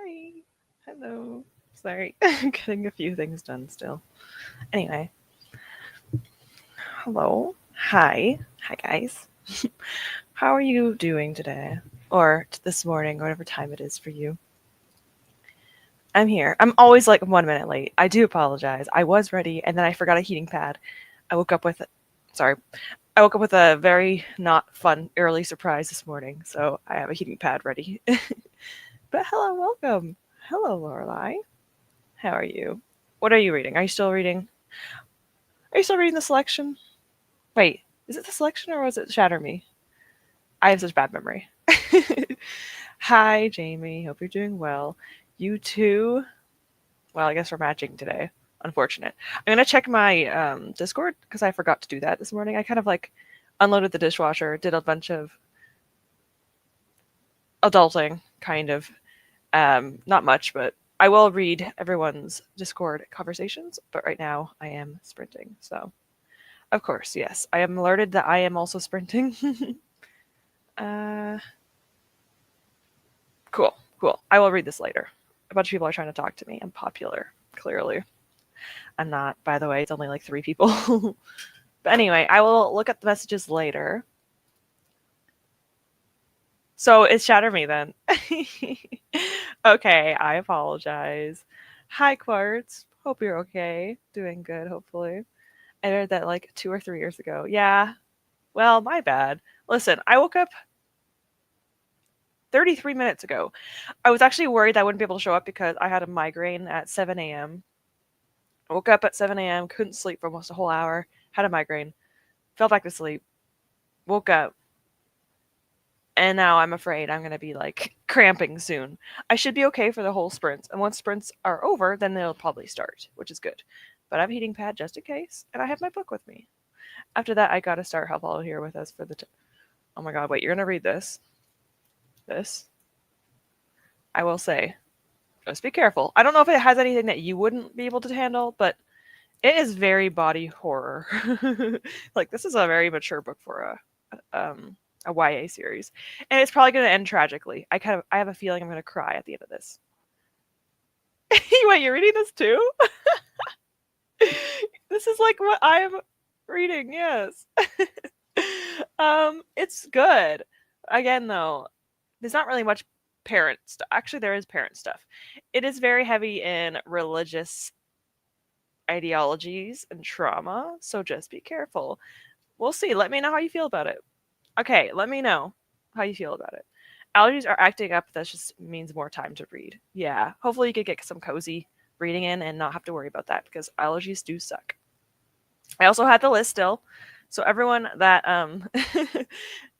Hi. Hello. Sorry. Getting a few things done still. Anyway. Hello. Hi. Hi, guys. How are you doing today? Or this morning, or whatever time it is for you? I'm here. I'm always like 1 minute late. I do apologize. I was ready, and then I forgot a heating pad. I woke up with sorry. I woke up with a very not fun early surprise this morning, so I have a heating pad ready. But hello, welcome. Hello, Lorelai. How are you? What are you reading? Are you still reading? Are you still reading the selection? Wait, is it the selection or was it Shatter Me? I have such bad memory. Hi, Jamie. Hope you're doing well. You too? Well, I guess we're matching today. Unfortunate. I'm gonna check my Discord because I forgot to do that this morning. I kind of like unloaded the dishwasher, did a bunch of adulting, kind of. Not much, but I will read everyone's Discord conversations. But right now, I am sprinting. So, of course, yes, I am alerted that I am also sprinting. uh, cool. I will read this later. A bunch of people are trying to talk to me. I'm popular, clearly. I'm not, by the way. It's only like 3 people. But anyway, I will look at the messages later. So it's Shatter Me then. Okay, I apologize. Hi, Quartz. Hope you're okay. Doing good, hopefully. I read that like 2 or 3 years ago. Yeah. Well, my bad. Listen, I woke up 33 minutes ago. I was actually worried I wouldn't be able to show up because I had a migraine at 7 a.m. I woke up at 7 a.m., couldn't sleep for almost a whole hour, had a migraine, fell back to sleep, woke up, and now I'm afraid I'm going to be like cramping soon. I should be okay for the whole sprints, and once sprints are over, then they'll probably start, which is good. But I have a heating pad just in case, and I have my book with me. After that, I gotta start Help All here with us for the. Oh my god! Wait, you're gonna read this? This? I will say, just be careful. I don't know if it has anything that you wouldn't be able to handle, but it is very body horror. Like this is a very mature book for a YA series, and it's probably going to end tragically. I have a feeling I'm going to cry at the end of this. Wait, you're reading this too? This is like what I'm reading. Yes. It's good. Again, though, there's not really much parent stuff. Actually, there is parent stuff. It is very heavy in religious ideologies and trauma, so just be careful. We'll see. Let me know how you feel about it. Okay, let me know how you feel about it. Allergies are acting up. That just means more time to read. Yeah, hopefully you could get some cozy reading in and not have to worry about that because allergies do suck. I also had the list still. So everyone that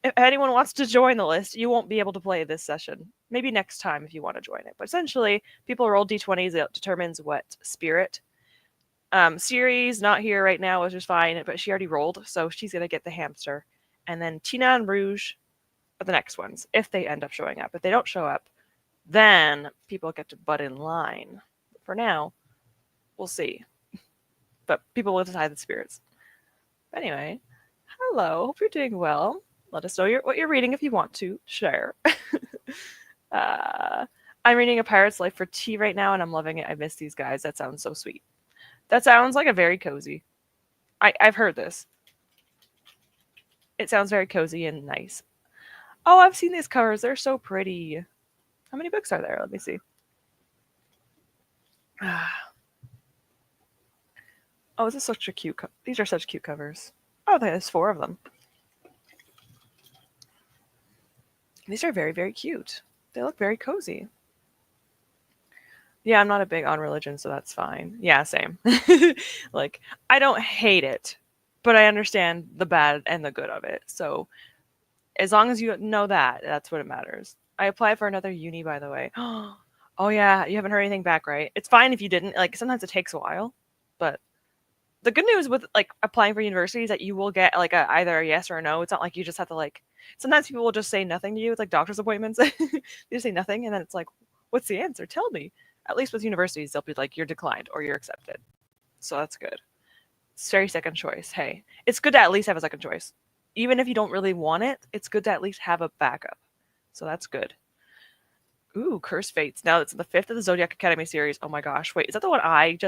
if anyone wants to join the list, you won't be able to play this session. Maybe next time if you want to join it. But essentially, people roll d20s. It determines what spirit. Siri's not here right now, which is fine, but she already rolled, so she's gonna get the hamster. And then Tina and Rouge are the next ones, if they end up showing up. If they don't show up, then people get to butt in line. For now, we'll see. But people will decide the spirits. Anyway, hello. Hope you're doing well. Let us know what you're reading if you want to share. uh, I'm reading A Pirate's Life for Tea right now, and I'm loving it. I miss these guys. That sounds so sweet. That sounds like a very cozy. I've heard this. It sounds very cozy and nice. Oh, I've seen these covers. They're so pretty. How many books are there? Let me see. Oh, this is such a cute. These are such cute covers. Oh, there's 4 of them. These are very, very cute. They look very cozy. Yeah, I'm not a big on religion, so that's fine. Yeah, same. Like, I don't hate it, but I understand the bad and the good of it. So, as long as you know that, that's what it matters. I applied for another uni, by the way. Oh, yeah, you haven't heard anything back, right? It's fine if you didn't. Like, sometimes it takes a while, but the good news with like applying for university is that you will get like either a yes or a no. It's not like you just have to like. Sometimes people will just say nothing to you. It's like doctor's appointments. They just say nothing, and then it's like, "What's the answer? Tell me." At least with universities, they'll be like, "You're declined" or "You're accepted." So that's good. It's very second choice. Hey, it's good to at least have a second choice, even if you don't really want it. It's good to at least have a backup. So that's good. Ooh, Curse Fates. Now it's the 5th of the Zodiac Academy series. Oh my gosh. Wait, is that the one I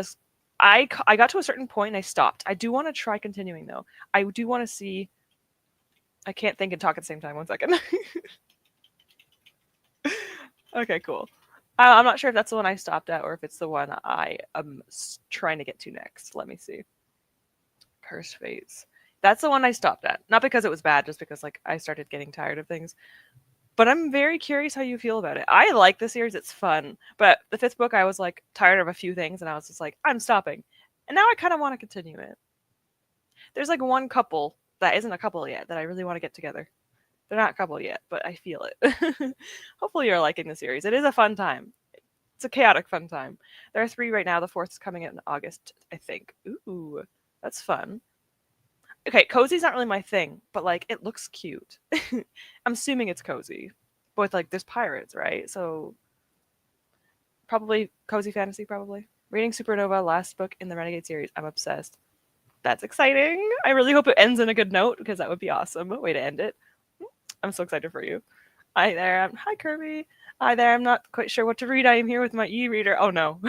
got to a certain point and I stopped. I do want to try continuing though. I do want to see. I can't think and talk at the same time. One second. Okay, cool. I'm not sure if that's the one I stopped at or if it's the one I am trying to get to next. Let me see. Curse Fates. That's the one I stopped at. Not because it was bad, just because like I started getting tired of things. But I'm very curious how you feel about it. I like the series; it's fun. But the 5th book, I was like tired of a few things, and I was just like, I'm stopping. And now I kind of want to continue it. There's like one couple that isn't a couple yet that I really want to get together. They're not a couple yet, but I feel it. Hopefully, you're liking the series. It is a fun time. It's a chaotic fun time. There are 3 right now. The 4th is coming out in August, I think. Ooh, that's fun. Okay, cozy's not really my thing, but like it looks cute. I'm assuming it's cozy. But with like there's pirates, right? So probably cozy fantasy, probably. Reading Supernova, last book in the Renegade series. I'm obsessed. That's exciting. I really hope it ends in a good note because that would be awesome. Way to end it. I'm so excited for you. Hi there. Hi Kirby. Hi there. I'm not quite sure what to read. I am here with my e-reader. Oh no.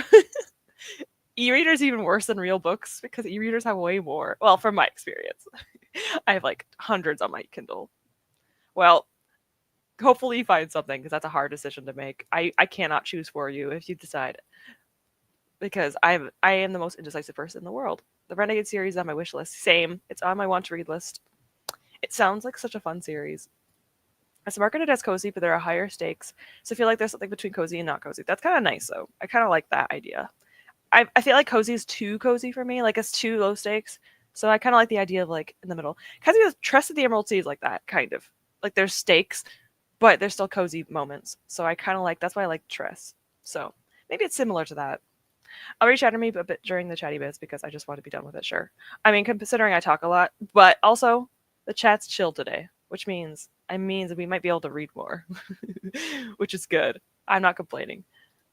E-readers even worse than real books because e-readers have way more. Well, from my experience. I have like hundreds on my Kindle. Well, hopefully you find something because that's a hard decision to make. I cannot choose for you if you decide because I am the most indecisive person in the world. The Renegade series is on my wish list. Same. It's on my want to read list. It sounds like such a fun series. It's marketed as cozy, but there are higher stakes. So I feel like there's something between cozy and not cozy. That's kind of nice though. I kind of like that idea. I feel like cozy is too cozy for me. Like it's too low stakes. So I kind of like the idea of like in the middle. Kind of Trust of the Emerald Sea is like that kind of. Like there's stakes, but there's still cozy moments. So I kind of like that's why I like Tress. So maybe it's similar to that. I'll reach out to me a bit during the chatty bits because I just want to be done with it. Sure. I mean, considering I talk a lot, but also the chat's chill today, which means that we might be able to read more, which is good. I'm not complaining.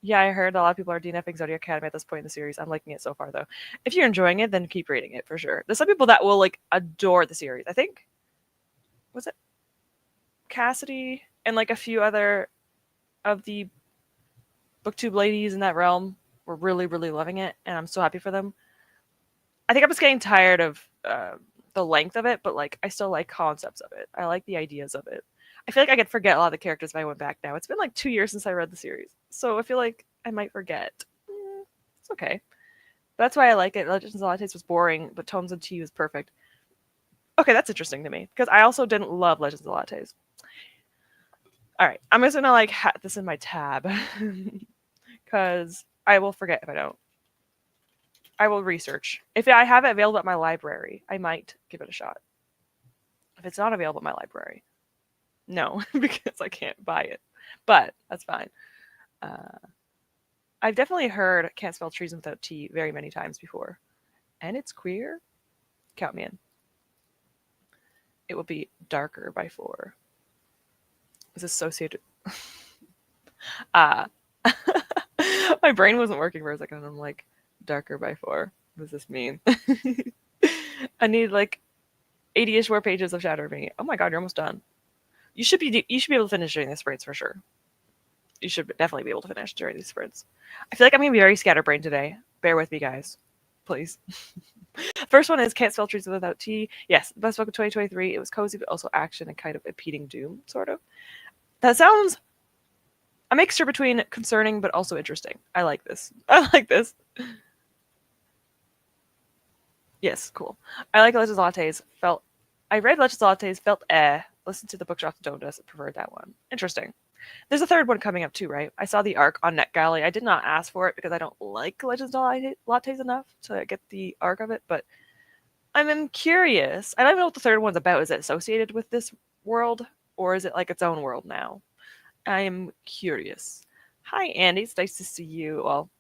Yeah, I heard a lot of people are DNFing Zodiac Academy at this point in the series. I'm liking it so far, though. If you're enjoying it, then keep reading it for sure. There's some people that will like adore the series. I think was it Cassidy and like a few other of the booktube ladies in that realm were really, really loving it, and I'm so happy for them. I think I'm just getting tired of the length of it, but like I still like concepts of it. I like the ideas of it. I feel like I could forget a lot of the characters if I went back now. It's been like 2 years since I read the series, so I feel like I might forget. It's okay. That's why I like it. Legends of Lattes was boring, but Tomes and Tea was perfect. Okay, that's interesting to me because I also didn't love Legends of Lattes. All right, I'm just gonna like hat this in my tab because I will forget if I don't. I will research. If I have it available at my library, I might give it a shot. If it's not available at my library, no, because I can't buy it. But that's fine. I've definitely heard Can't Spell Treason Without Tea very many times before. And it's queer. Count me in. It will be darker by 4. It's associated. uh, my brain wasn't working for a second. And I'm like, darker by 4. What does this mean? I need like 80-ish more pages of Shatter Me. Oh my god, you're almost done. You should be able to finish during the sprints for sure. You should definitely be able to finish during these sprints. I feel like I'm gonna be very scatterbrained today. Bear with me, guys, please. First one is Can't Spell Treason Without Tea. Yes, the best book of 2023. It was cozy, but also action and kind of impeding doom, sort of. That sounds a mixture between concerning but also interesting. I like this. I like this. Yes, cool. I like Legends Lattes. I read Legends Lattes, felt listened to the Bookshop Donuts, preferred that one. Interesting. There's a third one coming up too, right? I saw the arc on NetGalley. I did not ask for it because I don't like Legends Lattes enough to get the arc of it, but I'm curious. I don't even know what the third one's about. Is it associated with this world, or is it like its own world now? I am curious. Hi, Andy. It's nice to see you. Well,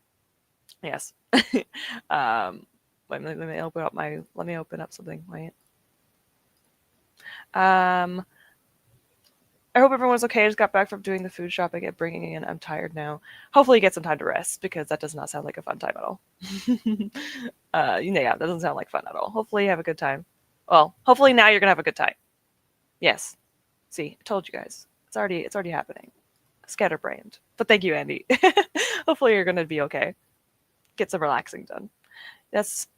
yes. Let me open up something. Wait. I hope everyone's okay. I just got back from doing the food shopping and bringing in. I'm tired now. Hopefully, you get some time to rest because that does not sound like a fun time at all. That doesn't sound like fun at all. Hopefully, you have a good time. Well, hopefully now you're gonna have a good time. Yes. See, I told you guys. It's already happening. Scatterbrained. But thank you, Andy. Hopefully you're going to be okay. Get some relaxing done. That's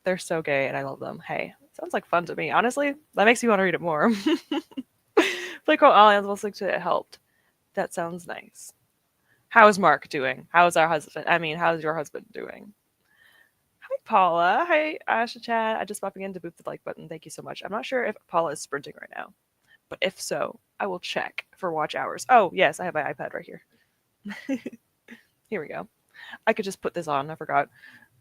they're so gay and I love them. Hey, sounds like fun to me. Honestly, that makes me want to read it more. Like how all animals like to it helped. That sounds nice. How's Mark doing? How's our husband? I mean, how's your husband doing? Hi, Paula. Hi, Asha Chat. I just popping in to boop the like button. Thank you so much. I'm not sure if Paula is sprinting right now, but if so, I will check for watch hours. Oh, yes, I have my iPad right here. Here we go. I could just put this on. I forgot.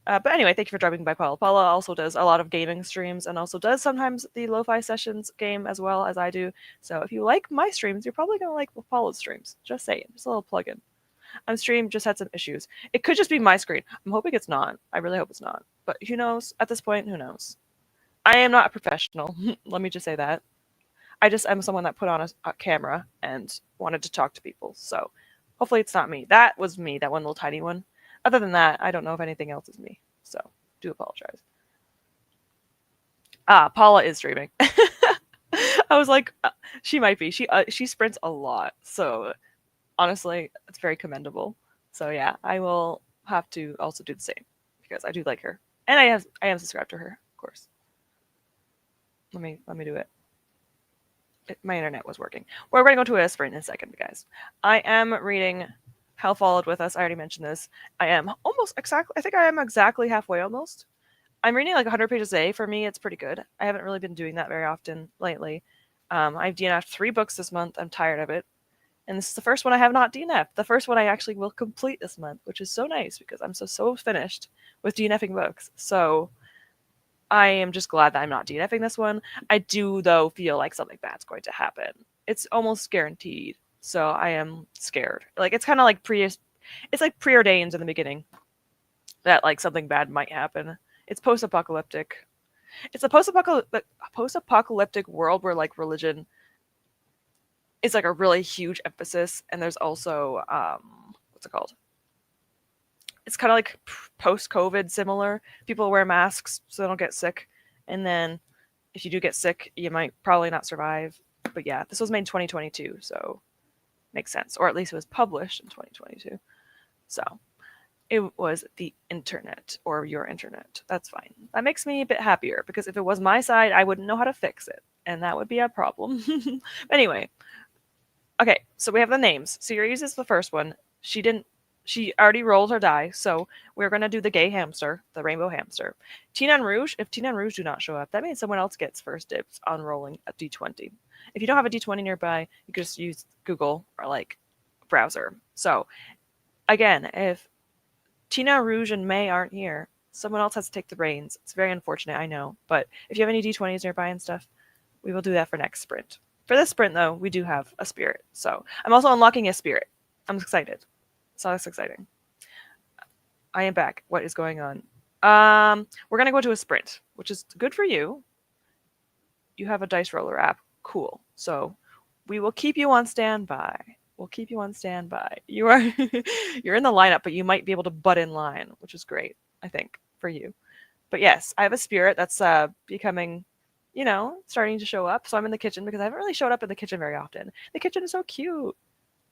But anyway, thank you for dropping by, Paula. Paula also does a lot of gaming streams and also does sometimes the lo-fi sessions game as well as I do. So if you like my streams, you're probably going to like Paula's streams. Just saying. Just a little plug-in. Stream just had some issues. It could just be my screen. I'm hoping it's not. I really hope it's not. But who knows? At this point, who knows? I am not a professional. Let me just say that. I'm someone that put on a camera and wanted to talk to people. So hopefully it's not me. That was me, that one little tiny one. Other than that, I don't know if anything else is me. So do apologize. Paula is streaming. I was like, she might be. She sprints a lot. So honestly, it's very commendable. So yeah, I will have to also do the same because I do like her, and I am subscribed to her, of course. Let me do it. My internet was working. We're going to go to a sprint in a second, guys. I am reading How Followed With Us. I already mentioned this. I am almost exactly. I think I am exactly halfway almost. I'm reading like 100 pages a day. For me, it's pretty good. I haven't really been doing that very often lately. I've DNF'd 3 books this month. I'm tired of it. And this is the first one I have not DNF'd. The first one I actually will complete this month, which is so nice because I'm so finished with DNFing books. So I am just glad that I'm not DNFing this one. I do, though, feel like something bad's going to happen. It's almost guaranteed. So I am scared. Like, it's kind of like it's like preordained in the beginning that like something bad might happen. It's post-apocalyptic. It's a post-apocalyptic world where like religion is like a really huge emphasis, and there's also what's it called? It's kind of like post-COVID similar. People wear masks so they don't get sick, and then if you do get sick, you might probably not survive. But yeah, this was made in 2022, so makes sense, or at least it was published in 2022. So it was the internet or your internet. That's fine. That makes me a bit happier because if it was my side, I wouldn't know how to fix it, and that would be a problem. Anyway, okay, so we have the names. Ceres is the first one. She already rolled her die, so we're going to do the gay hamster, the rainbow hamster. Tina and Rouge, if Tina and Rouge do not show up, that means someone else gets first dibs on rolling a d20. If you don't have a d20 nearby, you can just use Google or like browser. So again, if Tina, Rouge, and May aren't here, someone else has to take the reins. It's very unfortunate, I know, but if you have any d20s nearby and stuff, we will do that for next sprint. For this sprint, though, we do have a spirit. So I'm also unlocking a spirit. I'm excited. So that's exciting. I am back. What is going on? We're going to go to a sprint, which is good for you. You have a dice roller app. Cool. So we will keep you on standby. We'll keep you on standby. You're in the lineup, but you might be able to butt in line, which is great, I think, for you. But yes, I have a spirit that's becoming, starting to show up. So I'm in the kitchen because I haven't really showed up in the kitchen very often. The kitchen is so cute.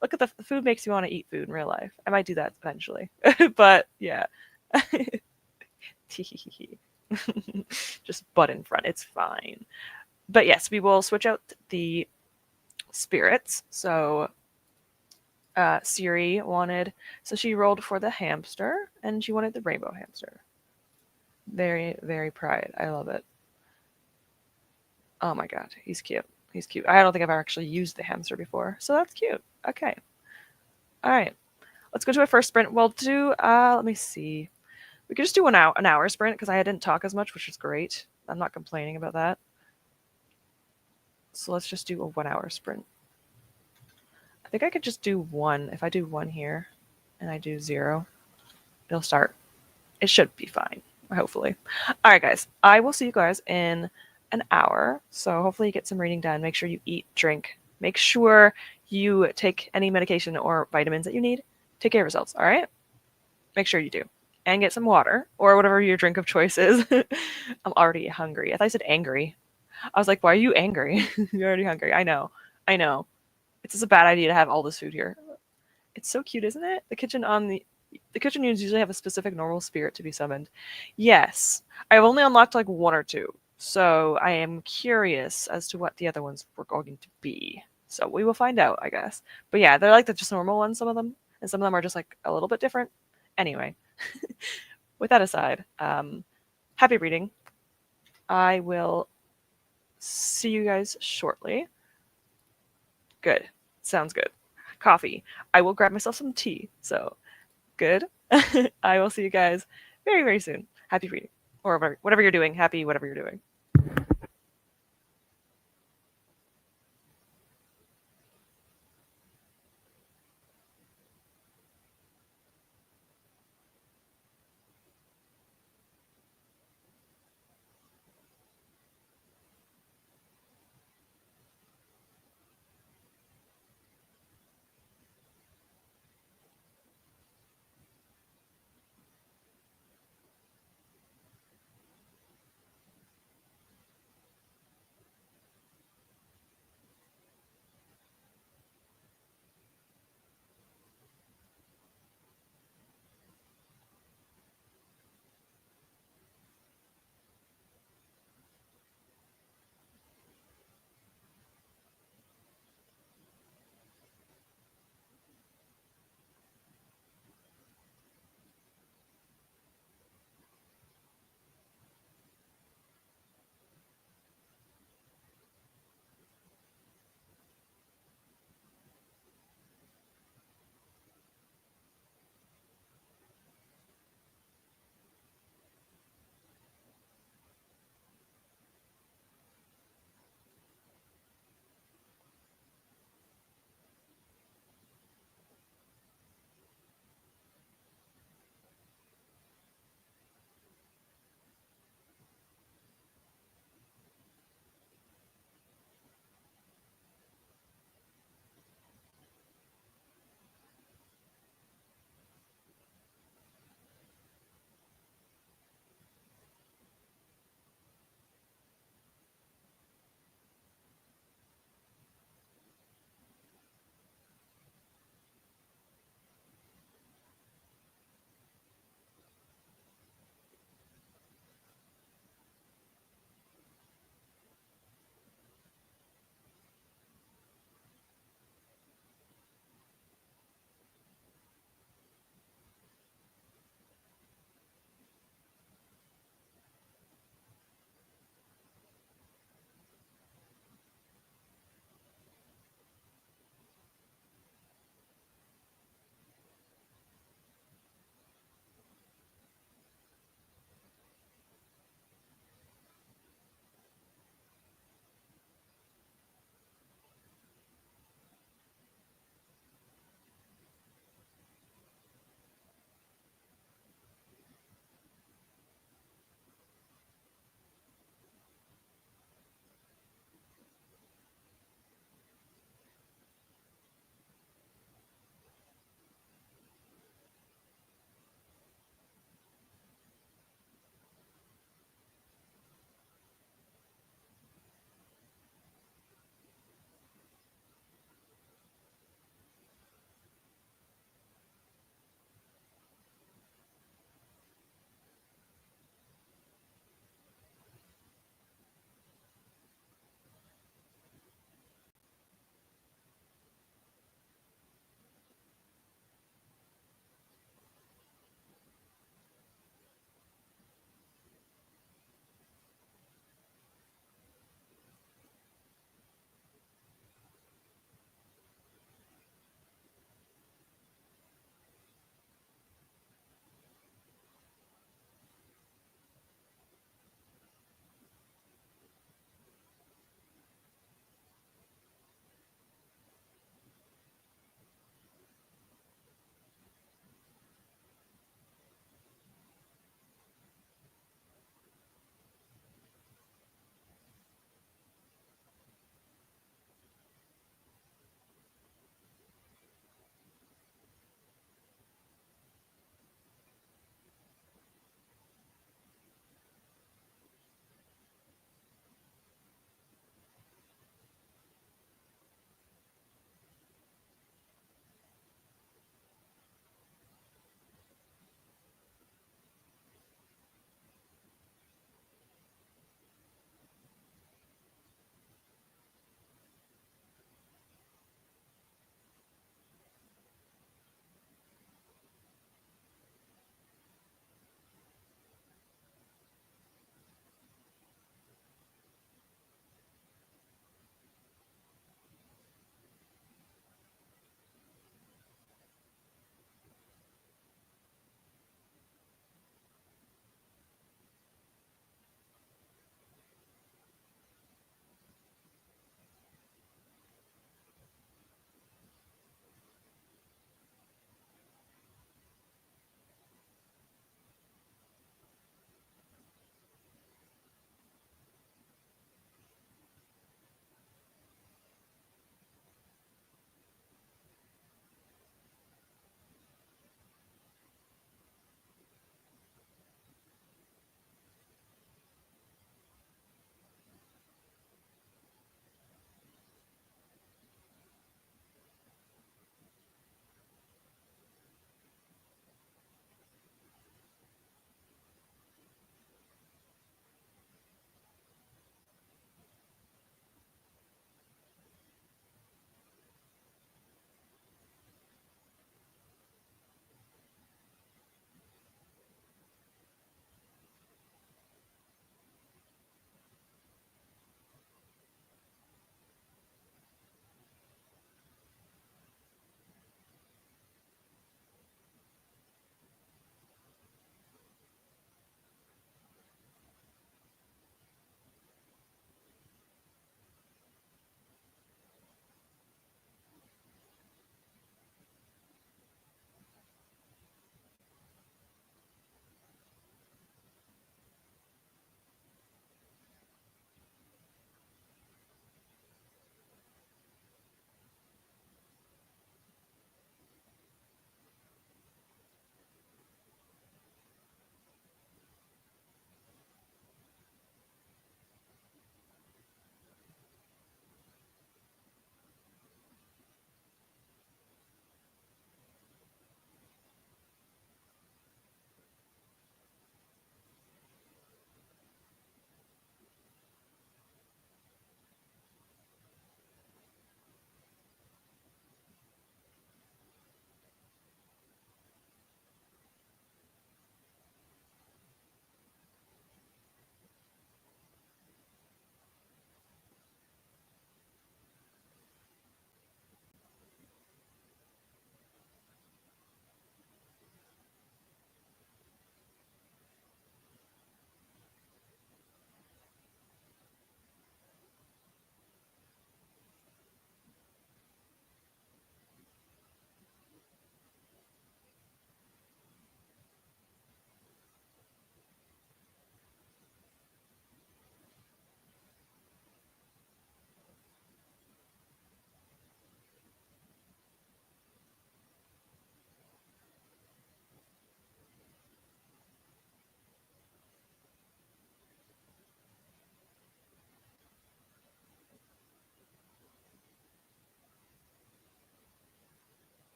Look at the food makes you want to eat food in real life. I might do that eventually. But yeah. Just butt in front. It's fine. But yes, we will switch out the spirits. So Siri she rolled for the hamster and she wanted the rainbow hamster. Very, very pride. I love it. Oh my god, he's cute. He's cute. I don't think I've actually used the hamster before, so that's cute. Okay. All right. Let's go to a first sprint. We'll do, let me see. We could just do an hour sprint because I didn't talk as much, which is great. I'm not complaining about that. So let's just do a 1 hour sprint. I think I could just do 1. If I do 1 here and I do 0, it'll start. It should be fine, hopefully. All right, guys. I will see you guys in an hour. So hopefully you get some reading done. Make sure you eat, drink. Make sure you take any medication or vitamins that you need. Take care of yourselves, all right? Make sure you do. And get some water or whatever your drink of choice is. I'm already hungry. I thought I said angry. I was like, why are you angry? You're already hungry. I know. It's just a bad idea to have all this food here. It's so cute, isn't it? The kitchen usually have a specific normal spirit to be summoned. Yes, I've only unlocked like one or two, so I am curious as to what the other ones were going to be. So we will find out, I guess. But yeah, they're like the just normal ones, some of them, and some of them are just like a little bit different. Anyway, with that aside, happy reading. I will see you guys shortly. Good. Sounds good. Coffee. I will grab myself some tea. So good. I will see you guys very, very soon. Happy reading. Or whatever you're doing. Happy whatever you're doing.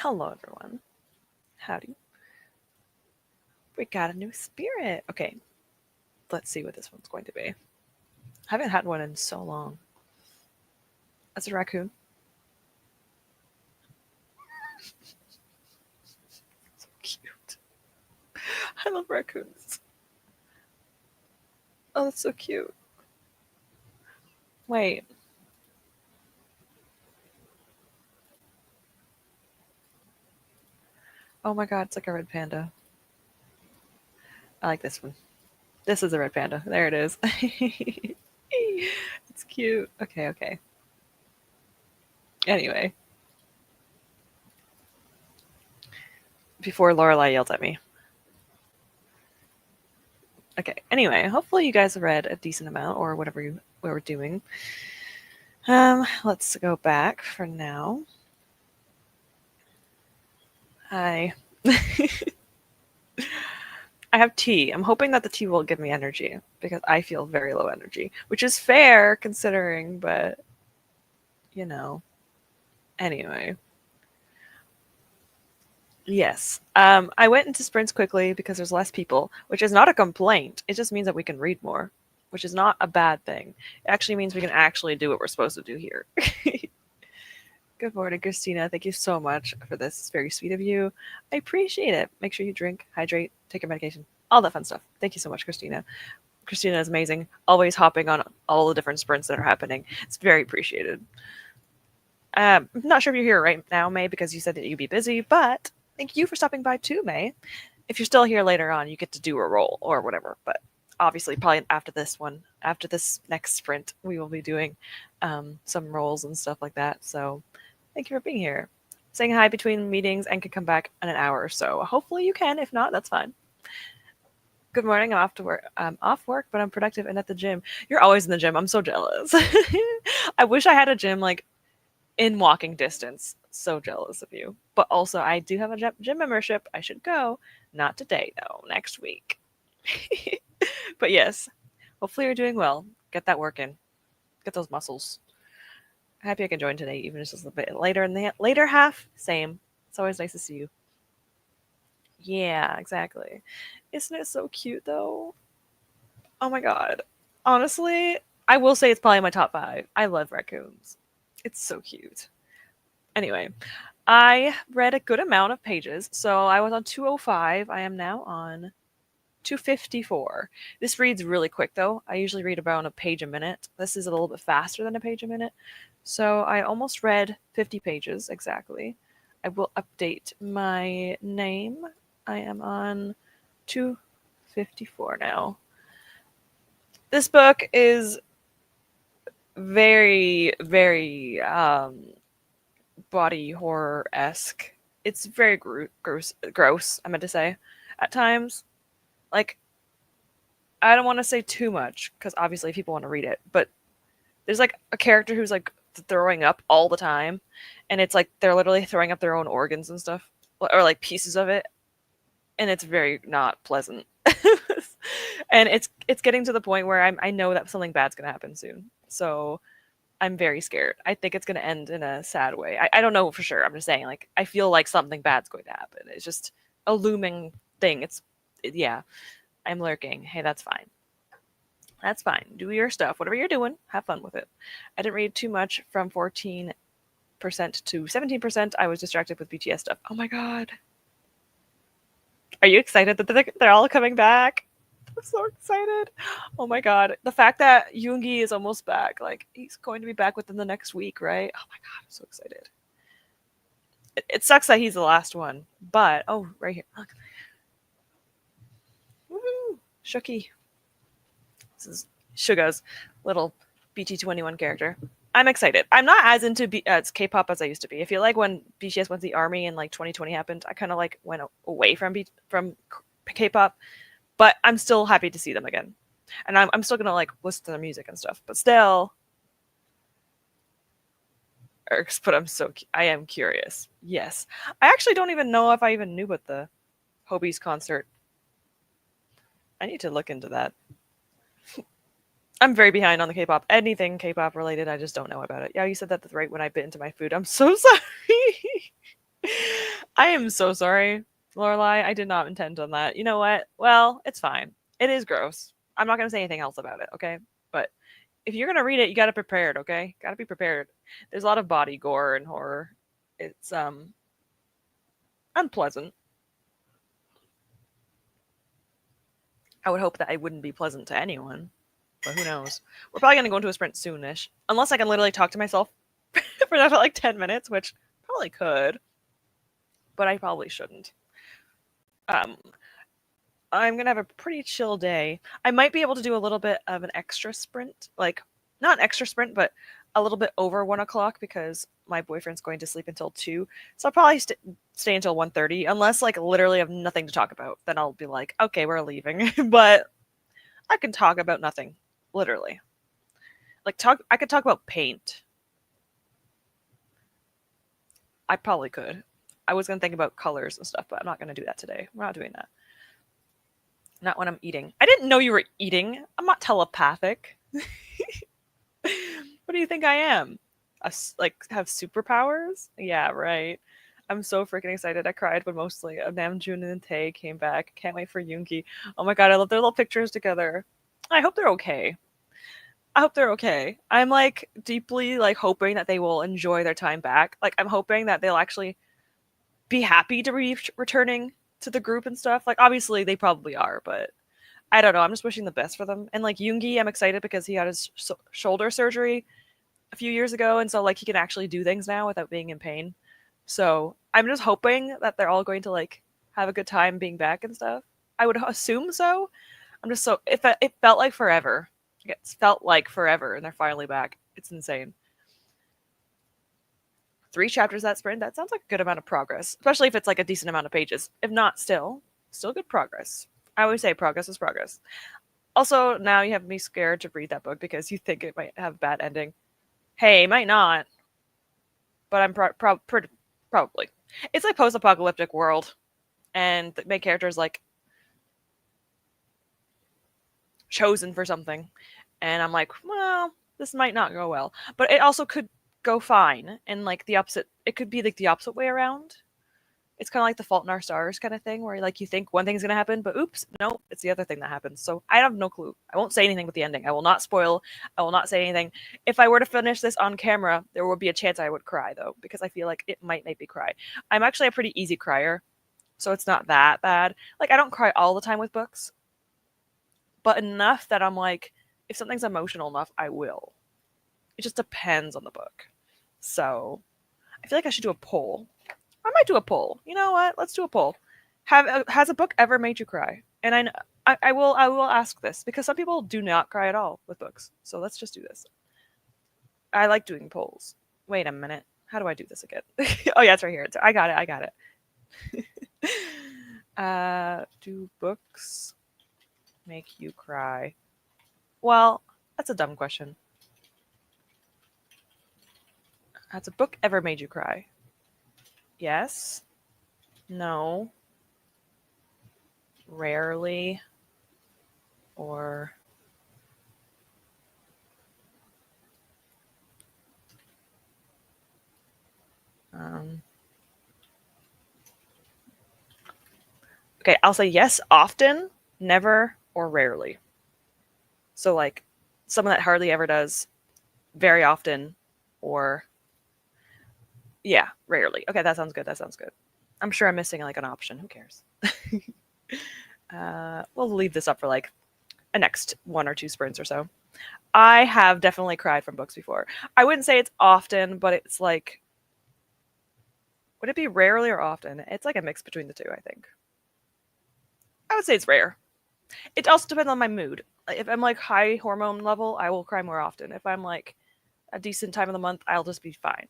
Hello, everyone. Howdy. We got a new spirit. Okay, let's see what this one's going to be. I haven't had one in so long. That's a raccoon. So cute. I love raccoons. Oh, that's so cute. Wait. Oh my god, it's like a red panda. I like this one. This is a red panda. There it is. It's cute. Okay, okay. Anyway. Before Lorelai yelled at me. Okay, anyway, hopefully you guys read a decent amount or whatever you were doing. Let's go back for now. Hi. I have tea. I'm hoping that the tea will give me energy because I feel very low energy, which is fair considering, but you know. Anyway. Yes. I went into sprints quickly because there's less people, which is not a complaint. It just means that we can read more, which is not a bad thing. It actually means we can actually do what we're supposed to do here. Good morning, Christina. Thank you so much for this. It's very sweet of you. I appreciate it. Make sure you drink, hydrate, take your medication, all that fun stuff. Thank you so much, Christina. Christina is amazing. Always hopping on all the different sprints that are happening. It's very appreciated. I'm not sure if you're here right now, May, because you said that you'd be busy, but thank you for stopping by too, May. If you're still here later on, you get to do a roll or whatever. But obviously, probably after this one, after this next sprint, we will be doing some rolls and stuff like that. So thank you for being here. Saying hi between meetings and can come back in an hour or so. Hopefully you can. If not, that's fine. Good morning. I'm off to work. I'm off work, but I'm productive and at the gym. You're always in the gym. I'm so jealous. I wish I had a gym like in walking distance. So jealous of you. But also, I do have a gym membership. I should go. Not today, though. Next week. But yes, hopefully you're doing well. Get that work in. Get those muscles. Happy I can join today, even just a little bit later in the later half. Same. It's always nice to see you. Yeah, exactly. Isn't it so cute, though? Oh my god. Honestly, I will say it's probably my top 5. I love raccoons. It's so cute. Anyway, I read a good amount of pages. So I was on 205. I am now on 254. This reads really quick, though. I usually read about a page a minute. This is a little bit faster than a page a minute. So I almost read 50 pages exactly. I will update my name. I am on 254 now. This book is very, very body horror-esque. It's very gross, I meant to say, at times. Like, I don't want to say too much, because obviously people want to read it, but there's, like, a character who's, like, throwing up all the time, and it's, like, they're literally throwing up their own organs and stuff, or, like, pieces of it, and it's very not pleasant. And it's getting to the point where I know that something bad's going to happen soon, so I'm very scared. I think it's going to end in a sad way. I don't know for sure. I'm just saying, like, I feel like something bad's going to happen. It's just a looming thing. Yeah, I'm lurking. Hey, that's fine. That's fine. Do your stuff. Whatever you're doing, have fun with it. I didn't read too much from 14% to 17%. I was distracted with BTS stuff. Oh my god. Are you excited that they're all coming back? I'm so excited. Oh my god. The fact that Yoongi is almost back. Like, he's going to be back within the next week, right? Oh my god, I'm so excited. It sucks that he's the last one. But, oh, right here. Look. Woohoo! Shooky. This is Suga's little BT21 character. I'm excited. I'm not as into K-pop as I used to be. I feel like when BTS went to the army and like 2020 happened, I kind of like went away from K-pop. But I'm still happy to see them again. And I'm still going to, like, listen to their music and stuff. But still. But I am curious. Yes. I actually don't even know if I even knew about the Hobie's concert. I need to look into that. I'm very behind on the K-pop. Anything K-pop related, I just don't know about it. Yeah, you said that right when I bit into my food. I'm so sorry. I am so sorry, Lorelai. I did not intend on that. You know what? Well, it's fine. It is gross. I'm not gonna say anything else about it, okay? But if you're gonna read it, you gotta be prepared, okay? Gotta be prepared. There's a lot of body gore and horror. It's unpleasant. I would hope that it wouldn't be pleasant to anyone, but who knows? We're probably gonna go into a sprint soonish, unless I can literally talk to myself for that for like 10 minutes, which probably could, but I probably shouldn't. Um, I'm gonna have a pretty chill day. I might be able to do a little bit of an extra sprint, like not an extra sprint, but a little bit over 1 o'clock because my boyfriend's going to sleep until 2. So I'll probably stay until 1:30, unless like literally have nothing to talk about. Then I'll be like, okay, we're leaving. But I can talk about nothing, literally. Like talk, I could talk about paint. I probably could. I was gonna think about colors and stuff, but I'm not gonna do that today. We're not doing that. Not when I'm eating. I didn't know you were eating. I'm not telepathic. What do you think I am? Like have superpowers? Yeah, right. I'm so freaking excited. I cried when mostly Namjoon and Tae came back. Can't wait for Yoongi. Oh my god, I love their little pictures together. I hope they're okay. I hope they're okay. I'm like deeply like hoping that they will enjoy their time back. Like I'm hoping that they'll actually be happy to be returning to the group and stuff. Like obviously they probably are, but I don't know. I'm just wishing the best for them. And like Yoongi, I'm excited because he had his shoulder surgery a few years ago, and so like he can actually do things now without being in pain. So I'm just hoping that they're all going to like have a good time being back and stuff. I would assume so. I'm just so it felt like forever. It felt like forever, and they're finally back. It's insane. 3 chapters that sprint. That sounds like a good amount of progress, especially if it's like a decent amount of pages. If not, still good progress. I always say progress is progress. Also, now you have me scared to read that book because you think it might have a bad ending. Hey, it might not, but I'm probably. It's like post-apocalyptic world, and the main character is like chosen for something, and I'm like, well, this might not go well, but it also could go fine, and like the opposite. It could be like the opposite way around. It's kind of like the Fault in Our Stars kind of thing, where like you think one thing's gonna happen, but oops, no, it's the other thing that happens. So I have no clue. I won't say anything with the ending. I will not spoil. I will not say anything. If I were to finish this on camera, there would be a chance I would cry though, because I feel like it might make me cry. I'm actually a pretty easy crier, so it's not that bad. Like I don't cry all the time with books, but enough that I'm like, if something's emotional enough, I will. It just depends on the book. So I feel like I should do a poll. I might do a poll. You know what? Let's do a poll. Has a book ever made you cry? And I will ask this because some people do not cry at all with books. So let's just do this. I like doing polls. Wait a minute. How do I do this again? Oh yeah, it's right here. I got it. I got it. Do books make you cry? Well, that's a dumb question. Has a book ever made you cry? Yes. No. Rarely. Or um, okay, I'll say yes often, never, or rarely. So like someone that hardly ever does, very often, or yeah, rarely. Okay, that sounds good. That sounds good. I'm sure I'm missing like an option. Who cares? We'll leave this up for like a next 1 or 2 sprints or so. I have definitely cried from books before. I wouldn't say it's often, but it's like, would it be rarely or often? It's like a mix between the two, I think. I would say it's rare. It also depends on my mood. If I'm like high hormone level, I will cry more often. If I'm like a decent time of the month, I'll just be fine.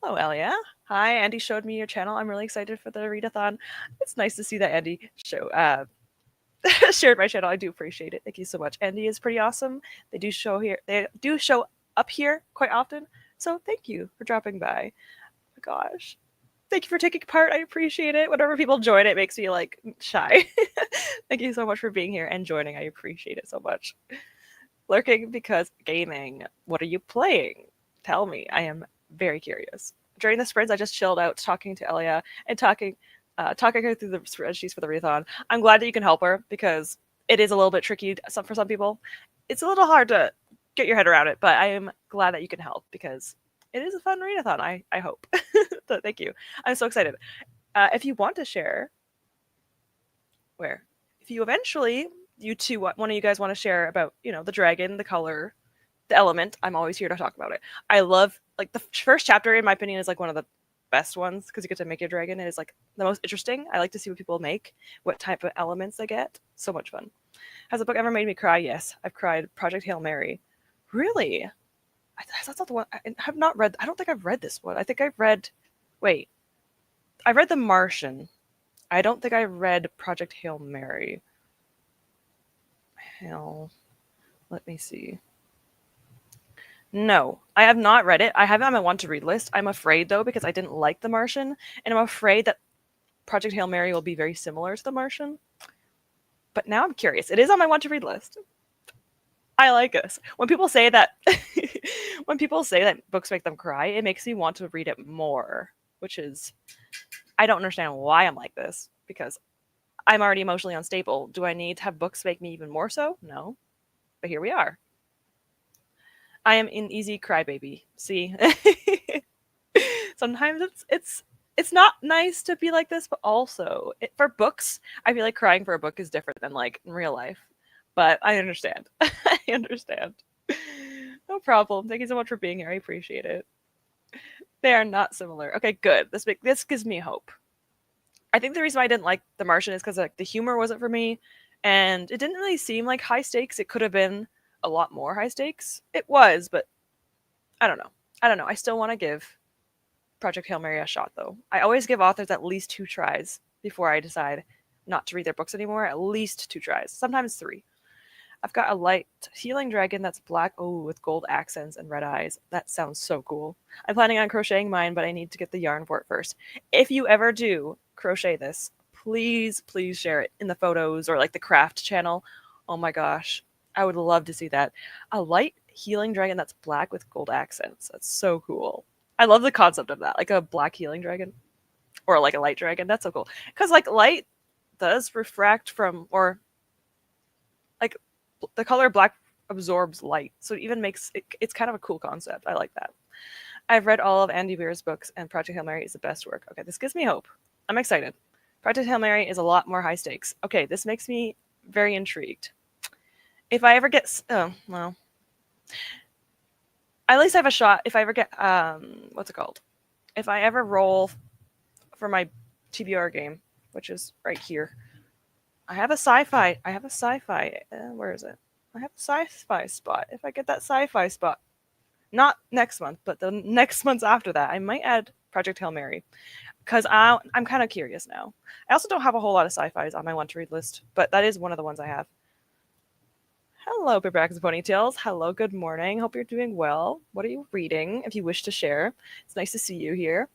Hello, Elia. Hi, Andy showed me your channel. I'm really excited for the readathon. It's nice to see that Andy shared my channel. I do appreciate it. Thank you so much. Andy is pretty awesome. They do show here. They do show up here quite often. So thank you for dropping by. Oh my gosh. Thank you for taking part. I appreciate it. Whenever people join, it makes me like shy. Thank you so much for being here and joining. I appreciate it so much. Lurking because gaming. What are you playing? Tell me. I am very curious. during the sprints, I just chilled out talking to Elia and talking her through the spreadsheets for the readathon. I'm glad that you can help her because it is a little bit tricky for some people. It's a little hard to get your head around it, but I am glad that you can help because it is a fun readathon. I hope. So thank you. I'm so excited. If you want to share, if you eventually you two one of you guys want to share about the dragon, the color, the element, I'm always here to talk about it. I love like the first chapter in my opinion is like one of the best ones because you get to make your dragon. It is like the most interesting. I like to see what people make, what type of elements they get. So much fun. Has a book ever made me cry? Yes, I've cried. Project Hail Mary. Really? That's not the one. I have not read. I don't think I've read this one. I think I've read. Wait, I read The Martian. I don't think I read Project Hail Mary. Hell, let me see. No, I have not read it. I have it on my want to read list. I'm afraid though because I didn't like The Martian, and I'm afraid that Project Hail Mary will be very similar to The Martian. But now I'm curious. It is on my want to read list. I like this. When people say that when people say that books make them cry, it makes me want to read it more, which is I don't understand why I'm like this because I'm already emotionally unstable. Do I need to have books make me even more so? No. But here we are. I am an easy crybaby. See? Sometimes it's not nice to be like this, but also for books, I feel like crying for a book is different than like in real life. But I understand. I understand. No problem. Thank you so much for being here. I appreciate it. They are not similar. Okay, good. This gives me hope. I think the reason why I didn't like The Martian is because like the humor wasn't for me, and it didn't really seem like high stakes. It could have been a lot more high stakes. It was, but I don't know. I don't know. I still want to give Project Hail Mary a shot, though. I always give authors at least 2 tries before I decide not to read their books anymore. At least 2 tries, sometimes 3. I've got a light healing dragon that's black, with gold accents and red eyes. That sounds so cool. I'm planning on crocheting mine, but I need to get the yarn for it first. If you ever do crochet this, please share it in the photos or like the craft channel. Oh my gosh, I would love to see that. A light healing dragon that's black with gold accents. That's so cool. I love the concept of that, like a black healing dragon or like a light dragon. That's so cool because like light does refract from or like the color black absorbs light, so it even makes it's kind of a cool concept. I like that. I've read all of Andy Weir's books, and Project Hail Mary is the best work. Okay, this gives me hope. I'm excited. Project Hail Mary is a lot more high stakes. Okay, this makes me very intrigued. If I ever get, well, at least I have a shot. If I ever get, what's it called? If I ever roll for my TBR game, which is right here, I have a sci-fi. Where is it? I have a sci-fi spot. If I get that sci-fi spot, not next month, but the next months after that, I might add Project Hail Mary because I'm kind of curious now. I also don't have a whole lot of sci-fis on my want-to-read list, but that is one of the ones I have. Hello, Paperback and Ponytails. Hello, good morning. Hope you're doing well. What are you reading? If you wish to share, it's nice to see you here.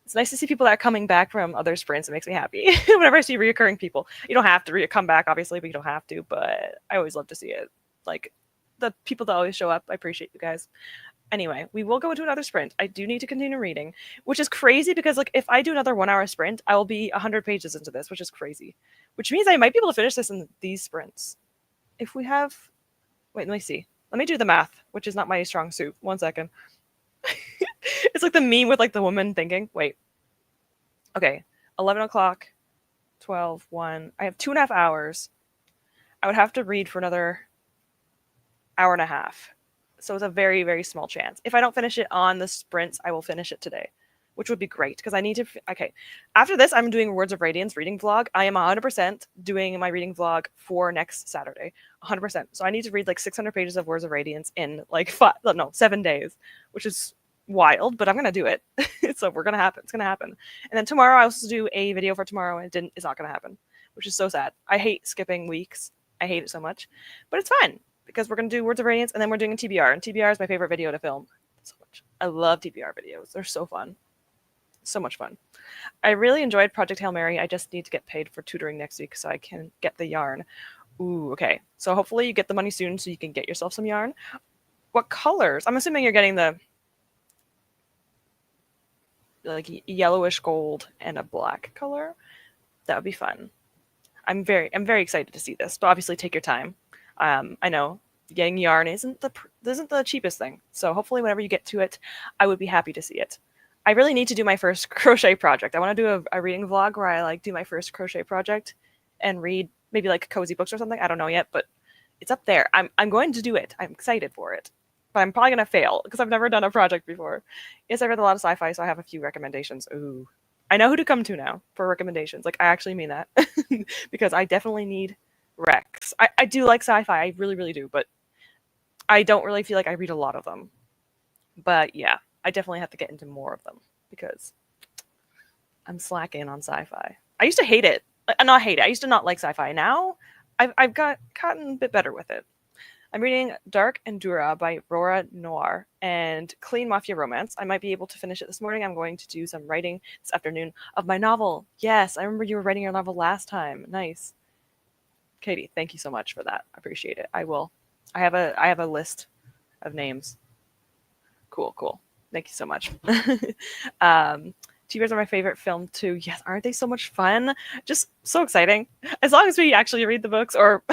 It's nice to see people that are coming back from other sprints. It makes me happy whenever I see reoccurring people. You don't have to come back, obviously, but you don't have to. But I always love to see it. Like the people that always show up, I appreciate you guys. Anyway, we will go into another sprint. I do need to continue reading, which is crazy because like if I do another 1-hour sprint, I will be 100 pages into this, which is crazy. Which means I might be able to finish this in these sprints. If we have, wait, let me see. Let me do the math, which is not my strong suit. 1 second. It's like the meme with like the woman thinking. Wait. Okay. 11 o'clock, 12, 1. I have 2.5 hours. I would have to read for another hour and a half. So it's a very, very small chance. If I don't finish it on the sprints, I will finish it today, which would be great because I need to. Okay. After this, I'm doing Words of Radiance reading vlog. I am 100% doing my reading vlog for next Saturday. 100%. So I need to read like 600 pages of Words of Radiance in like 7 days, which is wild, but I'm going to do it. So we're going to happen. It's going to happen. And then tomorrow I also do a video for tomorrow and it's not going to happen, which is so sad. I hate skipping weeks. I hate it so much, but it's fine because we're going to do Words of Radiance and then we're doing a TBR, and TBR is my favorite video to film so much. I love TBR videos. They're so fun. So much fun. I really enjoyed Project Hail Mary. I just need to get paid for tutoring next week so I can get the yarn. Ooh, okay. So hopefully you get the money soon so you can get yourself some yarn. What colors? I'm assuming you're getting the like yellowish gold and a black color. That would be fun. I'm very excited to see this, but obviously take your time. I know getting yarn isn't the cheapest thing, so hopefully whenever you get to it, I would be happy to see it. I really need to do my first crochet project. I want to do a reading vlog where I like do my first crochet project and read maybe like cozy books or something. I don't know yet, but it's up there. I'm going to do it. I'm excited for it, but I'm probably gonna fail because I've never done a project before. Yes, I read a lot of sci-fi, so I have a few recommendations. Ooh, I know who to come to now for recommendations. Like I actually mean that because I definitely need Rex. I do like sci-fi, I really, really do, but I don't really feel like I read a lot of them. But yeah, I definitely have to get into more of them because I'm slacking on sci-fi. I used to hate it. Not hate it. I used to not like sci-fi. Now I've gotten a bit better with it. I'm reading Dark Endura by Rora Noir and Clean Mafia Romance. I might be able to finish it this morning. I'm going to do some writing this afternoon of my novel. Yes, I remember you were writing your novel last time. Nice. Katie, thank you so much for that. I appreciate it. I will. I have a list of names. Cool, cool. Thank you so much. TV are my favorite film too. Yes, aren't they so much fun? Just so exciting. As long as we actually read the books or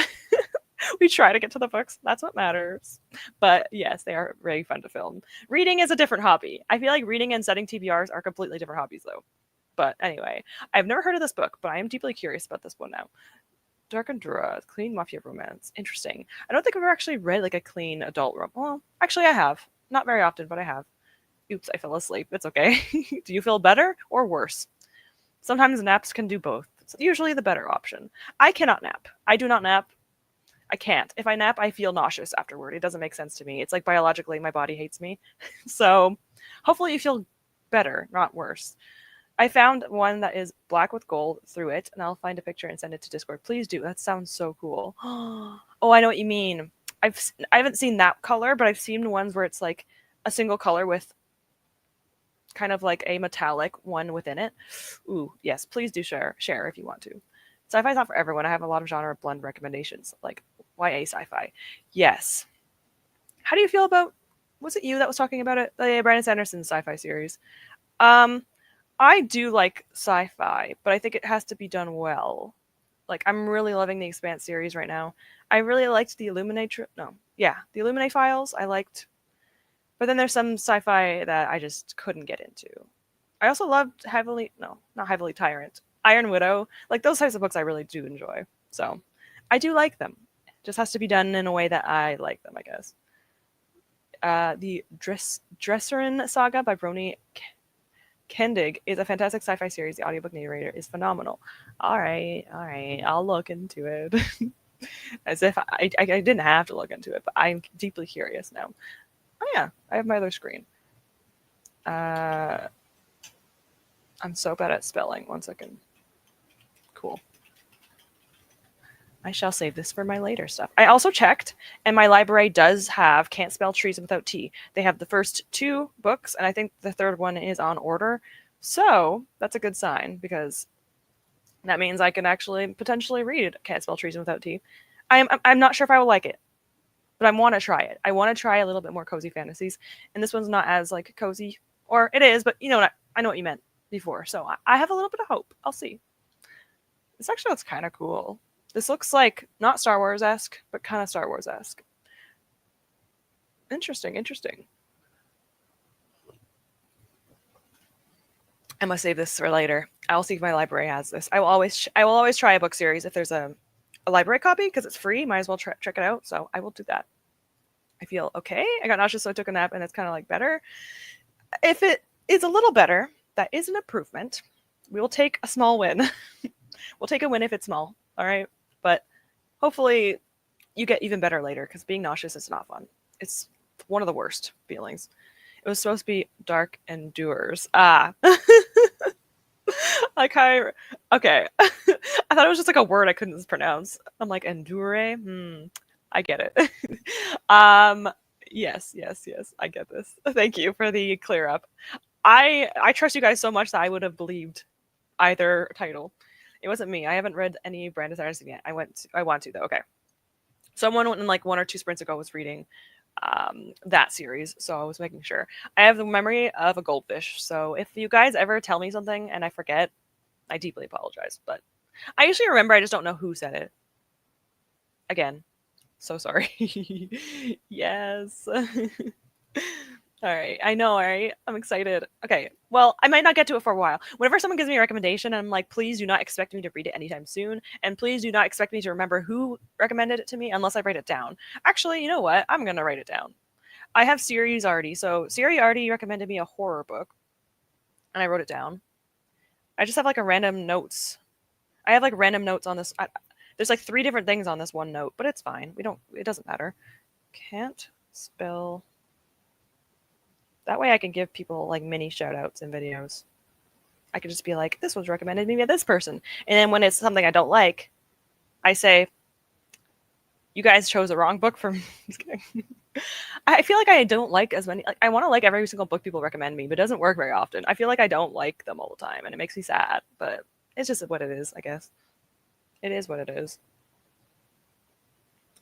we try to get to the books, that's what matters. But yes, they are very fun to film. Reading is a different hobby. I feel like reading and setting TBRs are completely different hobbies though. But anyway, I've never heard of this book, but I am deeply curious about this one now. Dark Endura, clean mafia romance. Interesting. I don't think I've ever actually read like a clean adult romance. Well, actually, I have. Not very often, but I have. Oops, I fell asleep. It's okay. Do you feel better or worse? Sometimes naps can do both. It's usually the better option. I cannot nap. I do not nap. I can't. If I nap, I feel nauseous afterward. It doesn't make sense to me. It's like biologically, my body hates me. So hopefully you feel better, not worse. I found one that is black with gold through it, and I'll find a picture and send it to Discord. Please do. That sounds so cool. Oh, I know what you mean. I haven't seen that color, but I've seen ones where it's like a single color with kind of like a metallic one within it. Ooh, yes, please do share if you want to. Sci-fi is not for everyone. I have a lot of genre blend recommendations, like YA sci-fi. Yes. How do you feel about? Was it you that was talking about it? The Brandon Sanderson sci-fi series. Um, I do like sci-fi, but I think it has to be done well. Like I'm really loving the Expanse series right now. I really liked the Illuminate. The Illuminate files. I liked, but then there's some sci-fi that I just couldn't get into. I also loved Heavily, no, not Heavily Tyrant, Iron Widow. Like those types of books, I really do enjoy. So I do like them. It just has to be done in a way that I like them, I guess. The Dresserin Saga by Brony Kendig is a fantastic sci-fi series. The audiobook narrator is phenomenal. All right, I'll look into it. As if I didn't have to look into it, but I'm deeply curious now. Oh yeah, I have my other screen. I'm so bad at spelling. 1 second. Cool. I shall save this for my later stuff. I also checked, and my library does have Can't Spell Trees Without T. They have the first 2 books, and I think the third one is on order. So that's a good sign because that means I can actually potentially read Can't Spell Trees Without T. I'm not sure if I will like it, but I want to try it. I want to try a little bit more cozy fantasies, and this one's not as like cozy, or it is, but you know what? I know what you meant before, so I have a little bit of hope. I'll see. This actually looks kind of cool. This looks like not Star Wars-esque, but kind of Star Wars-esque. Interesting, interesting. I must save this for later. I'll see if my library has this. I will always try a book series if there's a library copy because it's free. Might as well check it out. So I will do that. I feel okay. I got nauseous, so I took a nap, and it's kind of like better. If it is a little better, that is an improvement. We will take a small win. We'll take a win if it's small. All right. But hopefully you get even better later because being nauseous is not fun. It's one of the worst feelings. It was supposed to be Dark Endures. Like okay. I thought it was just like a word I couldn't pronounce. I'm like endure. I get it. Yes. I get this. Thank you for the clear up. I trust you guys so much that I would have believed either title. It wasn't me. I haven't read any Brandon Sanderson yet. I want to though. Okay. Someone in like 1 or 2 sprints ago was reading that series, so I was making sure. I have the memory of a goldfish, so if you guys ever tell me something and I forget, I deeply apologize. But I usually remember, I just don't know who said it. Again, so sorry. Yes. All right. I know, all right? I'm excited. Okay. Well, I might not get to it for a while. Whenever someone gives me a recommendation, I'm like, please do not expect me to read it anytime soon. And please do not expect me to remember who recommended it to me unless I write it down. Actually, you know what? I'm going to write it down. I have Siri's already. So Siri already recommended me a horror book, and I wrote it down. I just have like a random notes. I have like random notes on this. There's like 3 different things on this one note, but it's fine. It doesn't matter. Can't spell. That way I can give people like mini shout outs in videos. I could just be like, this was recommended me by this person. And then when it's something I don't like, I say, you guys chose the wrong book for me. I feel like I don't like as many. Like, I want to like every single book people recommend me, but it doesn't work very often. I feel like I don't like them all the time, and it makes me sad. But it's just what it is, I guess. It is what it is.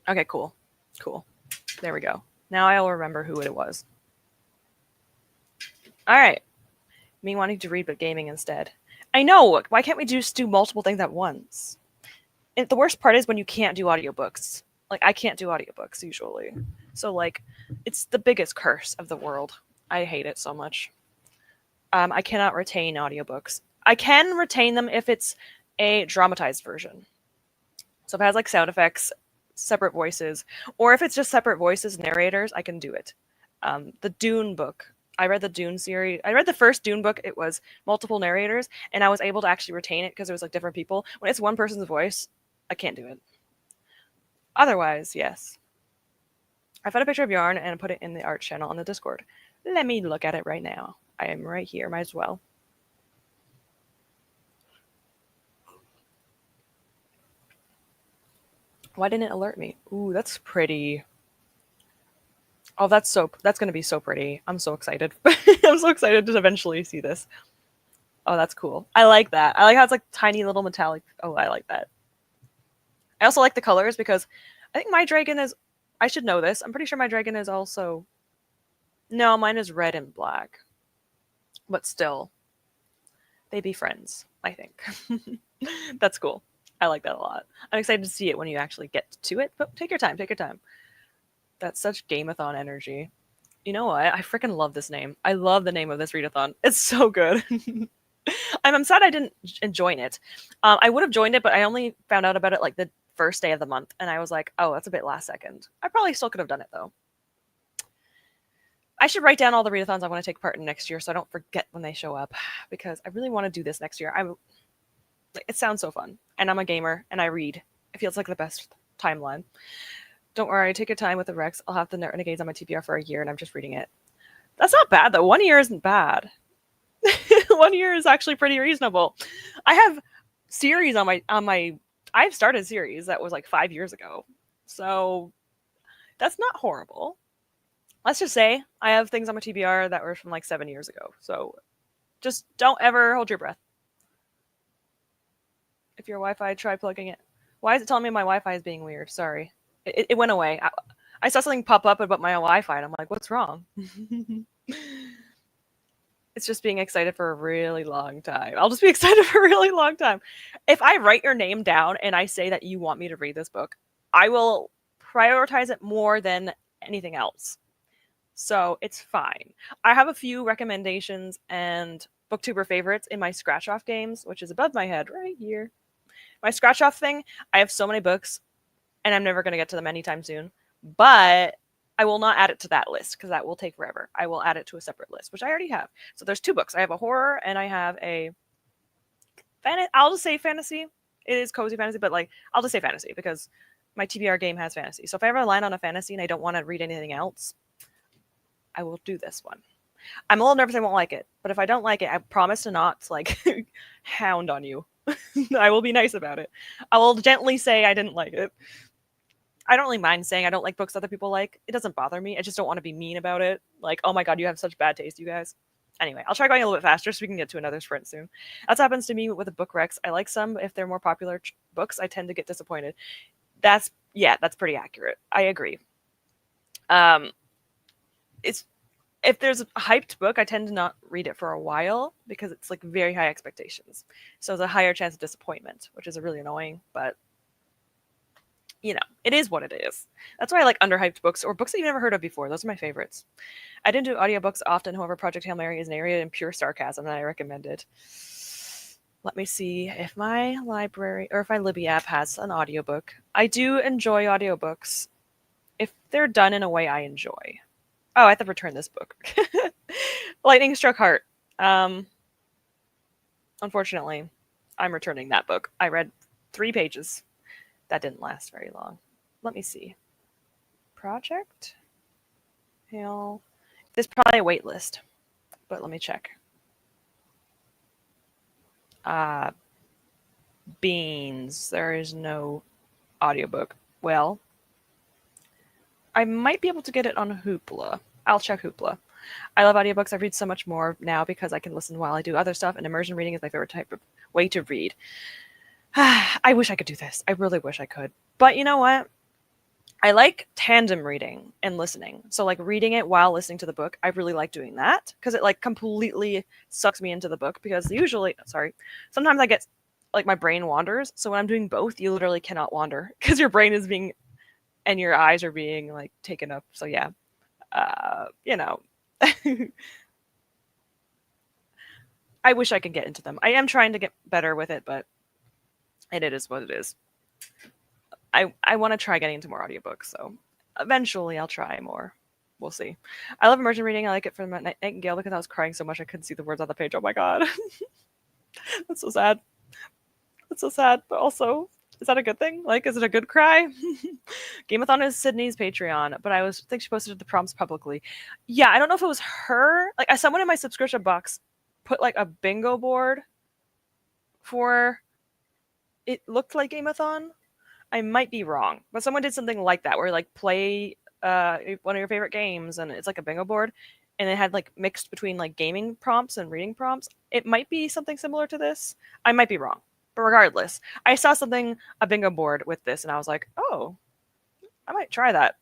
Okay, cool. Cool. There we go. Now I'll remember who it was. All right. Me wanting to read but gaming instead. I know. Why can't we just do multiple things at once? And the worst part is when you can't do audiobooks. Like, I can't do audiobooks usually. So, like, it's the biggest curse of the world. I hate it so much. I cannot retain audiobooks. I can retain them if it's a dramatized version. So if it has like sound effects, separate voices, or if it's just separate voices, narrators, I can do it. The Dune book. I read the Dune series. I read the first Dune book. It was multiple narrators, and I was able to actually retain it because it was like different people. When it's one person's voice, I can't do it. Otherwise, yes. I found a picture of yarn and put it in the art channel on the Discord. Let me look at it right now. I am right here. Might as well. Why didn't it alert me? Ooh, that's pretty. Oh, that's going to be so pretty. I'm so excited. I'm so excited to eventually see this. Oh, that's cool. I like that. I like how it's like tiny little metallic. Oh, I like that. I also like the colors because I think my dragon is, I should know this. I'm pretty sure my dragon is also, no, mine is red and black. But still, they be friends, I think. That's cool. I like that a lot. I'm excited to see it when you actually get to it, but take your time, take your time. That's such Gameathon energy. You know what? I freaking love this name. I love the name of this readathon. It's so good. I'm sad I didn't join it. I would have joined it, but I only found out about it like the first day of the month, and I was like, oh, that's a bit last second. I probably still could have done it, though. I should write down all the readathons I want to take part in next year so I don't forget when they show up, because I really want to do this next year. It sounds so fun, and I'm a gamer, and I read. It feels like the best timeline. Don't worry, take your time with the Rex. I'll have the Renegades on my TBR for a year, and I'm just reading it. That's not bad, though. 1 year isn't bad. 1 year is actually pretty reasonable. I have series on my I've started series that was like 5 years ago. So that's not horrible. Let's just say I have things on my TBR that were from like 7 years ago. So just don't ever hold your breath. If your Wi-Fi, try plugging it. Why is it telling me my Wi-Fi is being weird? Sorry. It went away. I saw something pop up about my Wi-Fi, and I'm like, what's wrong? It's just being excited for a really long time. I'll just be excited for a really long time. If I write your name down and I say that you want me to read this book, I will prioritize it more than anything else. So it's fine. I have a few recommendations and booktuber favorites in my scratch off games, which is above my head right here. My scratch off thing, I have so many books, and I'm never going to get to them anytime soon. But I will not add it to that list because that will take forever. I will add it to a separate list, which I already have. So there's 2 books. I have a horror and I have a I'll just say fantasy. It is cozy fantasy, but like I'll just say fantasy because my TBR game has fantasy. So if I ever land on a fantasy and I don't want to read anything else, I will do this one. I'm a little nervous I won't like it, but if I don't like it, I promise to not like hound on you. I will be nice about it. I will gently say I didn't like it. I don't really mind saying I don't like books other people like. It doesn't bother me. I just don't want to be mean about it. Like, oh my god, you have such bad taste, you guys. Anyway, I'll try going a little bit faster so we can get to another sprint soon. That's what happens to me with the book recs. I like some. If they're more popular books, I tend to get disappointed. That's pretty accurate. I agree. it's if there's a hyped book, I tend to not read it for a while because it's like very high expectations. So there's a higher chance of disappointment, which is really annoying, but you know, it is what it is. That's why I like underhyped books or books that you've never heard of before. Those are my favorites. I didn't do audiobooks often, however, Project Hail Mary is narrated in pure sarcasm and I recommend it. Let me see if my library or if my Libby app has an audiobook. I do enjoy audiobooks if they're done in a way I enjoy. Oh, I have to return this book. Lightning Struck Heart. Unfortunately, I'm returning that book. I read 3 pages. That didn't last very long. Let me see. Project Hail. There's probably a wait list, but let me check. Beans. There is no audiobook. Well, I might be able to get it on Hoopla. I'll check Hoopla. I love audiobooks. I read so much more now because I can listen while I do other stuff, and immersion reading is my favorite type of way to read. I wish I could do this. I really wish I could. But you know what? I like tandem reading and listening. So like reading it while listening to the book, I really like doing that because it like completely sucks me into the book because sometimes I get like my brain wanders. So when I'm doing both, you literally cannot wander because your brain is being and your eyes are being like taken up. So yeah, you know, I wish I could get into them. I am trying to get better with it, but it is what it is. I want to try getting into more audiobooks, so eventually I'll try more. We'll see. I love immersion reading. I like it from Nightingale because I was crying so much I couldn't see the words on the page. Oh my god. That's so sad. That's so sad, but also, is that a good thing? Like, is it a good cry? Gameathon is Sydney's Patreon, but I think she posted the prompts publicly. Yeah, I don't know if it was her. Like, someone in my subscription box put like a bingo board for it looked like Gameathon. I might be wrong, but someone did something like that where like play one of your favorite games and it's like a bingo board and it had like mixed between like gaming prompts and reading prompts. It might be something similar to this. I might be wrong. But regardless, I saw a bingo board with this and I was like, oh, I might try that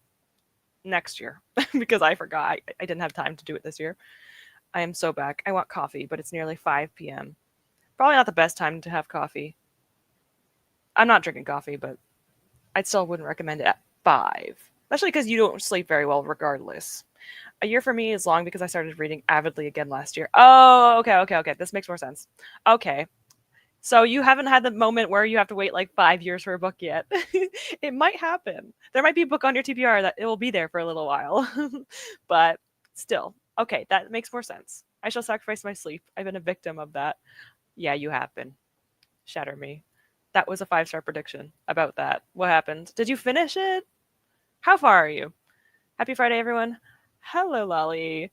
next year because I forgot. I didn't have time to do it this year. I am so back. I want coffee, but it's nearly 5 p.m. Probably not the best time to have coffee. I'm not drinking coffee, but I still wouldn't recommend it at 5, especially because you don't sleep very well regardless. A year for me is long because I started reading avidly again last year. Oh, okay. This makes more sense. Okay. So you haven't had the moment where you have to wait like 5 years for a book yet. It might happen. There might be a book on your TBR that it will be there for a little while. But still, okay, that makes more sense. I shall sacrifice my sleep. I've been a victim of that. Yeah, you have been. Shatter me. That was a 5-star prediction about that. What happened? Did you finish it? How far are you? Happy Friday, everyone. Hello, Lolly.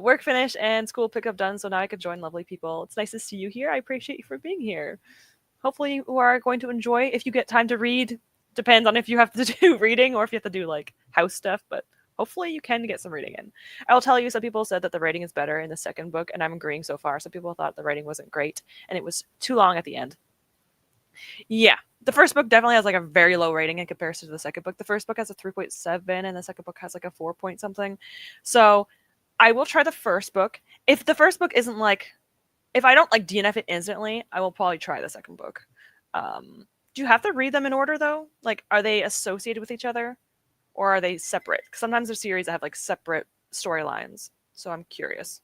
Work finished and school pickup done, so now I could join lovely people. It's nice to see you here. I appreciate you for being here. Hopefully you are going to enjoy if you get time to read. Depends on if you have to do reading or if you have to do like house stuff, but hopefully you can get some reading in. I will tell you, some people said that the writing is better in the second book, and I'm agreeing so far. Some people thought the writing wasn't great and it was too long at the end. Yeah, the first book definitely has like a very low rating in comparison to the second book. The first book has a 3.7 and the second book has like a 4 point something. So I will try the first book. If the first book isn't like, if I don't like DNF it instantly, I will probably try the second book. Do you have to read them in order though? Like, are they associated with each other or are they separate? Because sometimes there's series that have like separate storylines. So I'm curious.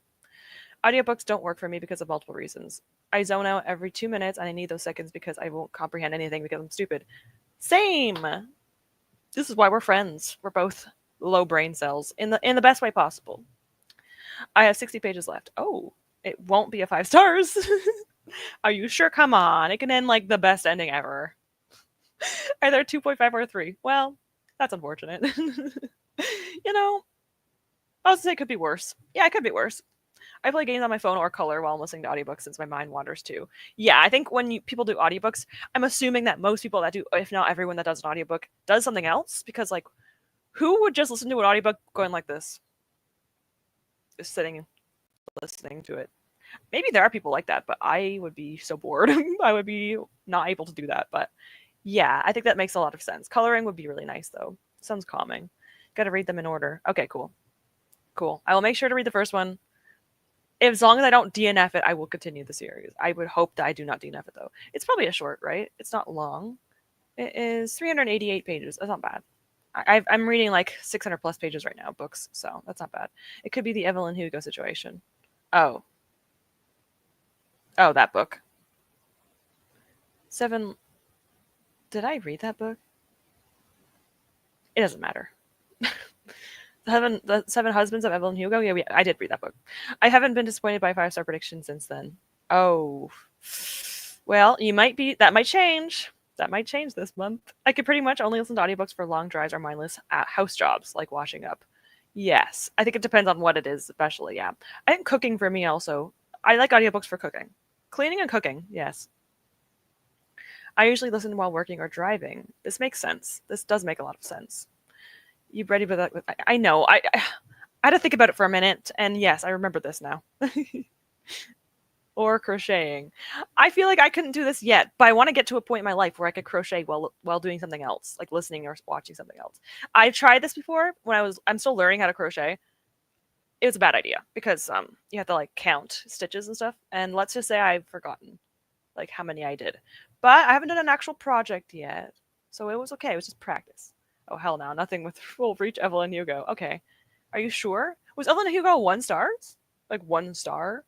Audiobooks don't work for me because of multiple reasons. I zone out every 2 minutes and I need those seconds because I won't comprehend anything because I'm stupid. Same. This is why we're friends. We're both low brain cells in the best way possible. I have 60 pages left. Oh, it won't be a 5 stars. Are you sure? Come on. It can end like the best ending ever. Either 2.5 or 3. Well, that's unfortunate. You know, I was say it could be worse. Yeah, it could be worse. I play games on my phone or color while I'm listening to audiobooks since my mind wanders too. Yeah, I think when people do audiobooks, I'm assuming that most people that do, if not everyone that does an audiobook, does something else because like, who would just listen to an audiobook going like this? Just sitting listening to it. Maybe there are people like that, but I would be so bored. I would be not able to do that. But yeah, I think that makes a lot of sense. Coloring would be really nice though. Sounds calming. Got to read them in order. Okay, cool. Cool. I will make sure to read the first one. As long as I don't DNF it, I will continue the series. I would hope that I do not DNF it, though. It's probably a short, right? It's not long. It is 388 pages. That's not bad. I'm reading like 600 plus pages right now, books, so that's not bad. It could be the Evelyn Hugo situation. Oh. Oh, that book. Seven. Did I read that book? It doesn't matter. The Seven Husbands of Evelyn Hugo. Yeah, I did read that book. I haven't been disappointed by 5-star predictions since then. Oh, well, you might be. That might change. That might change this month. I could pretty much only listen to audiobooks for long drives or mindless house jobs, like washing up. Yes, I think it depends on what it is, especially. Yeah, I think cooking for me also. I like audiobooks for cooking, cleaning and cooking. Yes. I usually listen while working or driving. This makes sense. This does make a lot of sense. You ready for that? I know. I had to think about it for a minute, and yes, I remember this now. Or crocheting. I feel like I couldn't do this yet, but I want to get to a point in my life where I could crochet while doing something else, like listening or watching something else. I tried this before when I'm still learning how to crochet. It was a bad idea because you have to like count stitches and stuff, and let's just say I've forgotten like how many I did. But I haven't done an actual project yet, so it was okay. It was just practice. Oh hell no, nothing with will reach Evelyn Hugo. Okay, are you sure? Was Evelyn Hugo 1 stars? Like 1 star?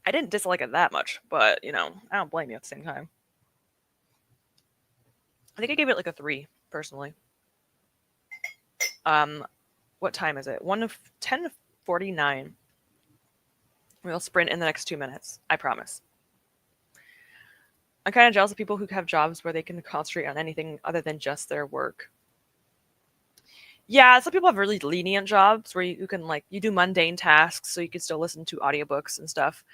I didn't dislike it that much, but I don't blame you at the same time. I think I gave it like a 3 personally. What time is it? 10:49. We'll sprint in the next 2 minutes. I promise. I'm kind of jealous of people who have jobs where they can concentrate on anything other than just their work. Yeah, some people have really lenient jobs where you can you do mundane tasks so you can still listen to audiobooks and stuff.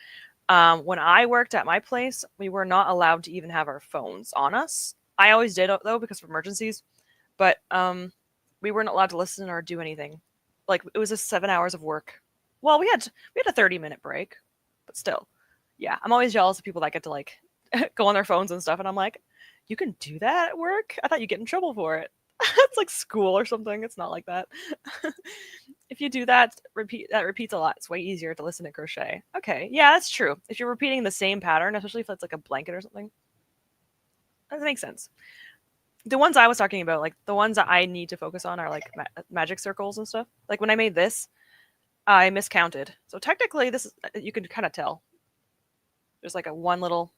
When I worked at my place, we were not allowed to even have our phones on us. I always did though because of emergencies, but we weren't allowed to listen or do anything. Like it was just 7 hours of work. Well, we had a 30-minute break, but still, yeah. I'm always jealous of people that get to go on their phones and stuff, and I'm like, you can do that at work? I thought you'd get in trouble for it. It's like school or something. It's not like that. If you do that, repeats a lot. It's way easier to listen to crochet. Okay, yeah, that's true. If you're repeating the same pattern, especially if it's like a blanket or something, that makes sense. The ones I was talking about, like the ones that I need to focus on, are like magic circles and stuff. Like when I made this, I miscounted. So technically, this is you can kind of tell. There's like a one little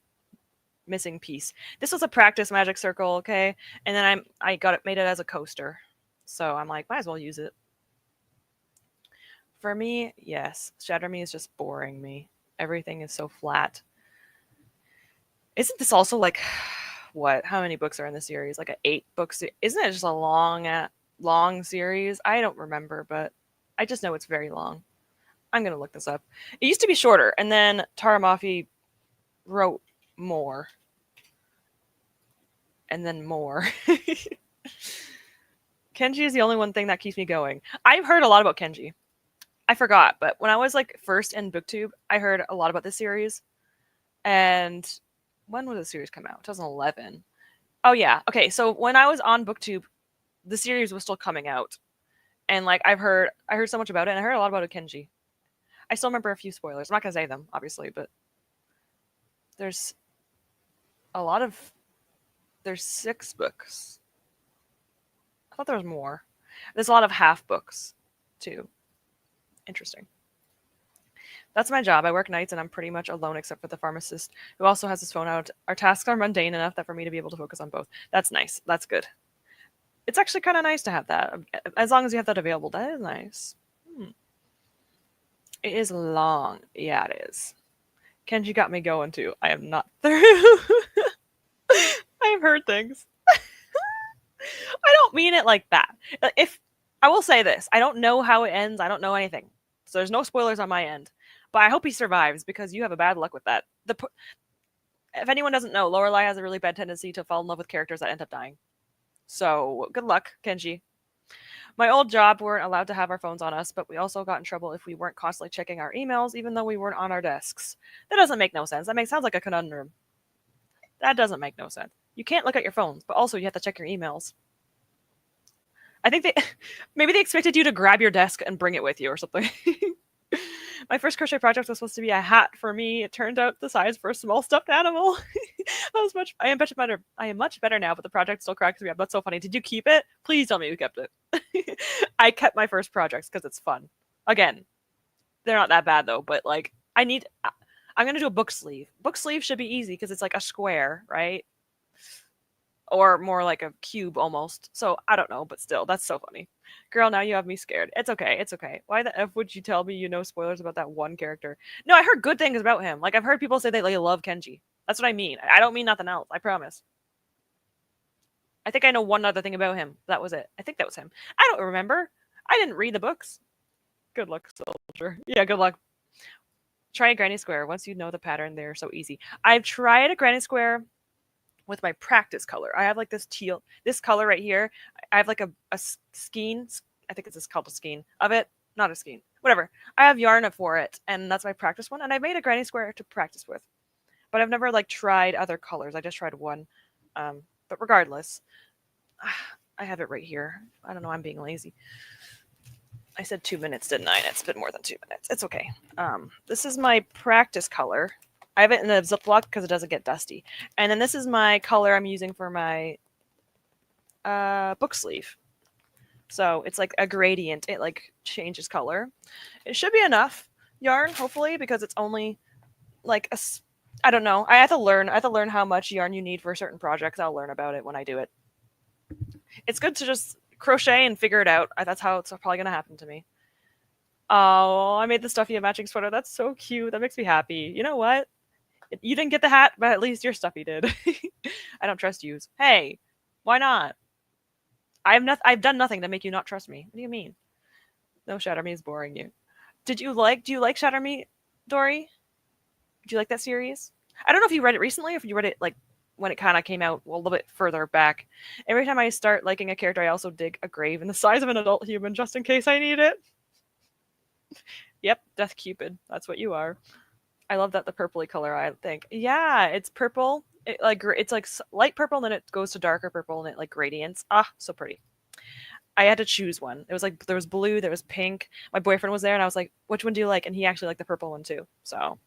missing piece. This was a practice magic circle, okay, and then I made it as a coaster. So I'm like, might as well use it. For me, yes. Shatter Me is just boring me. Everything is so flat. Isn't this also like what? How many books are in the series? Like an 8-book series? Isn't it just a long series? I don't remember, but I just know it's very long. I'm gonna look this up. It used to be shorter, and then Tara Mafi wrote more, and then more. Kenji is the only one thing that keeps me going. I've heard a lot about Kenji. I forgot, but when I was first in BookTube, I heard a lot about this series. And when would the series come out? 2011. Oh yeah. Okay, so when I was on BookTube, the series was still coming out. And I heard so much about it, and I heard a lot about Kenji. I still remember a few spoilers. I'm not gonna say them, obviously, but there's a lot of there's 6 books. I thought there was more. There's a lot of half books too. Interesting. That's my job. I work nights and I'm pretty much alone except for the pharmacist who also has his phone out. Our tasks are mundane enough that for me to be able to focus on both. That's nice. That's good. It's actually kind of nice to have that. As long as you have that available, that is nice. It is long. Yeah, it is. Kenji got me going too. I am not through. I've heard things. I don't mean it like that. If I will say this, I don't know how it ends. I don't know anything. So there's no spoilers on my end. But I hope he survives because you have a bad luck with that. If anyone doesn't know, Lorelai has a really bad tendency to fall in love with characters that end up dying. So good luck, Kenji. My old job, we weren't allowed to have our phones on us, but we also got in trouble if we weren't constantly checking our emails, even though we weren't on our desks. That doesn't make no sense. Sounds like a conundrum. That doesn't make no sense. You can't look at your phones, but also you have to check your emails. I think maybe they expected you to grab your desk and bring it with you or something. My first crochet project was supposed to be a hat for me. It turned out the size for a small stuffed animal. I am much better. I am much better now, but the project still cracks me up. That's so funny. Did you keep it? Please tell me you kept it. I kept my first projects because it's fun. Again, they're not that bad though, but like I'm gonna do a book sleeve. Book sleeve should be easy because it's like a square, right? Or more like a cube almost. So I don't know, but still, that's so funny. Girl, now you have me scared. It's okay. It's okay. Why the F would you tell me you know spoilers about that one character? No, I heard good things about him. Like, I've heard people say they like, love Kenji. That's what I mean. I don't mean nothing else. I promise. I think I know one other thing about him. That was it. I think that was him. I don't remember. I didn't read the books. Good luck, soldier. Yeah, good luck. Try a granny square. Once you know the pattern, they're so easy. I've tried a granny square with my practice color. I have like this color right here. I have like a skein. I think it's called a skein of it. Not a skein. Whatever. I have yarn for it, and that's my practice one. And I made a granny square to practice with. But I've never like tried other colors. I just tried one. But regardless, I have it right here. I don't know. I'm being lazy. I said 2 minutes, didn't I? And it's been more than 2 minutes. It's okay. This is my practice color. I have it in the Ziploc because it doesn't get dusty. And then this is my color I'm using for my book sleeve. So it's like a gradient. It like changes color. It should be enough yarn, hopefully, because it's only like I don't know. I have to learn how much yarn you need for certain projects. I'll learn about it when I do it. It's good to just crochet and figure it out. That's how it's probably going to happen to me. Oh, I made the stuffy a matching sweater. That's so cute. That makes me happy. You know what? You didn't get the hat, but at least your stuffy did. I don't trust yous. Hey, why not? I've done nothing to make you not trust me. What do you mean? No, Shatter Me is boring you. Do you like Shatter Me, Dory? Do you like that series? I don't know if you read it recently or if you read it like when it kind of came out a little bit further back. Every time I start liking a character, I also dig a grave in the size of an adult human just in case I need it. Yep, Death Cupid. That's what you are. I love that the purpley color, I think. Yeah, it's purple. It's like light purple, and then it goes to darker purple, and it like gradients. Ah, so pretty. I had to choose one. It was like there was blue, there was pink. My boyfriend was there, and I was like, "Which one do you like?" And he actually liked the purple one too. So,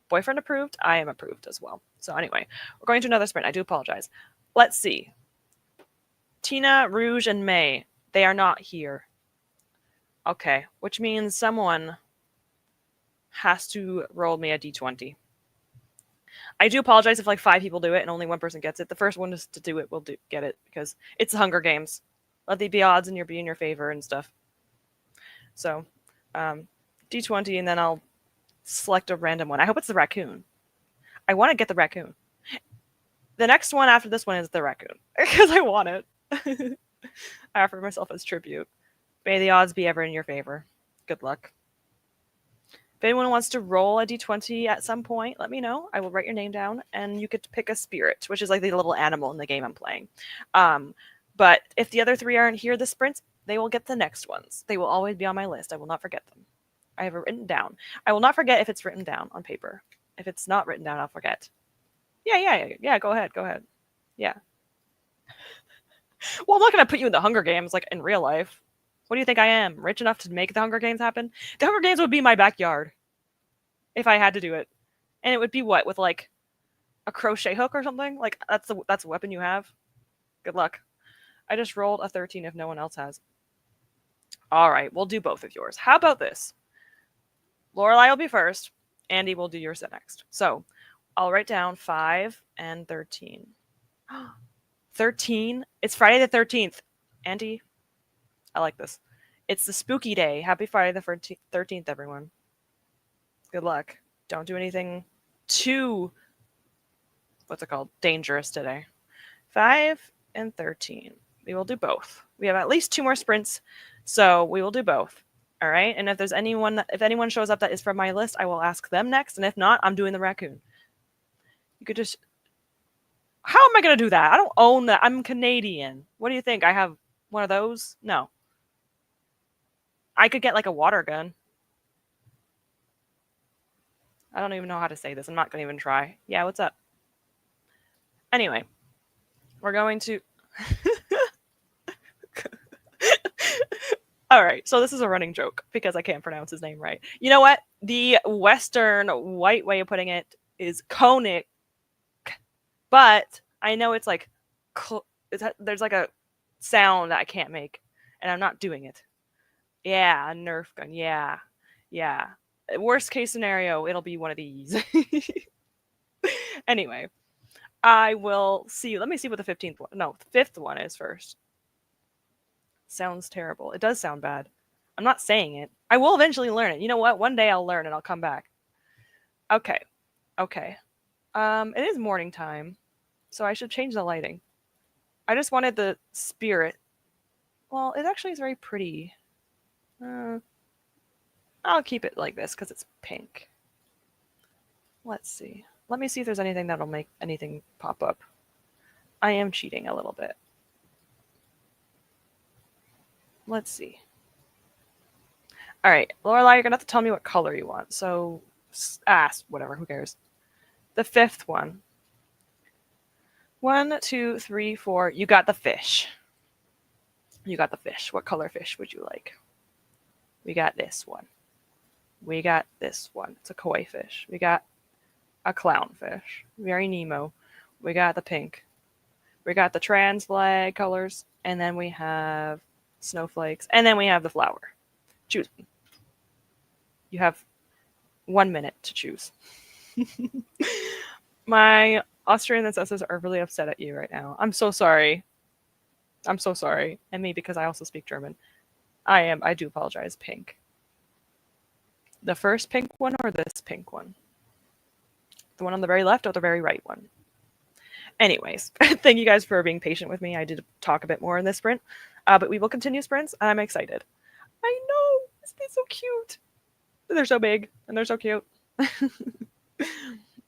boyfriend approved. I am approved as well. So anyway, we're going to another sprint. I do apologize. Let's see. Tina, Rouge, and May. They are not here. Okay, which means someone has to roll me a d20. I do apologize if like 5 people do it and only one person gets it. The first one to do it will get it because it's the Hunger Games. Let the odds be in your favor and stuff. So, d20, and then I'll select a random one. I hope it's the raccoon. I want to get the raccoon. The next one after this one is the raccoon because I want it. I offer myself as tribute. May the odds be ever in your favor. Good luck. If anyone wants to roll a d20 at some point, let me know. I will write your name down, and you get to pick a spirit, which is like the little animal in the game I'm playing. But if the other 3 aren't here this sprint, they will get the next ones. They will always be on my list. I will not forget them. I have it written down. I will not forget if it's written down on paper. If it's not written down, I'll forget. Yeah. Go ahead. Yeah. Well, I'm not going to put you in the Hunger Games like in real life. What do you think I am? Rich enough to make the Hunger Games happen? The Hunger Games would be my backyard if I had to do it. And it would be what? With like a crochet hook or something? Like that's a weapon you have? Good luck. I just rolled a 13 if no one else has. All right, we'll do both of yours. How about this? Lorelai will be first. Andy will do yours next. So I'll write down 5 and 13. 13? It's Friday the 13th. Andy, I like this. It's the spooky day. Happy Friday the 13th, everyone. Good luck. Don't do anything too, dangerous today. 5 and 13. We will do both. We have at least 2 more sprints, so we will do both. All right? And if anyone shows up that is from my list, I will ask them next, and if not, I'm doing the raccoon. You could just... How am I going to do that? I don't own that. I'm Canadian. What do you think? I have one of those? No. I could get like a water gun. I don't even know how to say this. I'm not going to even try. Yeah, what's up? Anyway, we're going to... All right, so this is a running joke because I can't pronounce his name right. You know what? The Western white way of putting it is Koenig, but I know it's like there's like a sound that I can't make, and I'm not doing it. Yeah, a Nerf gun. Yeah, yeah. Worst case scenario, it'll be one of these. Anyway, I will see. Let me see what the 15th one. No, the 5th one is first. Sounds terrible. It does sound bad. I'm not saying it. I will eventually learn it. You know what? One day I'll learn and I'll come back. Okay. Okay. It is morning time, so I should change the lighting. I just wanted the spirit. Well, it actually is very pretty. Uh, I'll keep it like this because it's pink. Let's see. Let me see if there's anything that'll make anything pop up. I am cheating a little bit. Let's see. All right, Lorelai, you're gonna have to tell me what color you want. So, whatever. Who cares? The 5th one. 1, 2, 3, 4. You got the fish. You got the fish. What color fish would you like? We got this one. We got this one. It's a koi fish. We got a clownfish. Very Nemo. We got the pink. We got the trans flag colors. And then we have snowflakes. And then we have the flower. Choose one. You have 1 minute to choose. My Austrian ancestors are really upset at you right now. I'm so sorry. I'm so sorry. And me, because I also speak German. I do apologize. Pink. The first pink one or this pink one? The one on the very left or the very right one? Anyways, thank you guys for being patient with me. I did talk a bit more in this sprint, but we will continue sprints. I'm excited. I know. It's so cute. They're so big and they're so cute.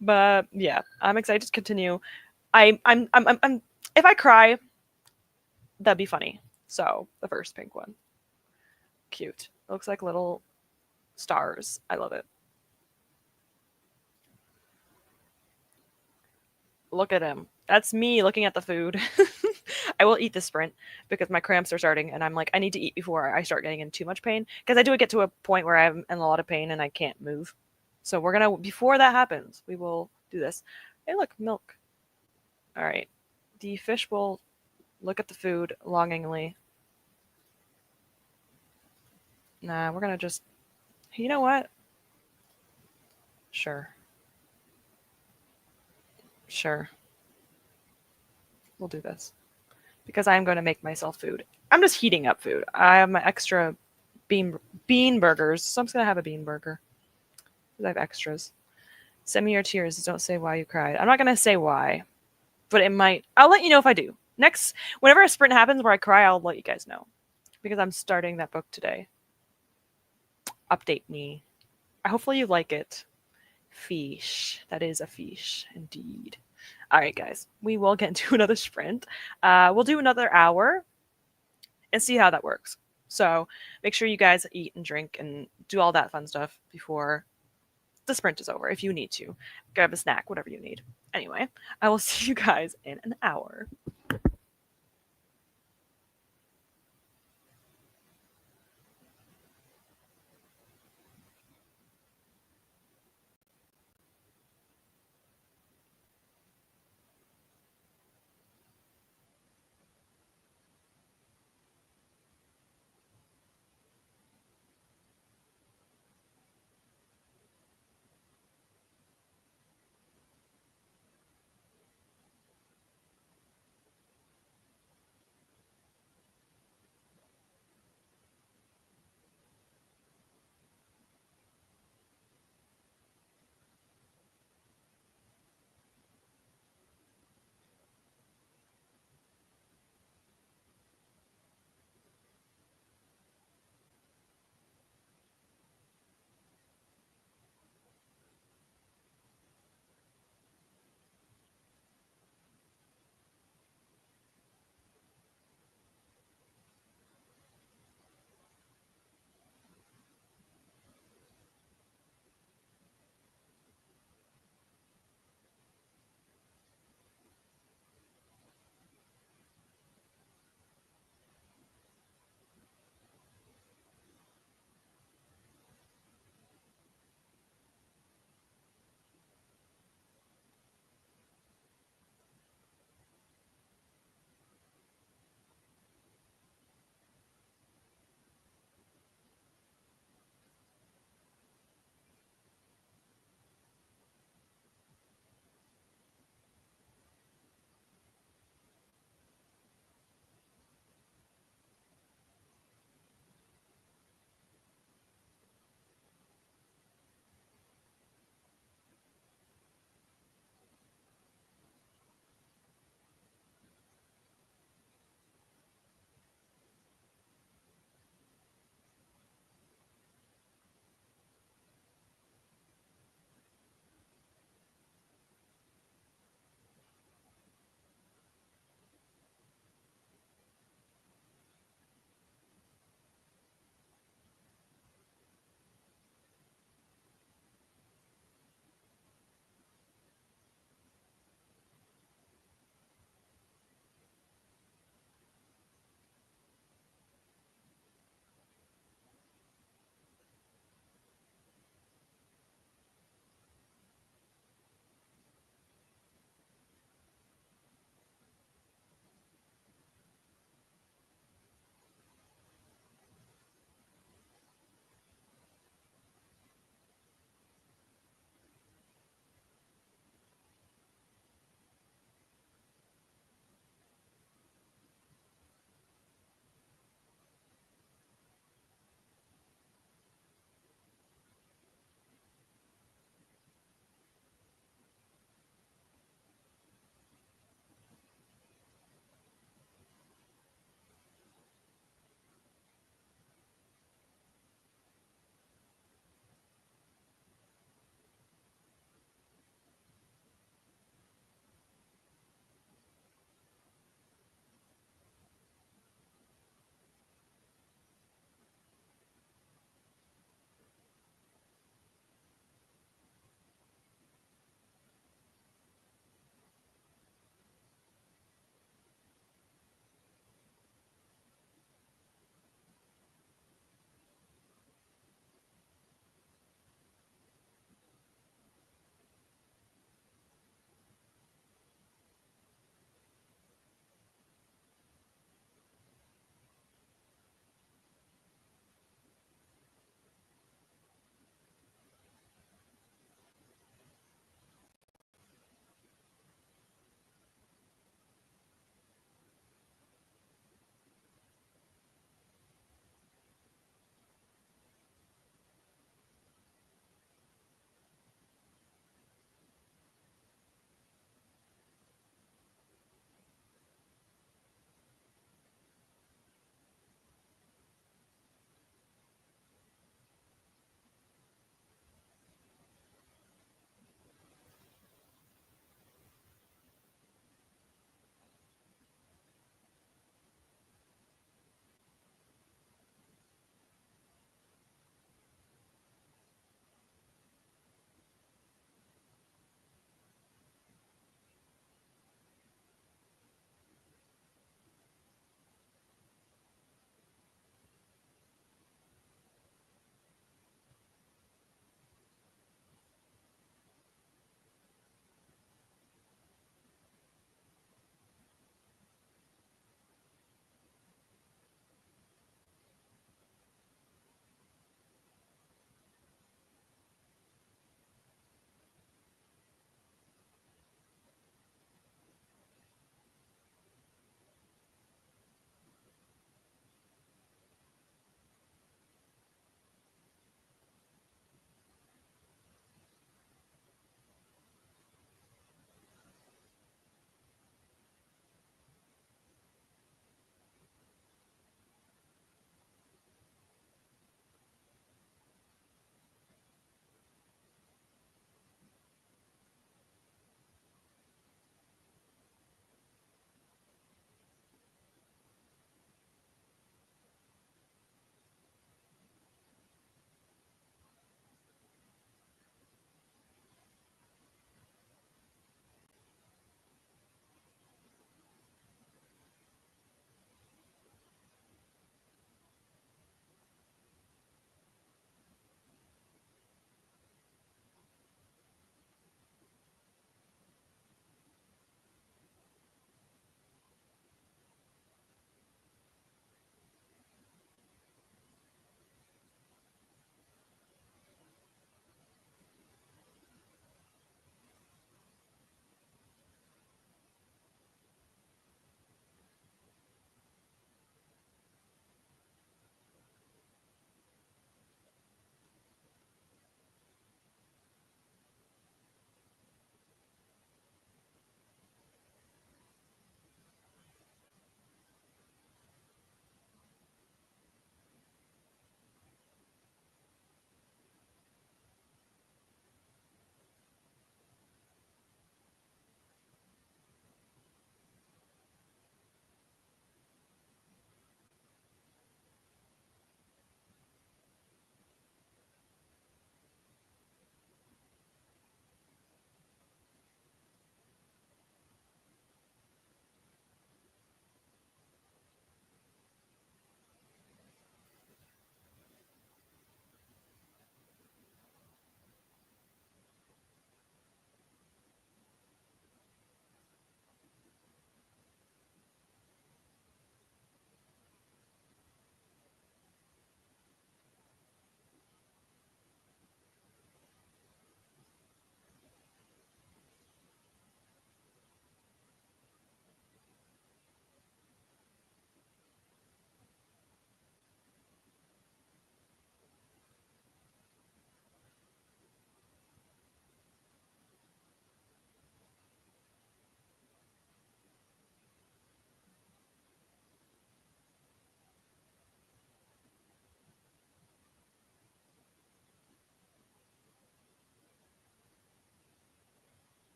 But yeah, I'm excited to continue. I'm if I cry, that'd be funny. So the first pink one. Cute. It looks like little stars. I love it. Look at him. That's me looking at the food. I will eat this sprint because my cramps are starting and I'm like, I need to eat before I start getting in too much pain. Because I do get to a point where I'm in a lot of pain and I can't move. So we're gonna, before that happens, we will do this. Hey, look, milk. All right. The fish will look at the food longingly. Nah, we're gonna just, you know what? Sure. Sure. We'll do this. Because I'm going to make myself food. I'm just heating up food. I have my extra bean burgers, so I'm just going to have a bean burger. I have extras. Send me your tears. Don't say why you cried. I'm not going to say why, but it might. I'll let you know if I do. Next, whenever a sprint happens where I cry, I'll let you guys know. Because I'm starting that book today. Update me. Hopefully you like it. Fish. That is a fish, indeed. All right, guys. We will get into another sprint. We'll do another hour and see how that works. So make sure you guys eat and drink and do all that fun stuff before the sprint is over if you need to. Grab a snack, whatever you need. Anyway, I will see you guys in an hour.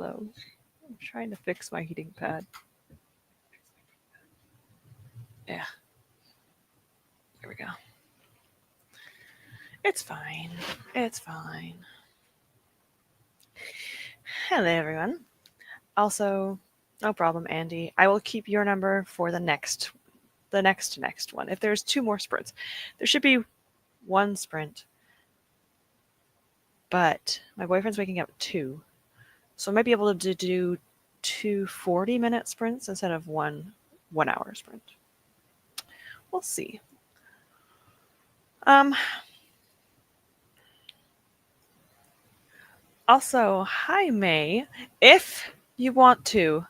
Hello. I'm trying to fix my heating pad. Yeah. There we go. It's fine. It's fine. Hello, everyone. Also, no problem, Andy. I will keep your number for the next one. If there's 2 more sprints, there should be 1 sprint. But my boyfriend's waking up at 2, so I might be able to do 2 40-minute sprints instead of 1 1-hour sprint. We'll see. Also, hi May. If you want to,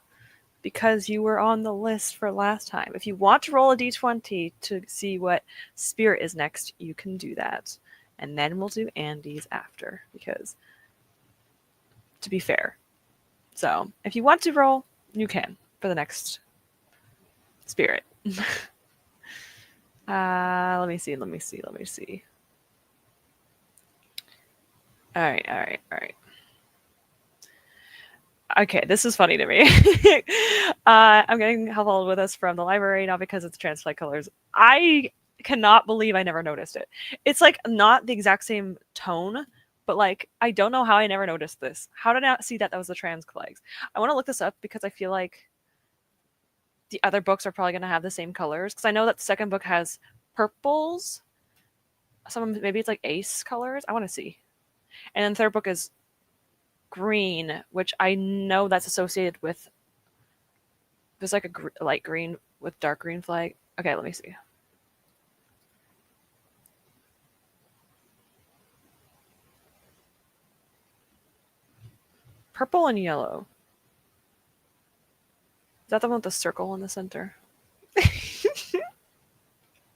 because you were on the list for last time, if you want to roll a d20 to see what spirit is next, you can do that. And then we'll do Andy's after, because to be fair. So, if you want to roll, you can for the next spirit. Let me see. All right. Okay, this is funny to me. I'm getting helpful with us from the library, not because it's transflight colors. I cannot believe I never noticed it. It's like not the exact same tone, but like I don't know how I never noticed this. How did I not see that was the trans flags? I want to look this up because I feel like the other books are probably going to have the same colors, because I know that the second book has purples. Maybe it's like ace colors. I want to see. And then the third book is green, which I know that's associated with. There's like a light green with dark green flag. Okay, let me see. Purple and yellow. Is that the one with the circle in the center?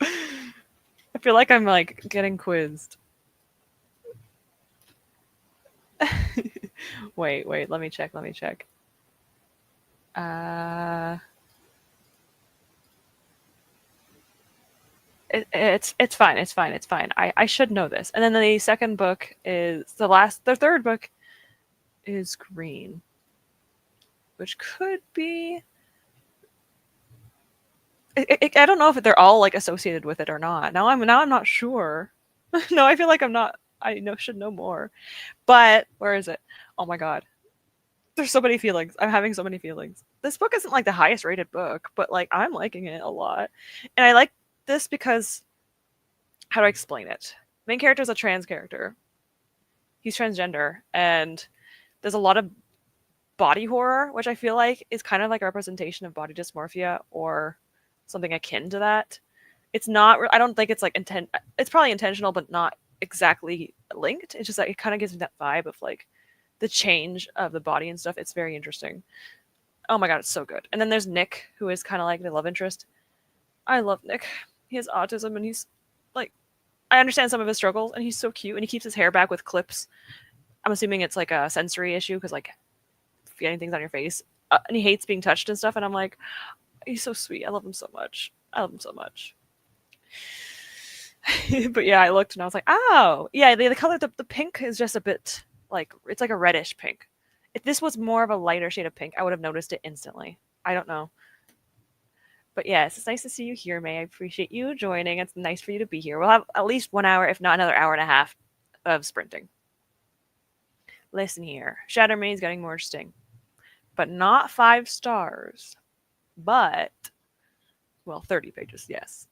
I feel like I'm like getting quizzed. wait, let me check. It's fine. I should know this. And then the second book is the third book is green, which could be. I don't know if they're all like associated with it or not. Now I'm not sure. No, I feel like I'm not. Should know more. But where is it? Oh my god. There's so many feelings. I'm having so many feelings. This book isn't like the highest rated book, but like I'm liking it a lot. And I like this because, how do I explain it? Main character is a trans character. He's transgender, and there's a lot of body horror, which I feel like is kind of like a representation of body dysmorphia or something akin to that. It's not. I don't think it's like intent. It's probably intentional, but not exactly linked. It's just like it kind of gives me that vibe of like the change of the body and stuff. It's very interesting. Oh my god, it's so good. And then there's Nick, who is kind of like the love interest. I love Nick. He has autism, and he's like, I understand some of his struggles, and he's so cute, and he keeps his hair back with clips. I'm assuming it's like a sensory issue, because like getting things on your face, and he hates being touched and stuff. And I'm like, he's so sweet. I love him so much. But yeah, I looked and I was like, oh yeah, the color, the pink is just a bit like, it's like a reddish pink. If this was more of a lighter shade of pink, I would have noticed it instantly. I don't know. But yes, it's nice to see you here, May. I appreciate you joining. It's nice for you to be here. We'll have at least 1 hour, if not another hour and a half of sprinting. Listen here. Shatter May is getting more interesting. But not 5 stars. But, well, 30 pages, yes.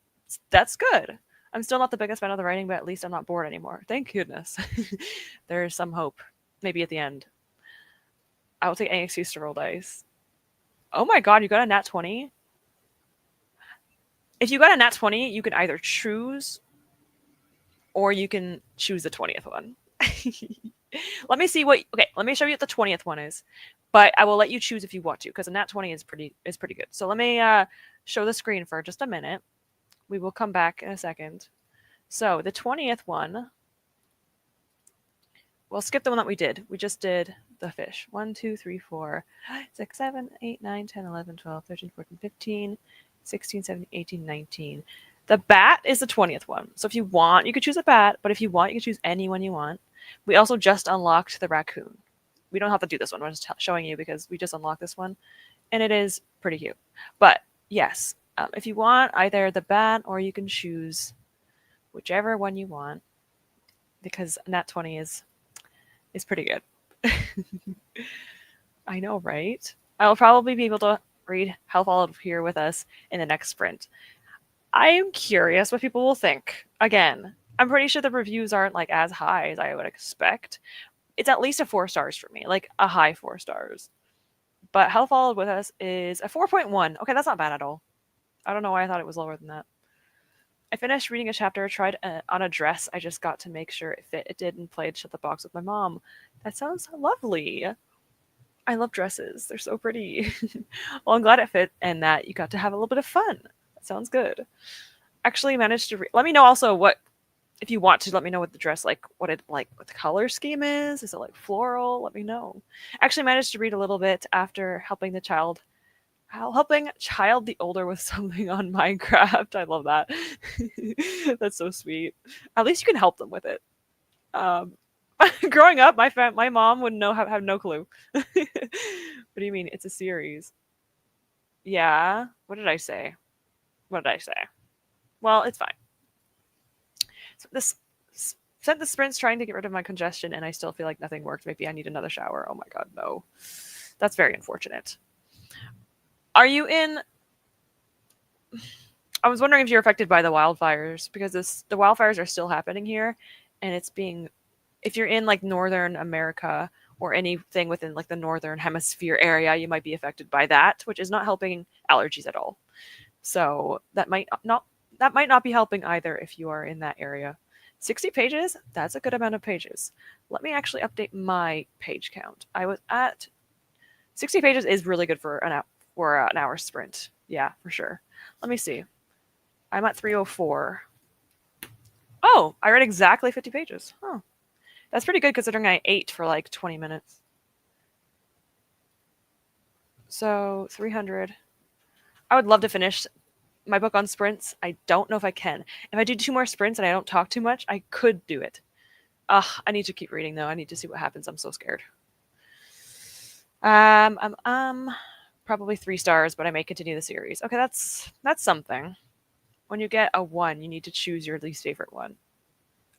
That's good. I'm still not the biggest fan of the writing, but at least I'm not bored anymore. Thank goodness. There's some hope. Maybe at the end. I will take any excuse to roll dice. Oh my god, you got a nat 20? If you got a nat 20, you can either choose or you can choose the 20th one. Let me see let me show you what the 20th one is. But I will let you choose if you want to, because a nat 20 is pretty good. So let me show the screen for just a minute. We will come back in a second. So the 20th one, we'll skip the one that we did. We just did the fish. 1, 2, 3, 4, 6, 7, 8, 9, 10, 11, 12, 13, 14, 15, 16, 17, 18, 19. The bat is the 20th one. So if you want, you could choose a bat, but if you want, you can choose any one you want. We also just unlocked the raccoon. We don't have to do this one. I'm just showing you because we just unlocked this one, and it is pretty cute. But yes, if you want either the bat or you can choose whichever one you want, because Nat 20 is pretty good. I know, right? I'll probably be able to read Health All Out here with us in the next sprint. I am curious what people will think. Again, I'm pretty sure the reviews aren't like as high as I would expect. It's at least a 4 stars for me, like a high 4 stars. But Health Followed With Us is a 4.1. Okay, that's not bad at all. I don't know why I thought it was lower than that. I finished reading a chapter, tried on a dress I just got to make sure it fit. It did, and played Shut the Box with my mom. That sounds lovely. I love dresses. They're so pretty. Well, I'm glad it fit and that you got to have a little bit of fun. That sounds good. Actually managed to let me know also what, if you want to let me know what the dress, like what the color scheme is. Is it like floral? Let me know. Actually managed to read a little bit after helping Child the Older with something on Minecraft. I love that. That's so sweet. At least you can help them with it. Growing up, my mom would have no clue. What do you mean? It's a series. Yeah. What did I say? Well, it's fine. So this spent the sprints trying to get rid of my congestion, and I still feel like nothing worked. Maybe I need another shower. Oh my god, no. That's very unfortunate. Are you in? I was wondering if you're affected by the wildfires, because the wildfires are still happening here, and it's being, if you're in like Northern America or anything within like the Northern Hemisphere area, you might be affected by that, which is not helping allergies at all. So that might not be helping either if you are in that area. 60 pages, that's a good amount of pages. Let me actually update my page count. I was at 60 pages is really good for an hour sprint. Yeah, for sure. Let me see. I'm at 304. Oh, I read exactly 50 pages. Huh. That's pretty good considering I ate for like 20 minutes. So 300. I would love to finish my book on sprints. I don't know if I can. If I do 2 more sprints and I don't talk too much, I could do it. I need to keep reading though. I need to see what happens. I'm so scared. Probably 3 stars, but I may continue the series. Okay, that's something. When you get a 1, you need to choose your least favorite one.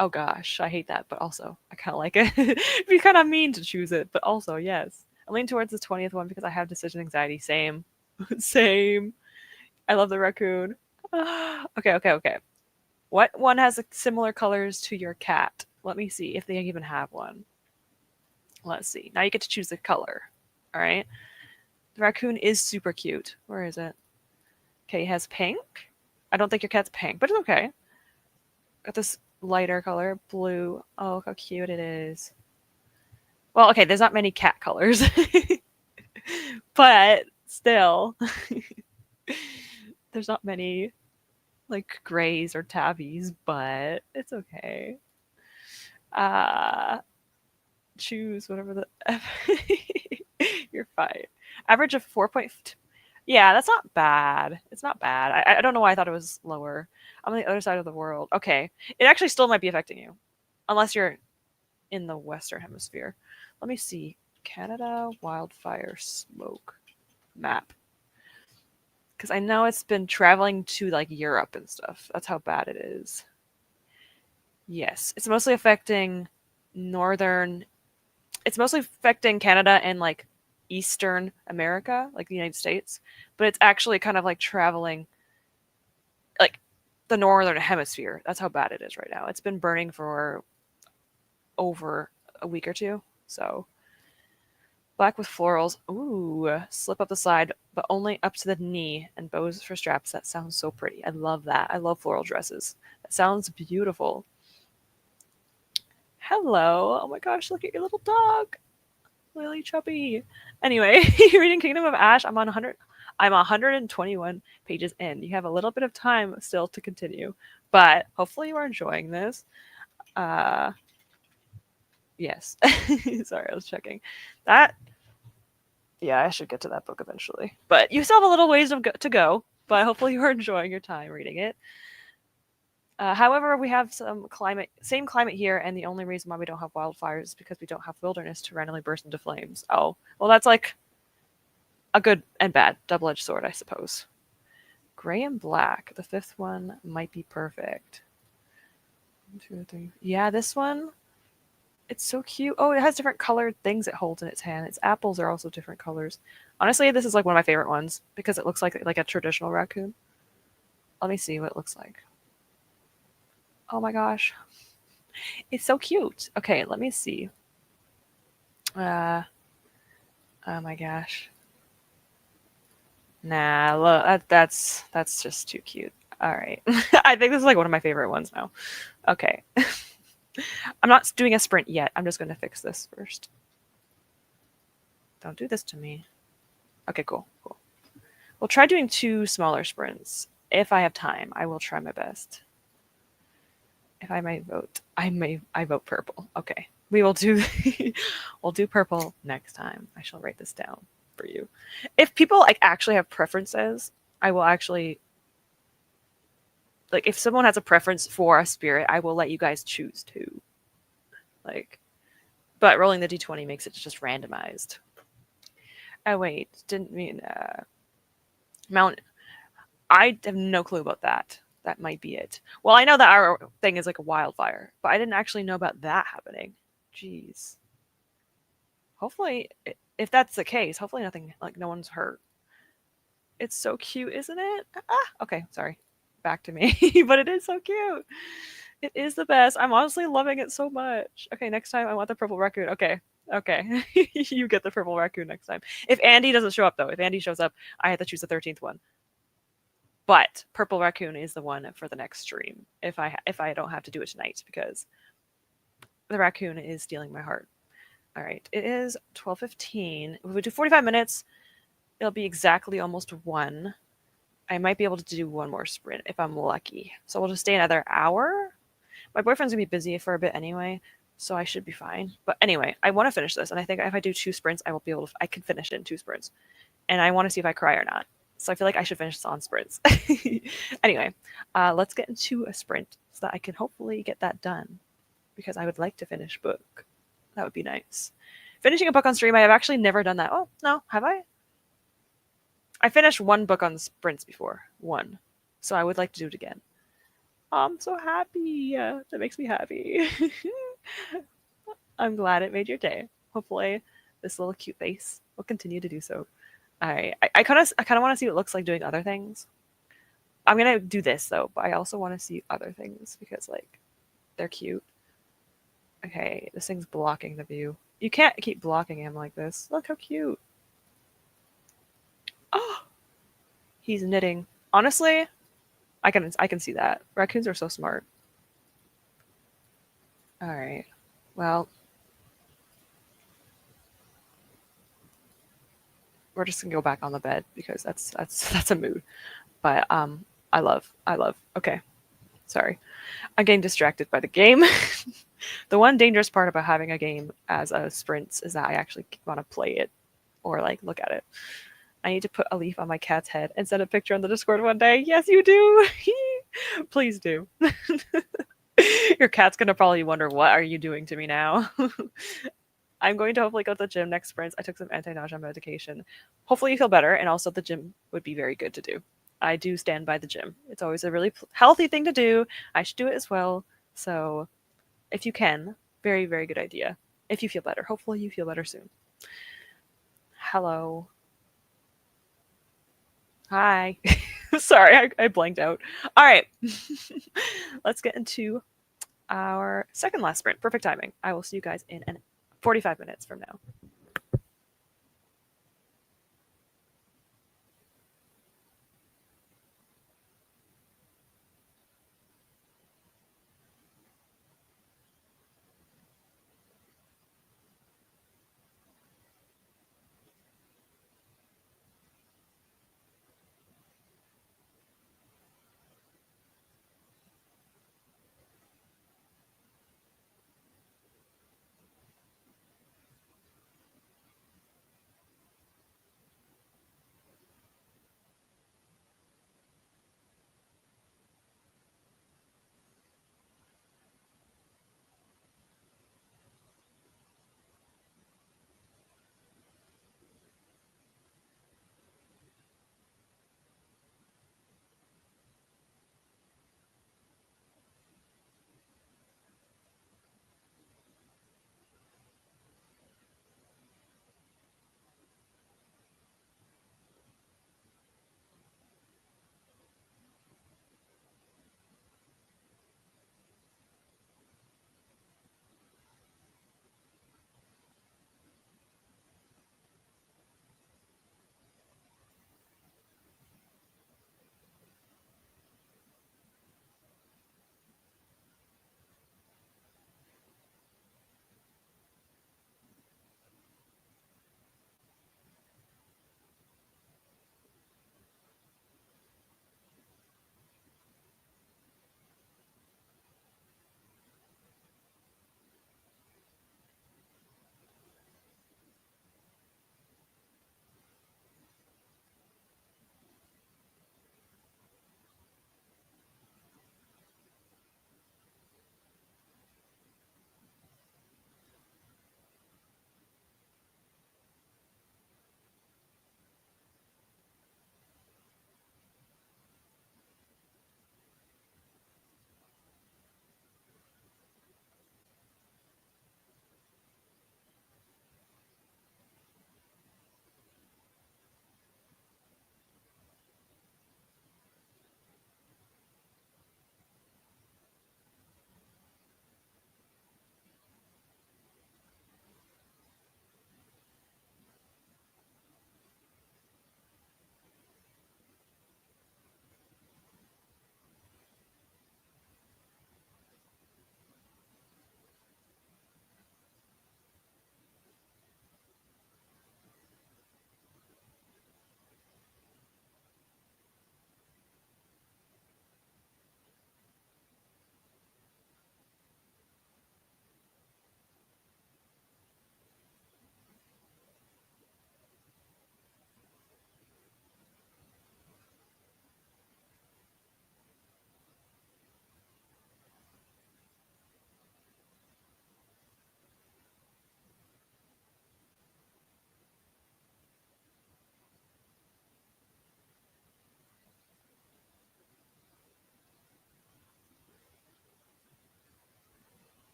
Oh gosh, I hate that, but also I kind of like it. It'd be kind of mean to choose it, but also yes. I lean towards the 20th one because I have decision anxiety. Same. Same. I love the raccoon. Okay. What one has similar colors to your cat? Let me see if they even have one. Let's see. Now you get to choose the color. All right. The raccoon is super cute. Where is it? Okay, it has pink. I don't think your cat's pink, but it's okay. Got this lighter color, blue. Oh, how cute it is. Well, okay, there's not many cat colors. But still, there's not many like grays or tabbies, but it's okay. Choose whatever the you're fine. Average of 4. Yeah, that's not bad. It's not bad. I don't know why I thought it was lower. I'm on the other side of the world. Okay. It actually still might be affecting you. Unless you're in the Western Hemisphere. Let me see. Canada wildfire smoke map. Because I know it's been traveling to like Europe and stuff. That's how bad it is. Yes. It's mostly affecting it's mostly affecting Canada and like Eastern America, like the United States, but it's actually kind of like traveling like the Northern Hemisphere. That's how bad it is right now. It's been burning for over a week or 2. So black with florals. Ooh, slip up the side, but only up to the knee, and bows for straps. That sounds so pretty. I love that. I love floral dresses. That sounds beautiful. Hello. Oh my gosh, look at your little dog. Really chubby. Anyway, reading Kingdom of Ash. I'm 121 pages in. You have a little bit of time still to continue, but hopefully you are enjoying this. Yes. Sorry, I was checking. That. Yeah, I should get to that book eventually. But you still have a little ways to go, but hopefully you are enjoying your time reading it. However, we have same climate here, and the only reason why we don't have wildfires is because we don't have wilderness to randomly burst into flames. Oh, well, that's like a good and bad double-edged sword, I suppose. Gray and black. The fifth one might be perfect. 1, 2, 3. Yeah, this one. It's so cute. Oh, it has different colored things it holds in its hand. Its apples are also different colors. Honestly, this is like one of my favorite ones because it looks like a traditional raccoon. Let me see what it looks like. Oh my gosh. It's so cute. Okay, let me see. Uh, oh my gosh. Nah, look, that's just too cute. All right. I think this is like one of my favorite ones now. Okay. I'm not doing a sprint yet. I'm just going to fix this first. Don't do this to me. Okay, cool. We'll try doing 2 smaller sprints. If I have time, I will try my best. If I may vote, I vote purple. Okay. We will do we'll do purple next time. I shall write this down for you. If people like actually have preferences, I will actually like if someone has a preference for a spirit, I will let you guys choose too. Like but rolling the d20 makes it just randomized. Oh wait, didn't mean Mount. I have no clue about that. That might be it. Well, I know that our thing is like a wildfire, but I didn't actually know about that happening. Jeez. Hopefully, if that's the case, hopefully nothing, like no one's hurt. It's so cute, isn't it? Ah, okay, sorry. Back to me. But it is so cute. It is the best. I'm honestly loving it so much. Okay, next time I want the purple raccoon. Okay. Okay. You get the purple raccoon next time. If Andy doesn't show up, though, if Andy shows up, I have to choose the 13th one. But purple raccoon is the one for the next stream if I don't have to do it tonight because the raccoon is stealing my heart. All right, it is 12:15. If we do 45 minutes, it'll be exactly almost 1. I might be able to do one more sprint if I'm lucky. So we'll just stay another hour. My boyfriend's gonna be busy for a bit anyway, so I should be fine. But anyway, I want to finish this, and I think if I do 2 sprints, I will be able to. I can finish it in 2 sprints, and I want to see if I cry or not. So I feel like I should finish this on sprints. Anyway, let's get into a sprint so that I can hopefully get that done because I would like to finish book. That would be nice. Finishing a book on stream, I have actually never done that. Oh, no, have I? I finished 1 book on sprints before. 1. So I would like to do it again. Oh, I'm so happy. That makes me happy. I'm glad it made your day. Hopefully this little cute face will continue to do so. I kind of want to see what it looks like doing other things. I'm gonna do this though, but I also want to see other things because like they're cute. Okay, this thing's blocking the view. You can't keep blocking him like this. Look how cute. Oh, he's knitting. Honestly, I can see that. Raccoons are so smart. All right. Well, we're just gonna go back on the bed because that's a mood. But I love. Okay, sorry, I'm getting distracted by the game. The one dangerous part about having a game as a sprint is that I actually want to play it or like look at it. I need to put a leaf on my cat's head and send a picture on the Discord one day. Yes, you do. Please do. Your cat's gonna probably wonder what are you doing to me now. I'm going to hopefully go to the gym next sprint. I took some anti-nausea medication. Hopefully you feel better, and also the gym would be very good to do. I do stand by the gym. It's always a really healthy thing to do. I should do it as well. So if you can, very, very good idea. If you feel better. Hopefully you feel better soon. Hello. Hi. Sorry, I blanked out. All right. Let's get into our second last sprint. Perfect timing. I will see you guys in 45 minutes from now.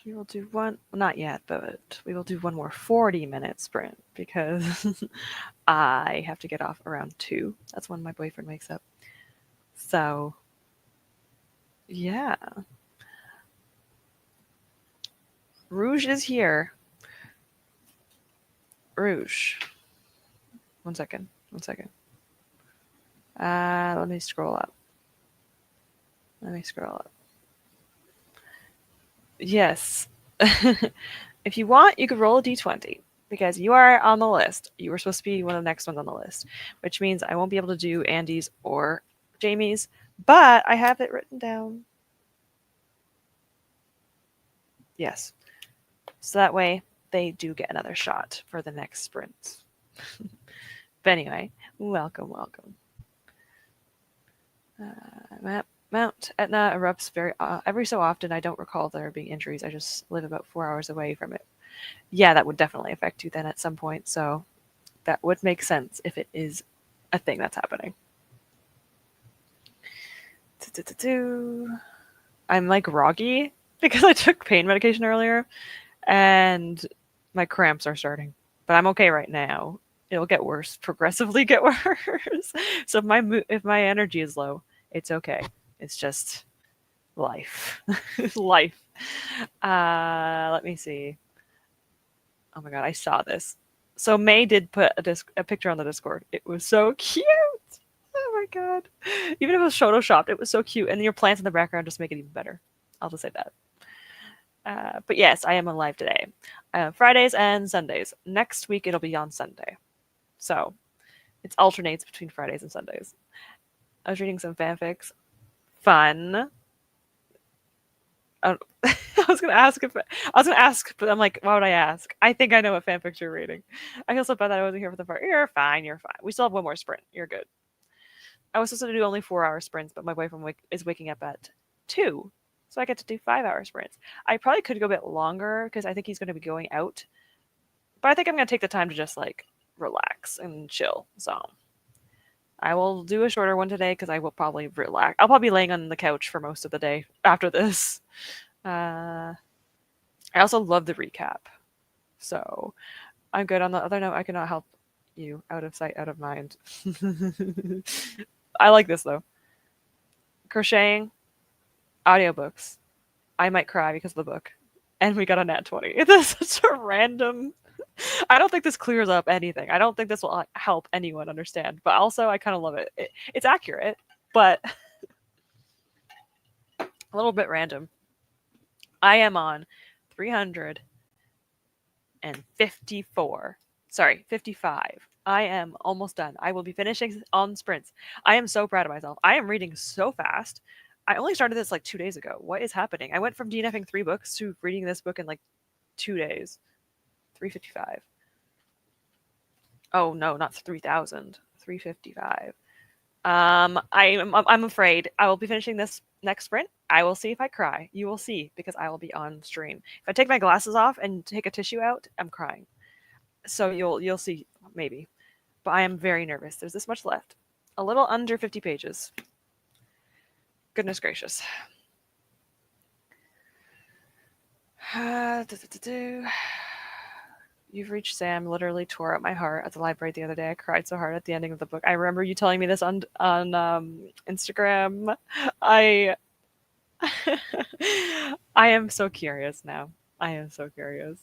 We will do one, not yet, but we will do one more 40-minute sprint because I have to get off around 2. That's when my boyfriend wakes up. So, yeah. Rouge is here. Rouge. One second. Let me scroll up. Yes. If you want, you could roll a d20 because you are on the list. You were supposed to be one of the next ones on the list, which means I won't be able to do Andy's or Jamie's, but I have it written down. Yes. So that way they do get another shot for the next sprint. But anyway, welcome. Mount Etna erupts every so often. I don't recall there being injuries. I just live about 4 hours away from it. Yeah, that would definitely affect you then at some point. So that would make sense if it is a thing that's happening. I'm like groggy because I took pain medication earlier and my cramps are starting. But I'm okay right now. It'll get worse, progressively get worse. So if my energy is low, it's okay. It's just life. Life. Let me see. Oh my god, I saw this. So May did put a picture on the Discord. It was so cute. Oh my god. Even if it was photoshopped, it was so cute. And your plants in the background just make it even better. I'll just say that. But yes, I am alive today. Fridays and Sundays. Next week it'll be on Sunday. So it alternates between Fridays and Sundays. I was reading some fanfics. Fun. I was gonna ask, but I'm like, why would I ask? I think I know what fanfics you're reading. I feel so bad that I wasn't here for the part. You're fine. We still have one more sprint. You're good. I was supposed to do only 4-hour sprints, but my boyfriend is waking up at 2, so I get to do 5-hour sprints. I probably could go a bit longer because I think he's going to be going out, but I think I'm going to take the time to just like relax and chill. So I will do a shorter one today because I will probably relax. I'll probably be laying on the couch for most of the day after this. I also love the recap, so I'm good. On the other note, I cannot help you. Out of sight, out of mind. I like this though. Crocheting, audiobooks. I might cry because of the book. And we got a nat 20. It's such a random. I don't think this clears up anything. I don't think this will help anyone understand. But also, I kind of love it. It's accurate, but a little bit random. I am on 354. Sorry, 55. I am almost done. I will be finishing on sprints. I am so proud of myself. I am reading so fast. I only started this like 2 days ago. What is happening? I went from DNFing 3 books to reading this book in like 2 days. 355. Oh no, not 3,000. 355. I'm afraid I will be finishing this next sprint. I will see if I cry. You will see because I will be on stream. If I take my glasses off and take a tissue out, I'm crying. So you'll see maybe. But I am very nervous. There's this much left. A little under 50 pages. Goodness gracious. You've reached Sam. Literally tore up my heart at the library the other day. I cried so hard at the ending of the book. I remember you telling me this on Instagram. I I am so curious now. I am so curious.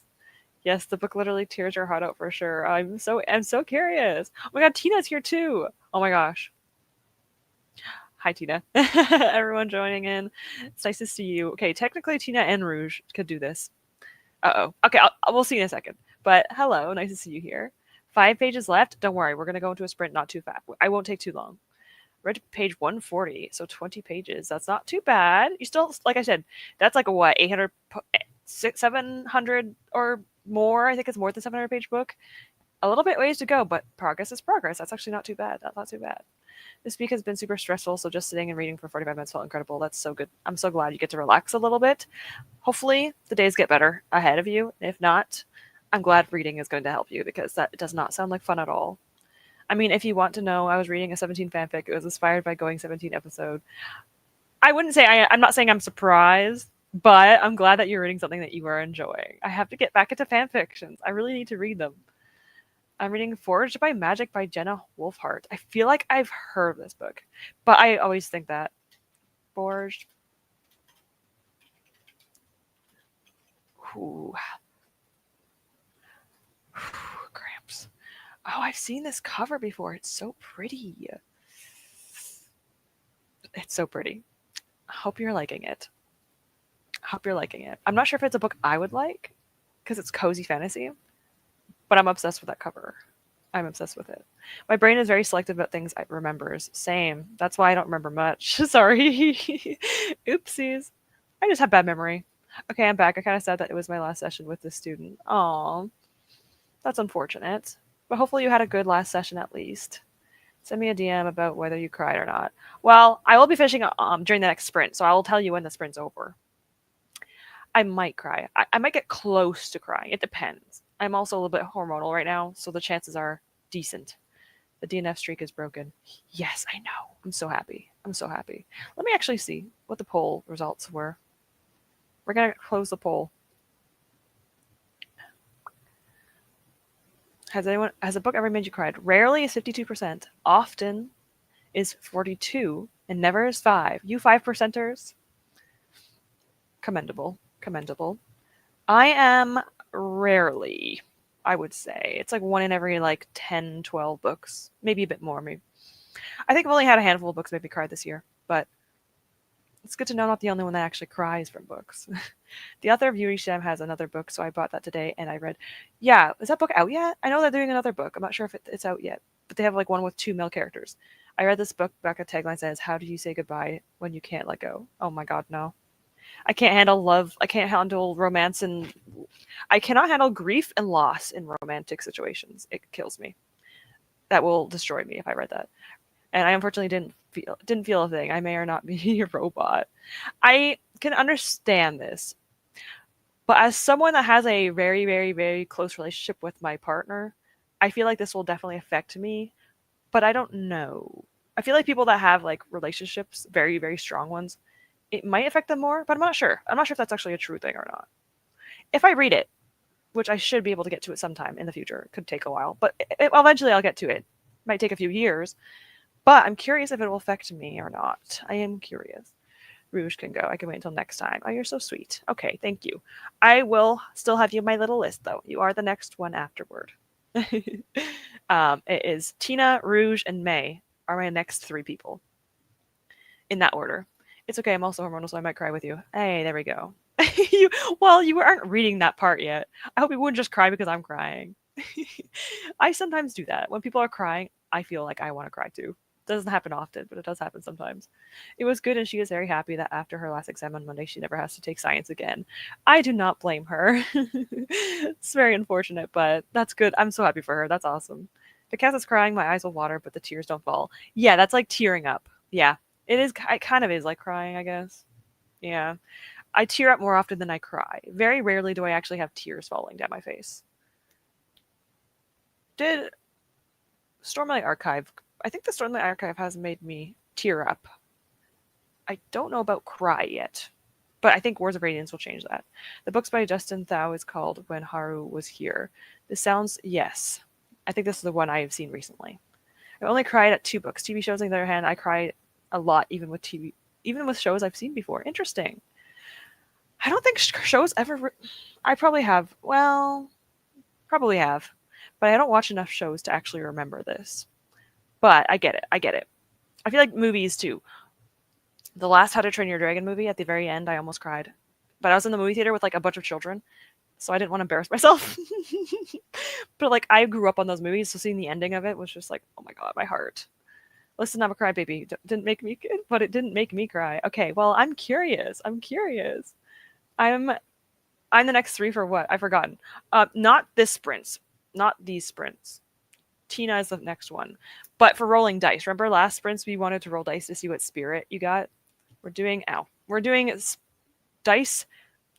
Yes, the book literally tears your heart out for sure. I'm so curious. Oh my god, Tina's here too. Oh my gosh. Hi, Tina. Everyone joining in. It's nice to see you. Okay, technically Tina and Rouge could do this. Uh-oh. Okay, we'll see in a second. But hello, nice to see you here. 5 pages left. Don't worry, we're going to go into a sprint not too fast. I won't take too long. Read page 140, so 20 pages. That's not too bad. You still, like I said, that's like a what, 800, 700 or more? I think it's more than 700 page book. A little bit ways to go, but progress is progress. That's actually not too bad. That's not too bad. This week has been super stressful, so just sitting and reading for 45 minutes felt incredible. That's so good. I'm so glad you get to relax a little bit. Hopefully, the days get better ahead of you. If not, I'm glad reading is going to help you because that does not sound like fun at all. I mean, if you want to know, I was reading a 17 fanfic. It was inspired by Going 17 episode. I wouldn't say I'm not saying I'm surprised, But I'm glad that you're reading something that you are enjoying. I have to get back into fan fictions. I really need to read them. I'm reading Forged by Magic by Jenna Wolfhart. I feel like I've heard of this book, but I always think that Forged. Ooh, cramps. Oh, I've seen this cover before. It's so pretty. It's so pretty. I hope you're liking it. I hope you're liking it. I'm not sure if it's a book I would like because it's cozy fantasy, but I'm obsessed with that cover. I'm obsessed with it. My brain is very selective about things it remembers. Same. That's why I don't remember much. Sorry. Oopsies. I just have bad memory. Okay, I'm back. I kind of said that it was my last session with this student. Aw, that's unfortunate. But hopefully you had a good last session at least. Send me a DM about whether you cried or not. Well, I will be fishing during the next sprint, so I will tell you when the sprint's over. I might cry. I might get close to crying. It depends. I'm also a little bit hormonal right now, so the chances are decent. The DNF streak is broken. Yes, I know. I'm so happy. I'm so happy. Let me actually see what the poll results were. We're going to close the poll. Has a book ever made you cry? Rarely is 52%. Often is 42, and never is 5. You 5%ers, commendable, commendable. I am rarely, I would say. It's like one in every like 10, 12 books, maybe a bit more. Maybe I think I've only had a handful of books make me cry this year, but it's good to know I'm not the only one that actually cries from books. The author of Yuri Shem has another book, so I bought that today and I read. Yeah, is that book out yet? I know they're doing another book. I'm not sure if it's out yet, but they have like one with 2 male characters. I read this book. Back at tagline says, "How do you say goodbye when you can't let go?" Oh my god, no! I can't handle love. I can't handle romance, and I cannot handle grief and loss in romantic situations. It kills me. That will destroy me if I read that. And I unfortunately didn't feel a thing. I may or not be a robot. I can understand this, but as someone that has a very, very, very close relationship with my partner, I feel like this will definitely affect me. But I don't know. I feel like people that have like relationships, very, very strong ones, it might affect them more. But I'm not sure. I'm not sure if that's actually a true thing or not. If I read it, which I should be able to get to it sometime in the future, it could take a while, but eventually I'll get to it. Might take a few years, but I'm curious if it will affect me or not. I am curious. Rouge can go. I can wait until next time. Oh, you're so sweet. Okay, thank you. I will still have you on my little list, though. You are the next one afterward. It is Tina, Rouge, and May are my next 3 people. In that order. It's okay. I'm also hormonal, so I might cry with you. Hey, there we go. you you aren't reading that part yet. I hope you wouldn't just cry because I'm crying. I sometimes do that. When people are crying, I feel like I want to cry too. It doesn't happen often, but it does happen sometimes. It was good, and she is very happy that after her last exam on Monday, she never has to take science again. I do not blame her. It's very unfortunate, but that's good. I'm so happy for her. That's awesome. If Cass is crying, my eyes will water, but the tears don't fall. Yeah, that's like tearing up. Yeah, it is. It kind of is like crying, I guess. Yeah. I tear up more often than I cry. Very rarely do I actually have tears falling down my face. Did Stormlight Archive? I think the Stormlight Archive has made me tear up. I don't know about cry yet, but I think Wars of Radiance will change that. The books by Justin Thau is called When Haru Was Here. This sounds, yes. I think this is the one I have seen recently. I only cried at 2 books. TV shows, on the other hand, I cried a lot, even with shows I've seen before. Interesting. I don't think shows ever. I probably have. Well, probably have, but I don't watch enough shows to actually remember this. But I get it. I get it. I feel like movies too. The last How to Train Your Dragon movie, at the very end, I almost cried. But I was in the movie theater with like a bunch of children, so I didn't want to embarrass myself. But like I grew up on those movies, so seeing the ending of it was just like, oh my god, my heart. Listen, I'm a crybaby. Didn't make me, but it didn't make me cry. Okay, well, I'm curious. I'm curious. I'm the next 3 for what? I've forgotten. Not this sprints. Not these sprints. Tina is the next one. But for rolling dice. Remember last sprints we wanted to roll dice to see what spirit you got? We're doing dice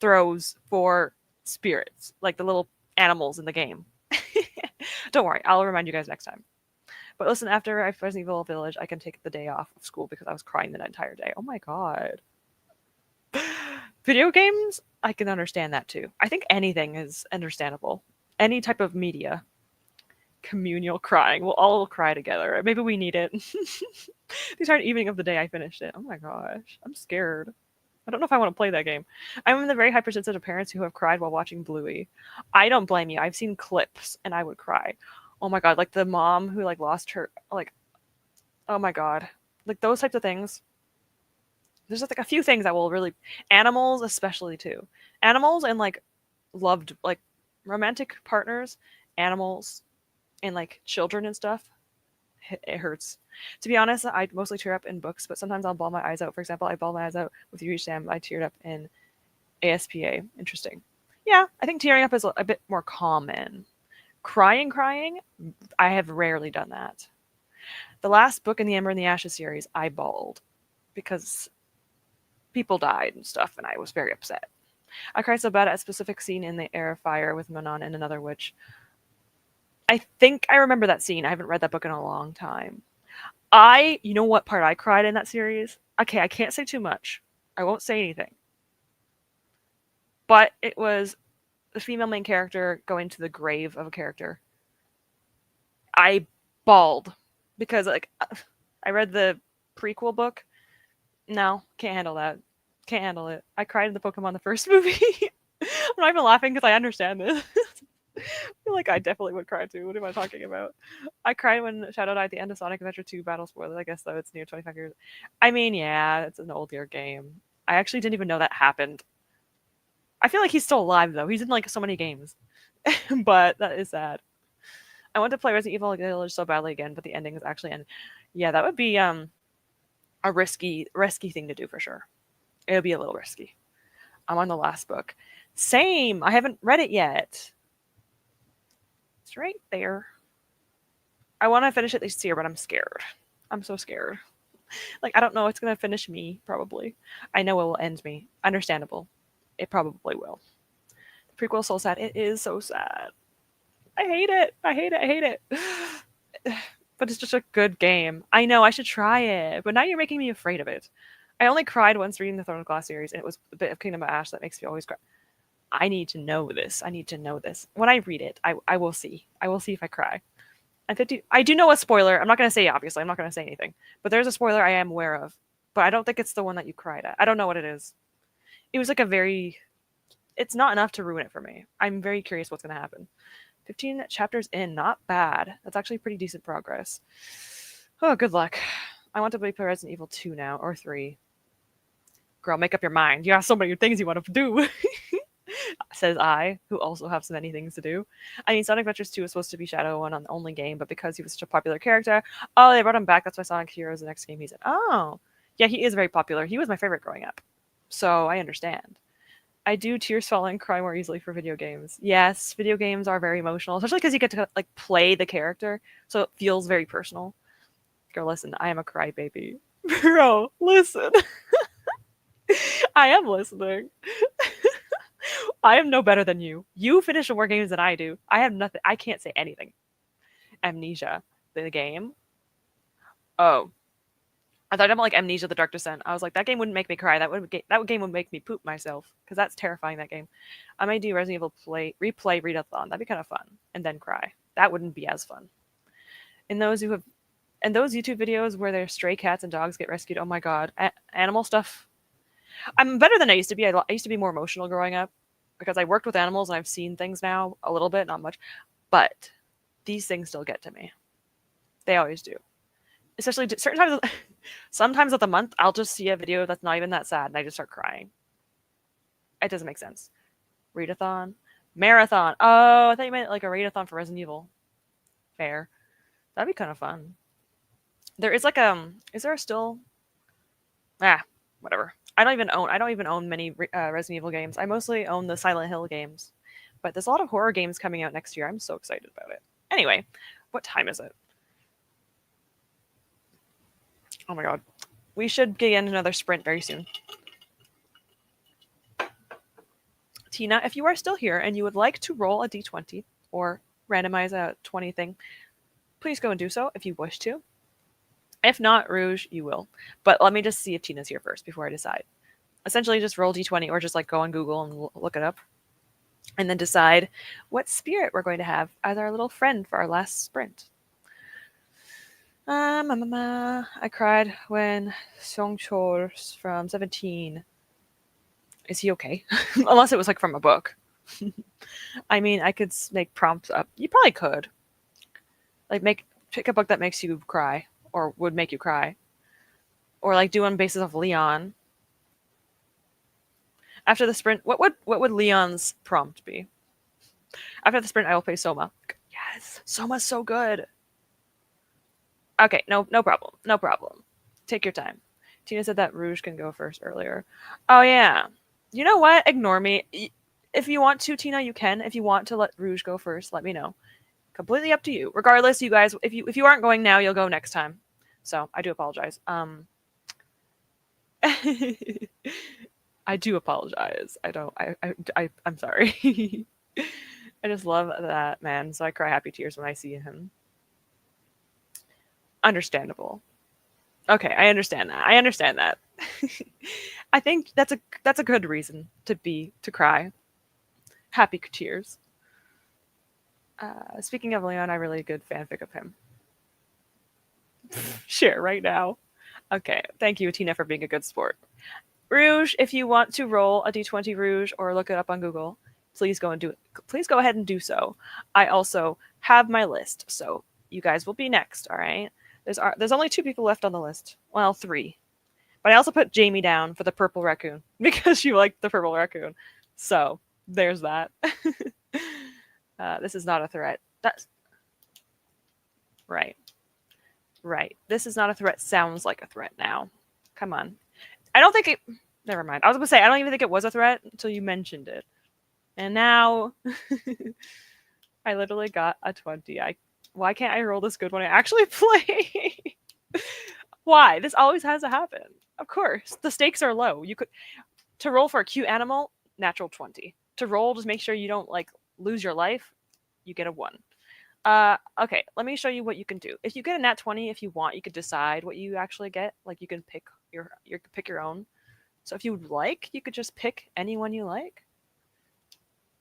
throws for spirits, like the little animals in the game. Don't worry, I'll remind you guys next time. But listen, after I finished Evil Village, I can take the day off of school because I was crying the entire day. Oh my god. Video games, I can understand that too. I think anything is understandable. Any type of media. Communal crying. We'll all cry together. Maybe we need it. The entire evening of the day I finished it. Oh my gosh. I'm scared. I don't know if I want to play that game. I'm in the very hypersensitive parents who have cried while watching Bluey. I don't blame you. I've seen clips and I would cry. Oh my god, like the mom who like lost her like oh my god. Like those types of things. There's like a few things that will really animals especially too. Animals and like loved like romantic partners, animals and like children and stuff. It hurts. To be honest, I mostly tear up in books, but sometimes I'll bawl my eyes out. For example, I bawled my eyes out with You Reach Sam. I teared up in ASPA. Interesting. Yeah, I think tearing up is a bit more common. Crying, I have rarely done that. The last book in the Ember and the Ashes series, I bawled because people died and stuff, and I was very upset. I cried so bad at a specific scene in the Air of Fire with Manon and another witch. I think I remember that scene. I haven't read that book in a long time. You know what part I cried in that series? Okay, I can't say too much. I won't say anything. But it was the female main character going to the grave of a character. I bawled because like I read the prequel book. No, can't handle that. Can't handle it. I cried in the Pokemon the first movie. I'm not even laughing because I understand this. I feel like I definitely would cry too. What am I talking about? I cried when Shadow died at the end of Sonic Adventure 2 Battle Spoilers. I guess though it's near 25 years. I mean, yeah, it's an older game. I actually didn't even know that happened. I feel like he's still alive though. He's in like so many games, but that is sad. I want to play Resident Evil Village so badly again, but the ending is actually end. Yeah, that would be a risky thing to do for sure. It would be a little risky. I'm on the last book. Same. I haven't read it yet. It's right there. I want to finish it this year, but I'm scared. I'm so scared. Like I don't know. It's gonna finish me probably. I know it will end me. Understandable. It probably will. The prequel is so sad. It is so sad. I hate it. I hate it. I hate it. But it's just a good game. I know I should try it, but now you're making me afraid of it. I only cried once reading the Throne of Glass series, and it was a bit of Kingdom of Ash that makes me always cry. I need to know this. I need to know this. When I read it, I will see. I will see if I cry. I do know a spoiler. I'm not going to say, obviously. I'm not going to say anything. But there's a spoiler I am aware of. But I don't think it's the one that you cried at. I don't know what it is. It was like a very... It's not enough to ruin it for me. I'm very curious what's going to happen. 15 chapters in. Not bad. That's actually pretty decent progress. Oh, good luck. I want to play Resident Evil 2 now. Or 3. Girl, make up your mind. You have so many things you want to do. Says I, who also have so many things to do. I mean, Sonic Adventures 2 was supposed to be Shadow One on the only game, but because he was such a popular character, oh, they brought him back. That's why Sonic Heroes the next game he's in. Oh, yeah, he is very popular. He was my favorite growing up, so I understand. I do tears fall and cry more easily for video games. Yes, video games are very emotional, especially because you get to like play the character, so it feels very personal. Girl, listen, I am a crybaby. Bro, listen. I am listening. I am no better than you. You finish more games than I do. I have nothing. I can't say anything. Amnesia, the game. Oh, I thought about like Amnesia: The Dark Descent. I was like, that game wouldn't make me cry. That game would make me poop myself because that's terrifying. That game. I might do Resident Evil replay readathon. That'd be kind of fun, and then cry. That wouldn't be as fun. And those YouTube videos where their stray cats and dogs get rescued. Oh my god, animal stuff. I'm better than I used to be. I used to be more emotional growing up because I worked with animals and I've seen things now a little bit, not much, but these things still get to me. They always do. Especially certain times, sometimes of the month, I'll just see a video that's not even that sad and I just start crying. It doesn't make sense. Readathon, marathon. Oh, I thought you meant like a readathon for Resident Evil. Fair. That'd be kind of fun. There is like is there still? Whatever. I don't even own many Resident Evil games. I mostly own the Silent Hill games. But there's a lot of horror games coming out next year. I'm so excited about it. Anyway, what time is it? Oh my god. We should get in another sprint very soon. Tina, if you are still here and you would like to roll a d20 or randomize a 20 thing, please go and do so if you wish to. If not, Rouge, you will. But let me just see if Tina's here first before I decide. Essentially, just roll d20 or just like go on Google and look it up, and then decide what spirit we're going to have as our little friend for our last sprint. I cried when chores from 17. Is he okay? Unless it was like from a book. I mean, I could make prompts up. You probably could. Like pick a book that makes you cry or would make you cry. Or like do on basis of Leon. After the sprint, what would Leon's prompt be? After the sprint, I will play Soma. Yes, Soma's so good. Okay, no problem. No problem. Take your time. Tina said that Rouge can go first earlier. Oh yeah. You know what? Ignore me. If you want to, Tina, you can. If you want to let Rouge go first, let me know. Completely up to you. Regardless, you guys, if you aren't going now, you'll go next time. So I do apologize. I do apologize. I'm sorry. I just love that man. So I cry happy tears when I see him. Understandable. Okay, I understand that. I think that's a good reason to cry. Happy tears. Speaking of Leon, I really good fanfic of him. Share right now. Okay, thank you, Tina, for being a good sport. Rouge, if you want to roll a d20 Rouge or look it up on Google, please go and do it. Please go ahead and do so. I also have my list, so you guys will be next. All right. There's only 2 people left on the list. Well, 3. But I also put Jamie down for the purple raccoon because you like the purple raccoon. So there's that. This is not a threat. That's right. Right. This is not a threat. Sounds like a threat now. Come on. I don't think it. Never mind. I was going to say, I don't even think it was a threat until you mentioned it. And now I literally got a 20. Why can't I roll this good when I actually play? Why? This always has to happen. Of course. The stakes are low. To roll for a cute animal, natural 20. To roll, just make sure you don't like lose your life, you get a 1. Okay, let me show you what you can do. If you get a nat 20, if you want, you could decide what you actually get. Like you can pick your own. So if you would like, you could just pick anyone you like.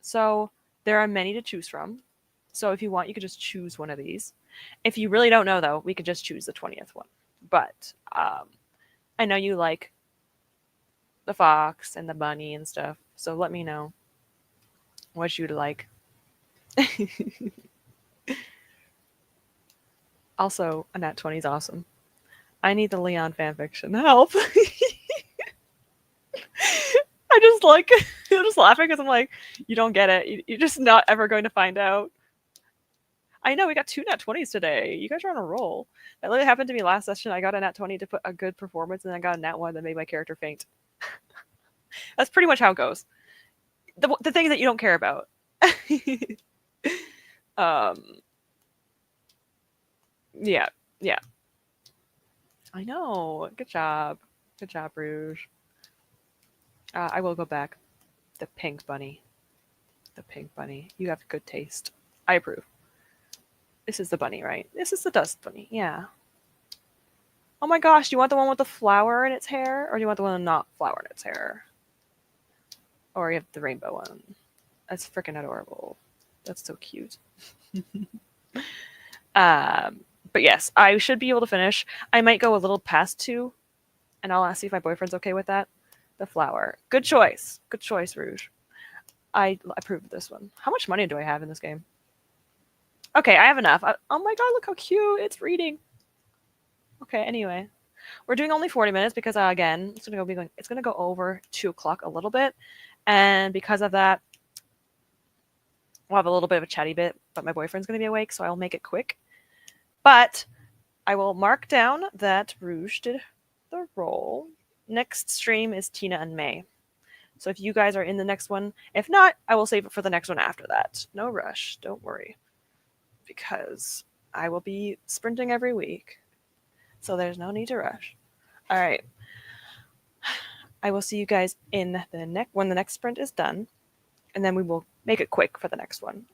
So there are many to choose from. So if you want, you could just choose one of these. If you really don't know, though, we could just choose the 20th one. But I know you like the fox and the bunny and stuff. So let me know what you'd like. Also, a nat 20 is awesome. I need the Leon fanfiction. Help! I'm just laughing because I'm like, you don't get it. You're just not ever going to find out. I know we got 2 nat 20s today. You guys are on a roll. That literally happened to me last session. I got a nat 20 to put a good performance, and then I got a nat 1 that made my character faint. That's pretty much how it goes. The things that you don't care about. Yeah. I know. Good job, Rouge. I will go back. The pink bunny. You have good taste. I approve. This is the bunny, right? This is the dust bunny. Yeah. Oh my gosh, do you want the one with the flower in its hair? Or do you want the one with not flower in its hair? Or you have the rainbow one. That's freaking adorable. That's so cute. But yes, I should be able to finish. I might go a little past 2, and I'll see if my boyfriend's okay with that. The flower. Good choice, Rouge. I approve of this one. How much money do I have in this game? Okay, I have enough. Oh my god, look how cute. It's reading. Okay, anyway. We're doing only 40 minutes because, again, it's going to go over 2 o'clock a little bit. And because of that, we'll have a little bit of a chatty bit, but my boyfriend's going to be awake, so I'll make it quick. But I will mark down that Rouge did the roll. Next stream is Tina and May. So if you guys are in the next one, if not, I will save it for the next one after that. No rush, don't worry. Because I will be sprinting every week. So there's no need to rush. All right. I will see you guys in when the next sprint is done. And then we will make it quick for the next one.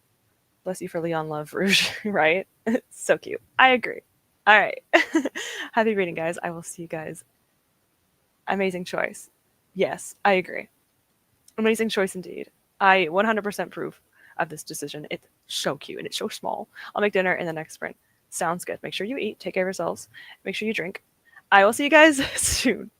Bless you for Leon Love Rouge, right? So cute. I agree. All right. Happy reading, guys. I will see you guys. Amazing choice. Yes, I agree. Amazing choice indeed. I 100% approve of this decision. It's so cute and it's so small. I'll make dinner in the next sprint. Sounds good. Make sure you eat, take care of yourselves, make sure you drink. I will see you guys soon.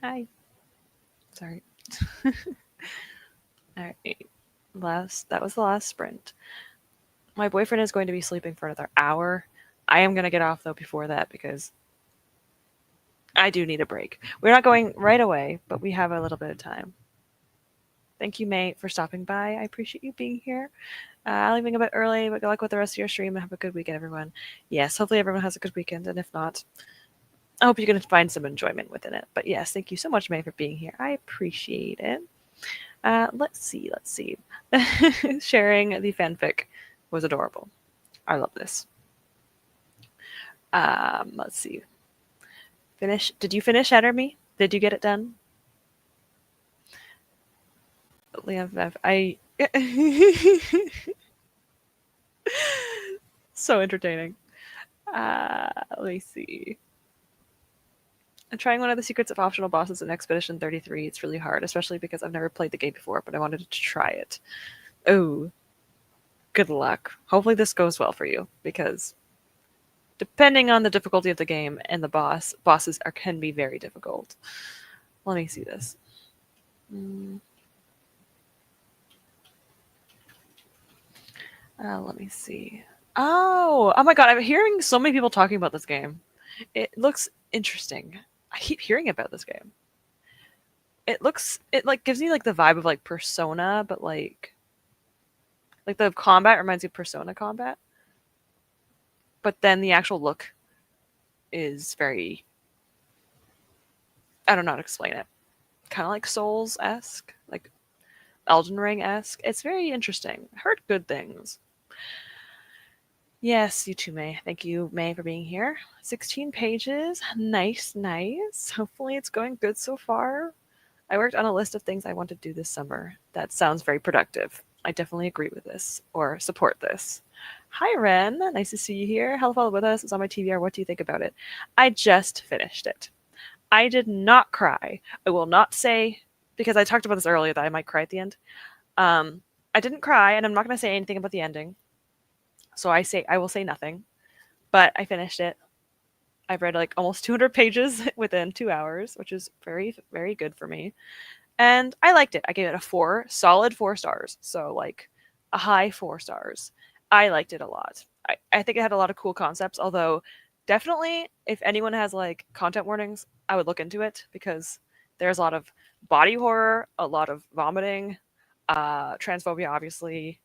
Hi. Sorry. All right. That was the last sprint. My boyfriend is going to be sleeping for another hour. I am going to get off though before that because I do need a break. We're not going right away, but we have a little bit of time. Thank you, May, for stopping by. I appreciate you being here. Leaving a bit early, but good luck with the rest of your stream and have a good weekend, everyone. Yes, hopefully everyone has a good weekend, and if not, I hope you're going to find some enjoyment within it. But yes, thank you so much, May, for being here. I appreciate it. Let's see. Sharing the fanfic was adorable. I love this. Let's see. Finish. Did you finish Enemy? Did you get it done? Liam, I. So entertaining. Let me see. I'm trying one of the secrets of optional bosses in Expedition 33. It's really hard, especially because I've never played the game before, but I wanted to try it. Oh, good luck. Hopefully this goes well for you, because depending on the difficulty of the game and the bosses can be very difficult. Let me see this. Let me see. Oh my god, I'm hearing so many people talking about this game. It looks interesting. I keep hearing about this game. It like gives me like the vibe of like Persona, but like the combat reminds me of Persona combat. But then the actual look is very, I don't know how to explain it. Kind of like Souls-esque, like Elden Ring-esque. It's very interesting. I heard good things. Yes, you too, May. Thank you, May, for being here. 16 pages. Nice, nice. Hopefully it's going good so far. I worked on a list of things I want to do this summer. That sounds very productive. I definitely agree with this or support this. Hi, Ren. Nice to see you here. Hello, follow with us. It's on my TBR. What do you think about it? I just finished it. I did not cry. I will not say, because I talked about this earlier, that I might cry at the end. I didn't cry, and I'm not going to say anything about the ending. So I will say nothing. But I finished it. I've read like almost 200 pages within 2 hours, which is very, very good for me. And I liked it. I gave it a solid 4 stars. So like a high 4 stars. I liked it a lot. I think it had a lot of cool concepts, although definitely if anyone has like content warnings, I would look into it because there's a lot of body horror, a lot of vomiting, transphobia, obviously,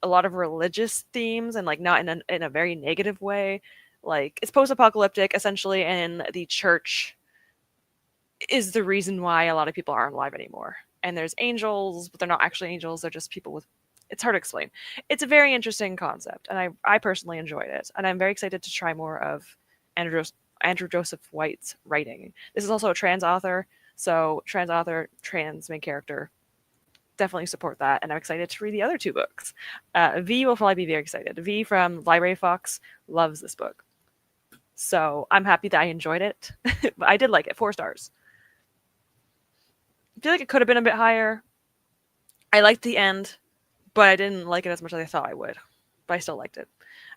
a lot of religious themes, and like not in a very negative way. Like it's post-apocalyptic essentially, and the church is the reason why a lot of people aren't alive anymore. And there's angels, but they're not actually angels. They're just people with. It's hard to explain. It's a very interesting concept, and I personally enjoyed it. And I'm very excited to try more of Andrew Joseph White's writing. This is also a trans author, so trans author, trans main character. Definitely support that, and I'm excited to read the other 2 books. V will probably be very excited. V from Library Fox loves this book, so I'm happy that I enjoyed it. But I did like it. 4 stars. I feel like it could have been a bit higher. I liked the end, but I didn't like it as much as I thought I would. But I still liked it.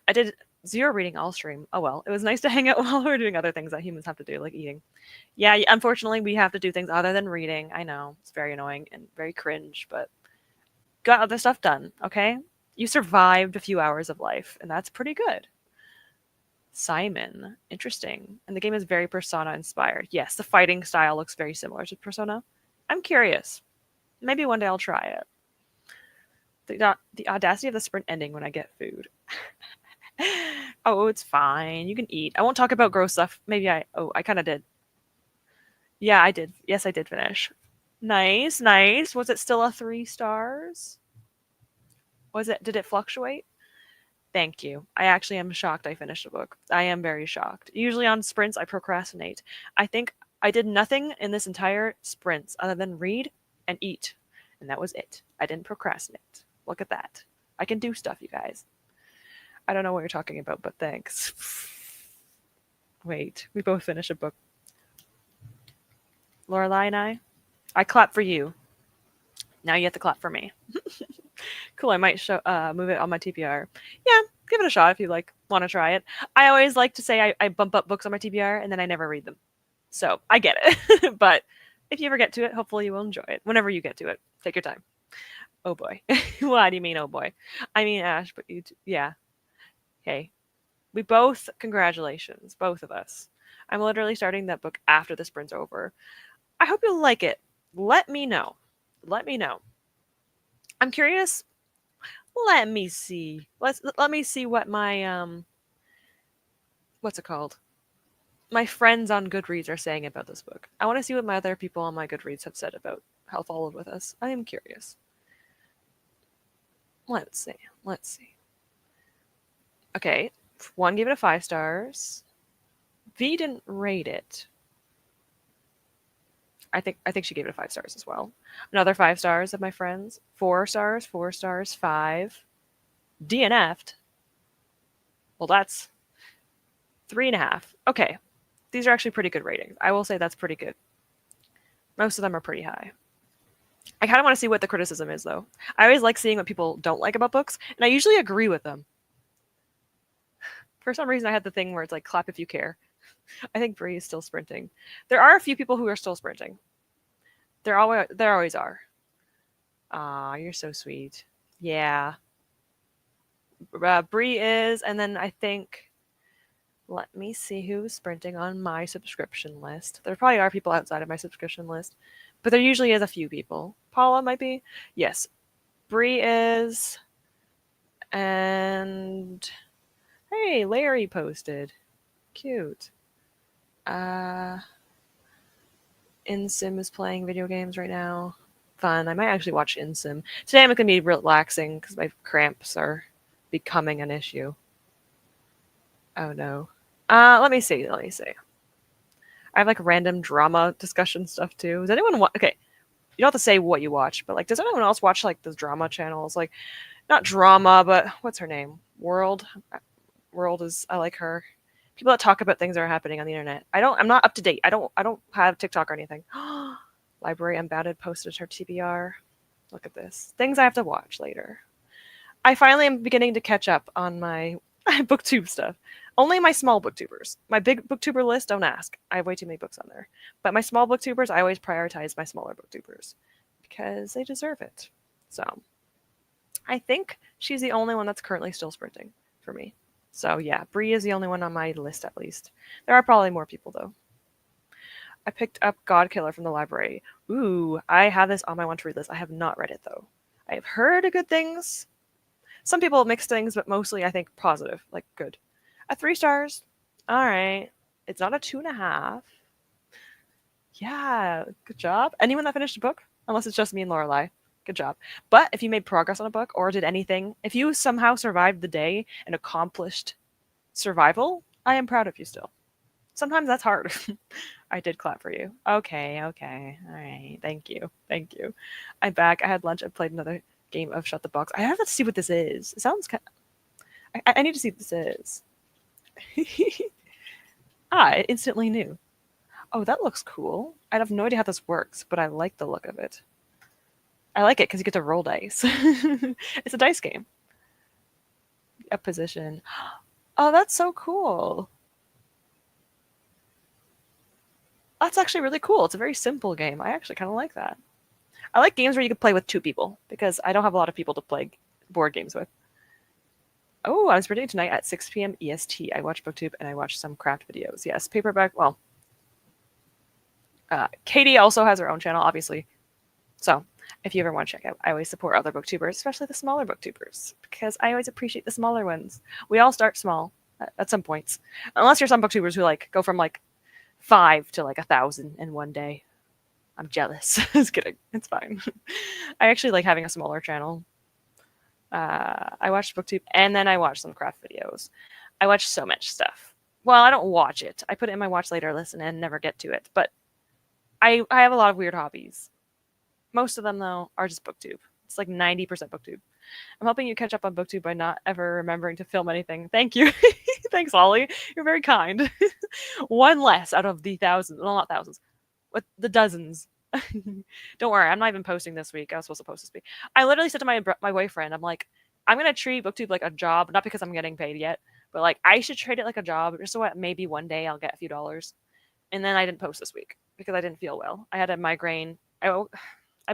I did 0 reading all stream. Oh well. It was nice to hang out while we're doing other things that humans have to do, like eating. Yeah, unfortunately, we have to do things other than reading. I know. It's very annoying and very cringe, but got other stuff done, okay? You survived a few hours of life, and that's pretty good. Simon. Interesting. And the game is very Persona inspired. Yes, the fighting style looks very similar to Persona. I'm curious. Maybe one day I'll try it. The audacity of the sprint ending when I get food. Oh, it's fine. You can eat. I won't talk about gross stuff. Maybe I kind of did. Yeah, I did. Yes, I did finish. Nice, nice. Was it still a 3 stars? Did it fluctuate? Thank you. I actually am shocked I finished a book. I am very shocked. Usually on sprints, I procrastinate. I think I did nothing in this entire sprints other than read and eat. And that was it. I didn't procrastinate. Look at that. I can do stuff, you guys. I don't know what you're talking about, but thanks. Wait, we both finished a book. Lorelai and I clap for you. Now you have to clap for me. Cool. I might move it on my TBR. Yeah, give it a shot if you want to try it. I always like to say I bump up books on my TBR and then I never read them. So I get it. But if you ever get to it, hopefully you will enjoy it. Whenever you get to it, take your time. Oh boy. Why do you mean, oh boy? I mean, Ash, but yeah. Hey, we both, congratulations, both of us. I'm literally starting that book after the sprint's over. I hope you'll like it. Let me know. Let me know. I'm curious. Let me see. Let me see what my what's it called? My friends on Goodreads are saying about this book. I want to see what my other people on my Goodreads have said about How Followed with Us. I am curious. Let's see. Let's see. Okay, one gave it a 5 stars. V didn't rate it. I think she gave it a 5 stars as well. Another 5 stars of my friends. 4 stars, 4 stars, 5. DNF'd. Well, that's 3.5. Okay, these are actually pretty good ratings. I will say that's pretty good. Most of them are pretty high. I kind of want to see what the criticism is, though. I always like seeing what people don't like about books, and I usually agree with them. For some reason, I had the thing where it's like, clap if you care. I think Bree is still sprinting. There are a few people who are still sprinting. There always are. Aw, you're so sweet. Yeah. Bree is, and then I think, let me see who's sprinting on my subscription list. There probably are people outside of my subscription list, but there usually is a few people. Paula might be. Yes. Bree is, and hey, Larry posted. Cute. InSim is playing video games right now. Fun. I might actually watch InSim. Today I'm going to be relaxing because my cramps are becoming an issue. Oh no. Let me see. Let me see. I have like random drama discussion stuff too. Does anyone watch? Okay, you don't have to say what you watch, but like, does anyone else watch like those drama channels? Like, not drama, but what's her name? World. World is. I like her. People that talk about things that are happening on the internet. I'm not up to date. I don't have TikTok or anything. Library Unbounded posted her TBR. Look at this. Things I have to watch later. I finally am beginning to catch up on my booktube stuff. Only my small booktubers. My big booktuber list, don't ask. I have way too many books on there. But my small booktubers, I always prioritize my smaller booktubers because they deserve it. So I think she's the only one that's currently still sprinting for me. So yeah, Bree is the only one on my list at least. There are probably more people though. I picked up Godkiller from the library. Ooh, I have this on my want to read list. I have not read it though. I have heard good things. Some people mix things, but mostly I think positive, like good. A 3 stars. All right. It's not a 2.5. Yeah, good job. Anyone that finished a book? Unless it's just me and Lorelei. Good job. But if you made progress on a book or did anything, if you somehow survived the day and accomplished survival, I am proud of you still. Sometimes that's hard. I did clap for you. Okay. All right. Thank you. I'm back. I had lunch. I played another game of Shut the Box. I have to see what this is. It sounds kind of... I need to see what this is. I instantly knew. Oh, that looks cool. I have no idea how this works, but I like the look of it. I like it because you get to roll dice. It's a dice game. A position. Oh, that's so cool. That's actually really cool. It's a very simple game. I actually kind of like that. I like games where you can play with 2 people because I don't have a lot of people to play board games with. Oh, I was reading tonight at 6 p.m. EST. I watch BookTube and I watch some craft videos. Yes, paperback. Well, Katie also has her own channel, obviously. So if you ever want to check out, I always support other booktubers, especially the smaller booktubers, because I always appreciate the smaller ones. We all start small at some points, unless you're some booktubers who like go from like 5 to like 1,000 in one day. I'm jealous. Just kidding. It's fine. I actually like having a smaller channel. I watched BookTube and then I watched some craft videos. I watch so much stuff. Well, I don't watch it. I put it in my watch later list and never get to it. But I have a lot of weird hobbies. Most of them, though, are just BookTube. It's like 90% BookTube. I'm helping you catch up on BookTube by not ever remembering to film anything. Thank you. Thanks, Ollie. You're very kind. One less out of the thousands. Well, not thousands. But the dozens. Don't worry, I'm not even posting this week. I was supposed to post this week. I literally said to my boyfriend, I'm like, I'm going to treat BookTube like a job, not because I'm getting paid yet, but like I should treat it like a job just so maybe one day I'll get a few dollars. And then I didn't post this week because I didn't feel well. I had a migraine. I've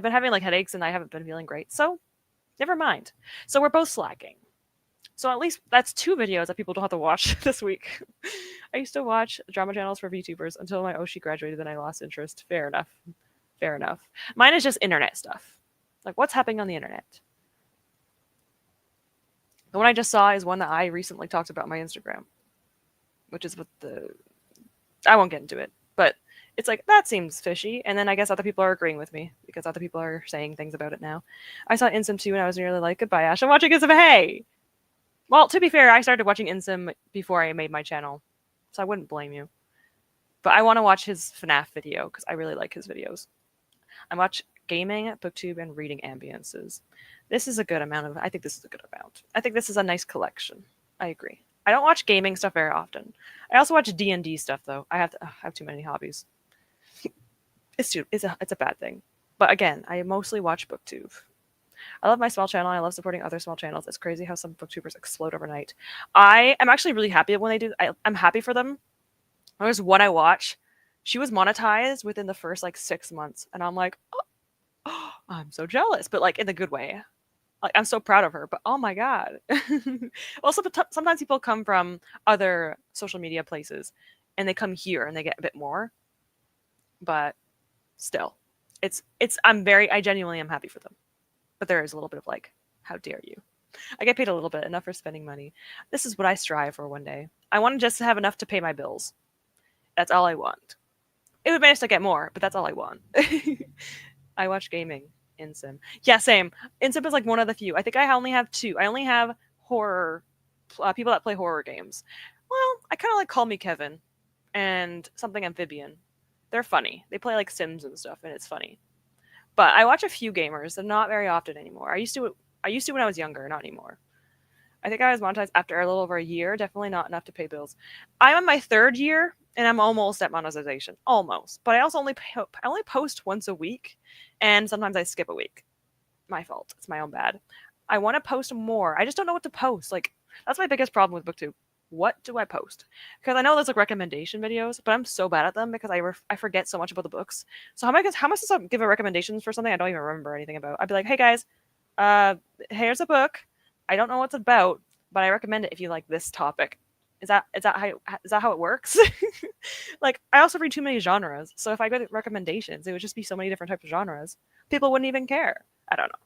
been having like headaches and I haven't been feeling great. So never mind. So we're both slacking. So at least that's 2 videos that people don't have to watch this week. I used to watch drama channels for VTubers until my Oshi graduated, then I lost interest. Fair enough. Fair enough. Mine is just internet stuff. Like what's happening on the internet. The one I just saw is one that I recently talked about on my Instagram, which is with the... I won't get into it, but it's like, that seems fishy. And then I guess other people are agreeing with me because other people are saying things about it now. I saw Insum 2 and I was nearly like, goodbye, Ash. I'm watching Insum. Hey! Well, to be fair, I started watching Insum before I made my channel, so I wouldn't blame you. But I want to watch his FNAF video because I really like his videos. I watch gaming, booktube, and reading ambiances. This is a good amount of... I think this is a good amount. I think this is a nice collection. I agree. I don't watch gaming stuff very often. I also watch D&D stuff, though. I have too many hobbies. It's a bad thing. But again, I mostly watch booktube. I love my small channel. I love supporting other small channels. It's crazy how some booktubers explode overnight. I am actually really happy when they do. I'm happy for them. There was one I watched. She was monetized within the first like 6 months. And I'm like, oh, I'm so jealous. But like in the good way. Like I'm so proud of her. But oh my God. Also, sometimes people come from other social media places. And they come here and they get a bit more. But still. I genuinely am happy for them. But there is a little bit of like, how dare you? I get paid a little bit, enough for spending money. This is what I strive for one day. I want just to have enough to pay my bills. That's all I want. It would be nice to get more, but that's all I want. I watch gaming, Insum. Yeah, same. Insum is like one of the few. I think I only have 2. I only have horror, people that play horror games. Well, I kind of like Call Me Kevin and something Amphibian. They're funny. They play like Sims and stuff, and it's funny. But I watch a few gamers, and not very often anymore. I used to when I was younger, not anymore. I think I was monetized after a little over a year. Definitely not enough to pay bills. I'm in my 3rd year, and I'm almost at monetization. Almost. But I also only post once a week, and sometimes I skip a week. My fault. It's my own bad. I want to post more. I just don't know what to post. Like, that's my biggest problem with BookTube. What do I post? Because I know there's like recommendation videos, but I'm so bad at them because I forget so much about the books. So how am I supposed to give a recommendations for something I don't even remember anything about? I'd be like, hey guys, here's a book. I don't know what it's about, but I recommend it if you like this topic. Is that how it works? Like, I also read too many genres, so if I got recommendations, it would just be so many different types of genres. People wouldn't even care. I don't know.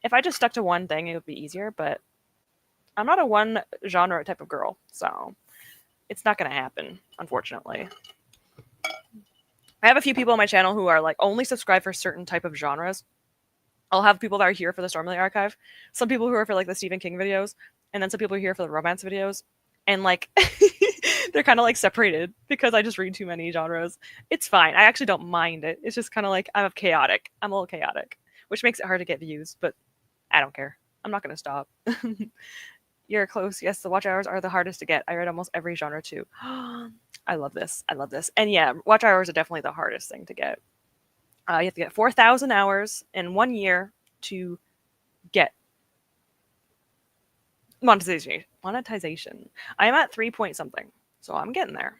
If I just stuck to one thing, it would be easier, but I'm not a one genre type of girl, so it's not going to happen, unfortunately. I have a few people on my channel who are like only subscribe for certain type of genres. I'll have people that are here for the Stormlight Archive, some people who are for like the Stephen King videos, and then some people who are here for the romance videos. And like they're kind of like separated because I just read too many genres. It's fine. I actually don't mind it. It's just kind of like I'm a little chaotic, which makes it hard to get views, but I don't care. I'm not going to stop. You're close. Yes, the watch hours are the hardest to get. I read almost every genre too. I love this. I love this. And yeah, watch hours are definitely the hardest thing to get. You have to get 4,000 hours in 1 year to get monetization. I am at 3 point something, so I'm getting there.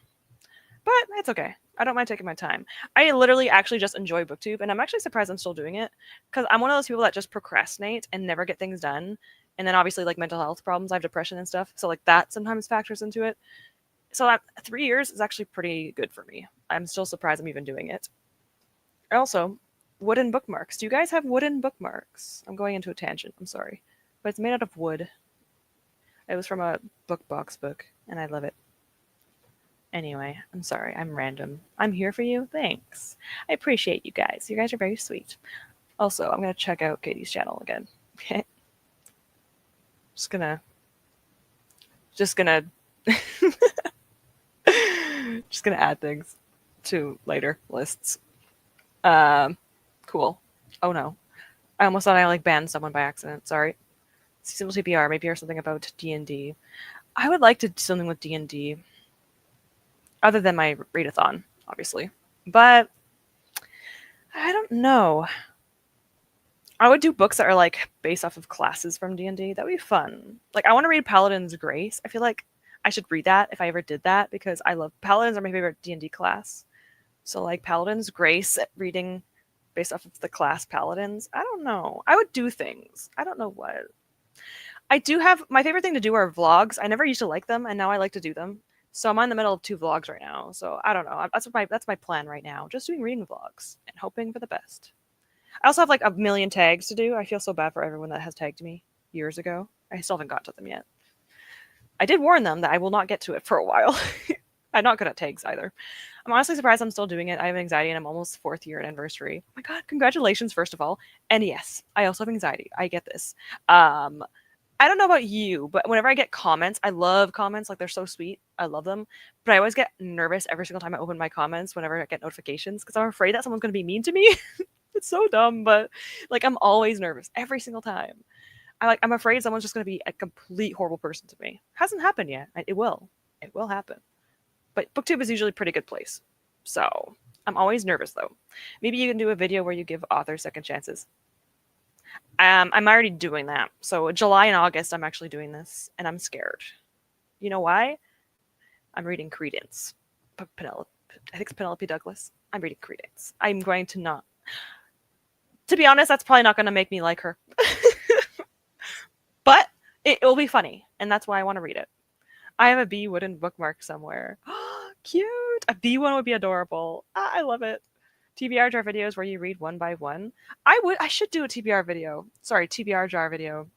But it's okay. I don't mind taking my time. I literally actually just enjoy BookTube, and I'm actually surprised I'm still doing it because I'm one of those people that just procrastinate and never get things done. And then obviously like mental health problems, I have depression and stuff. So like that sometimes factors into it. So 3 years is actually pretty good for me. I'm still surprised I'm even doing it. Also, wooden bookmarks. Do you guys have wooden bookmarks? I'm going into a tangent. I'm sorry. But it's made out of wood. It was from a book box book, and I love it. Anyway, I'm sorry. I'm random. I'm here for you. Thanks. I appreciate you guys. You guys are very sweet. Also, I'm going to check out Katie's channel again. Okay? Just gonna just gonna add things to later lists. Cool. Oh no. I almost thought I like banned someone by accident. Sorry. Seasonal TBR, maybe or something about D&D. I would like to do something with D&D. Other than my readathon, obviously. But I don't know. I would do books that are like based off of classes from D&D. That would be fun. Like I want to read Paladin's Grace. I feel like I should read that if I ever did that because I love Paladins are my favorite D&D class. So like Paladin's Grace, reading based off of the class Paladins. I don't know. I would do things. I don't know what. I do have my favorite thing to do are vlogs. I never used to like them, and now I like to do them. So I'm in the middle of 2 vlogs right now. So I don't know. That's my plan right now. Just doing reading vlogs and hoping for the best. I also have like a million tags to do. I feel so bad for everyone that has tagged me years ago. I still haven't got to them yet. I did warn them that I will not get to it for a while. I'm not good at tags either. I'm honestly surprised I'm still doing it. I have anxiety and I'm almost 4th year anniversary. Oh my god, congratulations, first of all. And yes, I also have anxiety. I get this. I don't know about you, but whenever I get comments, I love comments. Like, they're so sweet. I love them. But I always get nervous every single time I open my comments whenever I get notifications because I'm afraid that someone's going to be mean to me. It's so dumb, but like, I'm always nervous every single time. I'm afraid someone's just going to be a complete horrible person to me. Hasn't happened yet. It will. It will happen. But BookTube is usually a pretty good place. So I'm always nervous though. Maybe you can do a video where you give authors second chances. I'm already doing that. So July and August, I'm actually doing this, and I'm scared. You know why? I'm reading Credence. Penelope, I think it's Penelope Douglas. I'm reading Credence. I'm going to not. To be honest, that's probably not going to make me like her. But it will be funny, and that's why I want to read it. I have a bee wooden bookmark somewhere. Cute! A bee one would be adorable. I love it. TBR jar videos where you read one by one. I should do a TBR video. Sorry, TBR jar video.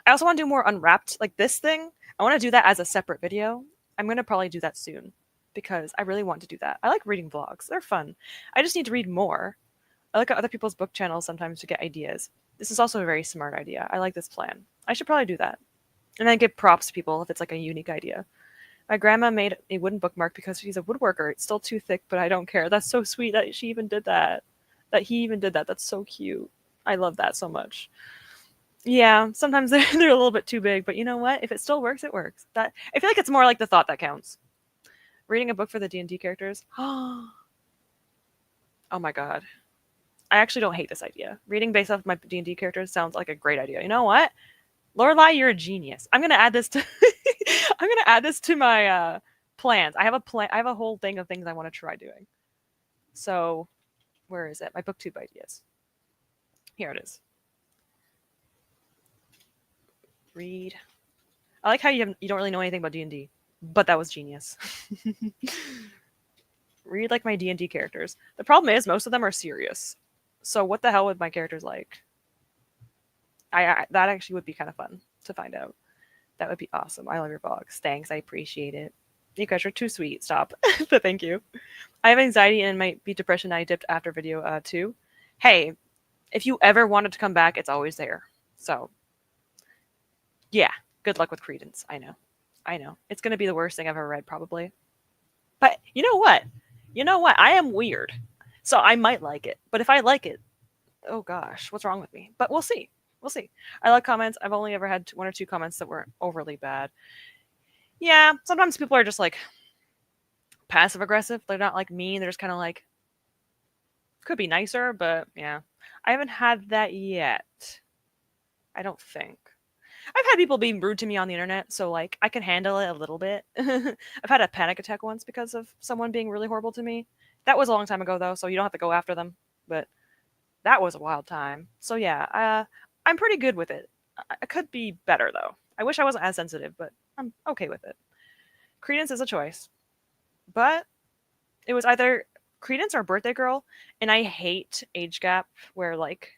I also want to do more unwrapped, like this thing. I want to do that as a separate video. I'm going to probably do that soon because I really want to do that. I like reading vlogs. They're fun. I just need to read more. I look at other people's book channels sometimes to get ideas. This is also a very smart idea. I like this plan. I should probably do that. And then give props to people if it's like a unique idea. My grandma made a wooden bookmark because she's a woodworker. It's still too thick, but I don't care. That's so sweet that she even did that. That he even did that. That's so cute. I love that so much. Yeah, sometimes they're a little bit too big, but you know what? If it still works, it works. That I feel like it's more like the thought that counts. Reading a book for the D&D characters. Oh my god. I actually don't hate this idea. Reading based off my D&D characters sounds like a great idea. You know what? Lorelai, you're a genius. I'm gonna add this to I'm gonna add this to my plans. I have a plan. I have a whole thing of things I want to try doing. So, where is it? My BookTube ideas. Here it is. Read. I like how you don't really know anything about D&D, but that was genius. Read like my D&D characters. The problem is most of them are serious. So what the hell would my characters like? That actually would be kind of fun to find out. That would be awesome. I love your vlogs. Thanks. I appreciate it. You guys are too sweet. Stop. But thank you. I have anxiety and it might be depression. I dipped after video 2. Hey, if you ever wanted to come back, it's always there. So, yeah. Good luck with Credence. I know. I know. It's going to be the worst thing I've ever read, probably. But you know what? You know what? I am weird. So I might like it. But if I like it, oh gosh, what's wrong with me? But we'll see. We'll see. I like comments. I've only ever had 1 or 2 comments that were overly bad. Yeah, sometimes people are just like passive aggressive. They're not like mean. They're just kind of like, could be nicer, but yeah. I haven't had that yet. I don't think. I've had people being rude to me on the internet, so like I can handle it a little bit. I've had a panic attack once because of someone being really horrible to me. That was a long time ago though, so you don't have to go after them. But that was a wild time. So yeah, I'm pretty good with it. I could be better though. I wish I wasn't as sensitive, but I'm okay with it. Credence is a choice, but it was either Credence or Birthday Girl, and I hate age gap where like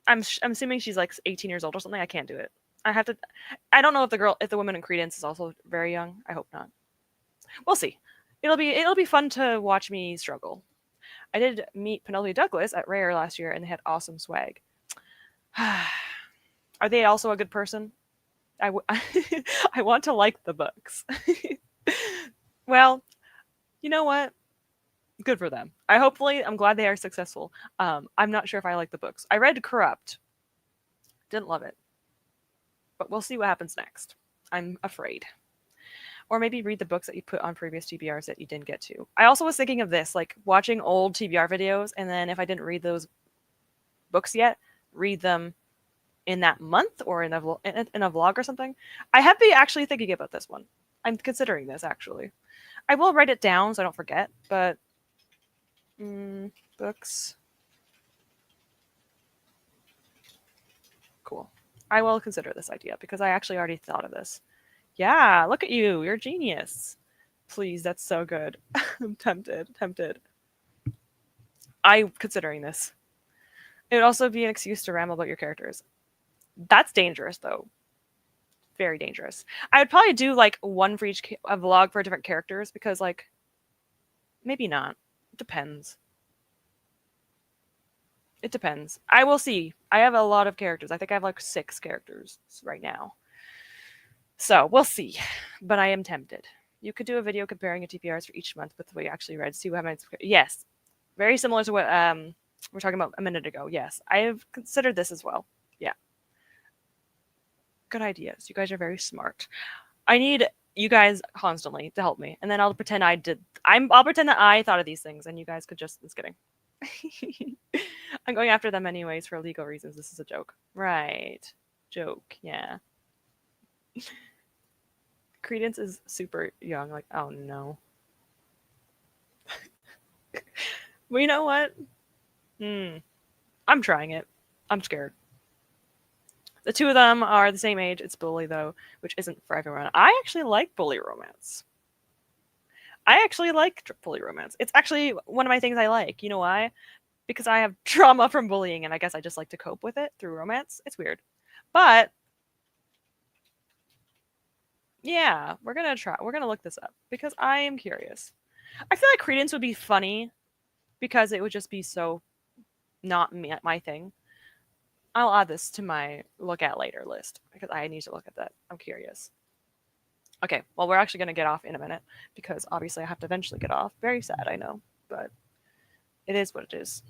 I'm assuming she's like 18 years old or something. I can't do it. I don't know if the woman in Credence is also very young. I hope not. We'll see. It'll be fun to watch me struggle. I did meet Penelope Douglas at Rare last year, and they had awesome swag. Are they also a good person? I want to like the books. Well, you know what? Good for them. I'm glad they are successful. I'm not sure if I like the books. I read Corrupt. Didn't love it. But we'll see what happens next. I'm afraid. Or maybe read the books that you put on previous TBRs that you didn't get to. I also was thinking of this, like watching old TBR videos, and then if I didn't read those books yet, read them in that month or in a vlog or something. I have been actually thinking about this one. I'm considering this actually. I will write it down so I don't forget, but books. Cool. I will consider this idea because I actually already thought of this. Yeah, look at you. You're a genius. Please, that's so good. I'm tempted. I'm considering this. It would also be an excuse to ramble about your characters. That's dangerous, though. Very dangerous. I would probably do like one for each a vlog for different characters because like maybe not. It depends. It depends. I will see. I have a lot of characters. I think I have like 6 characters right now. So we'll see. But I am tempted. You could do a video comparing your TPRs for each month with what you actually read. See what happens. Yes. Very similar to what we're talking about a minute ago. Yes. I have considered this as well. Yeah. Good ideas. You guys are very smart. I need you guys constantly to help me, and then I'll pretend I did. I'll pretend that I thought of these things, and you guys could just. Just kidding. I'm going after them anyways for legal reasons. This is a joke, right? Joke, yeah. Credence is super young. Like, oh no. Well, you know what? I'm trying it. I'm scared. The two of them are the same age. It's bully though, which isn't for everyone. I actually like bully romance. I actually like bully romance. It's actually one of my things I like. You know why? Because I have trauma from bullying, and I guess I just like to cope with it through romance. It's weird. But yeah, we're gonna try. We're gonna look this up because I am curious. I feel like Credence would be funny because it would just be so not me, my thing. I'll add this to my look at later list because I need to look at that. I'm curious. Okay, well, we're actually going to get off in a minute because obviously I have to eventually get off. Very sad, I know, but it is what it is.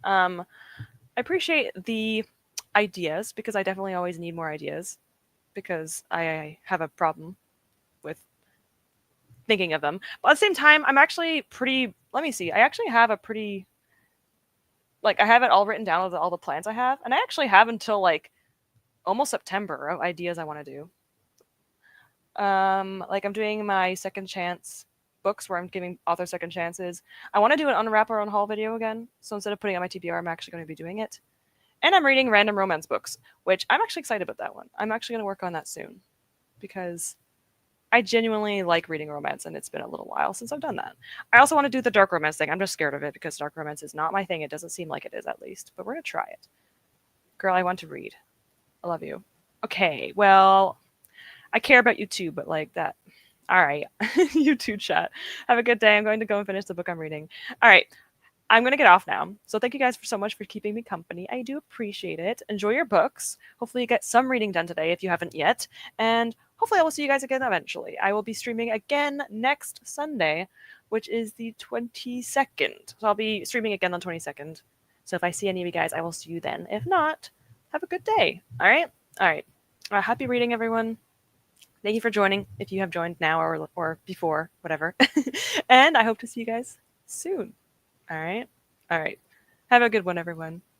I appreciate the ideas because I definitely always need more ideas because I have a problem with thinking of them. But at the same time, I'm actually pretty. Let me see. I actually have a pretty. Like, I have it all written down of all the plans I have, and I actually have until like almost September of ideas I want to do. Like I'm doing my second chance books where I'm giving authors second chances. I want to do an unwrap or unhaul video again. So instead of putting it on my TBR, I'm actually going to be doing it. And I'm reading random romance books, which I'm actually excited about that one. I'm actually going to work on that soon because I genuinely like reading romance, and it's been a little while since I've done that. I also want to do the dark romance thing. I'm just scared of it because dark romance is not my thing. It doesn't seem like it is, at least. But we're going to try it. Girl, I want to read. I love you. Okay, well, I care about you too, but like that. All right, you too, chat. Have a good day. I'm going to go and finish the book I'm reading. All right, I'm going to get off now. So thank you guys so much for keeping me company. I do appreciate it. Enjoy your books. Hopefully you get some reading done today if you haven't yet. And hopefully I will see you guys again eventually. I will be streaming again next Sunday, which is the 22nd. So I'll be streaming again on 22nd. So if I see any of you guys, I will see you then. If not, have a good day. All right? All right. Happy reading, everyone. Thank you for joining if you have joined now or before, whatever. And I hope to see you guys soon. All right. All right. Have a good one, everyone.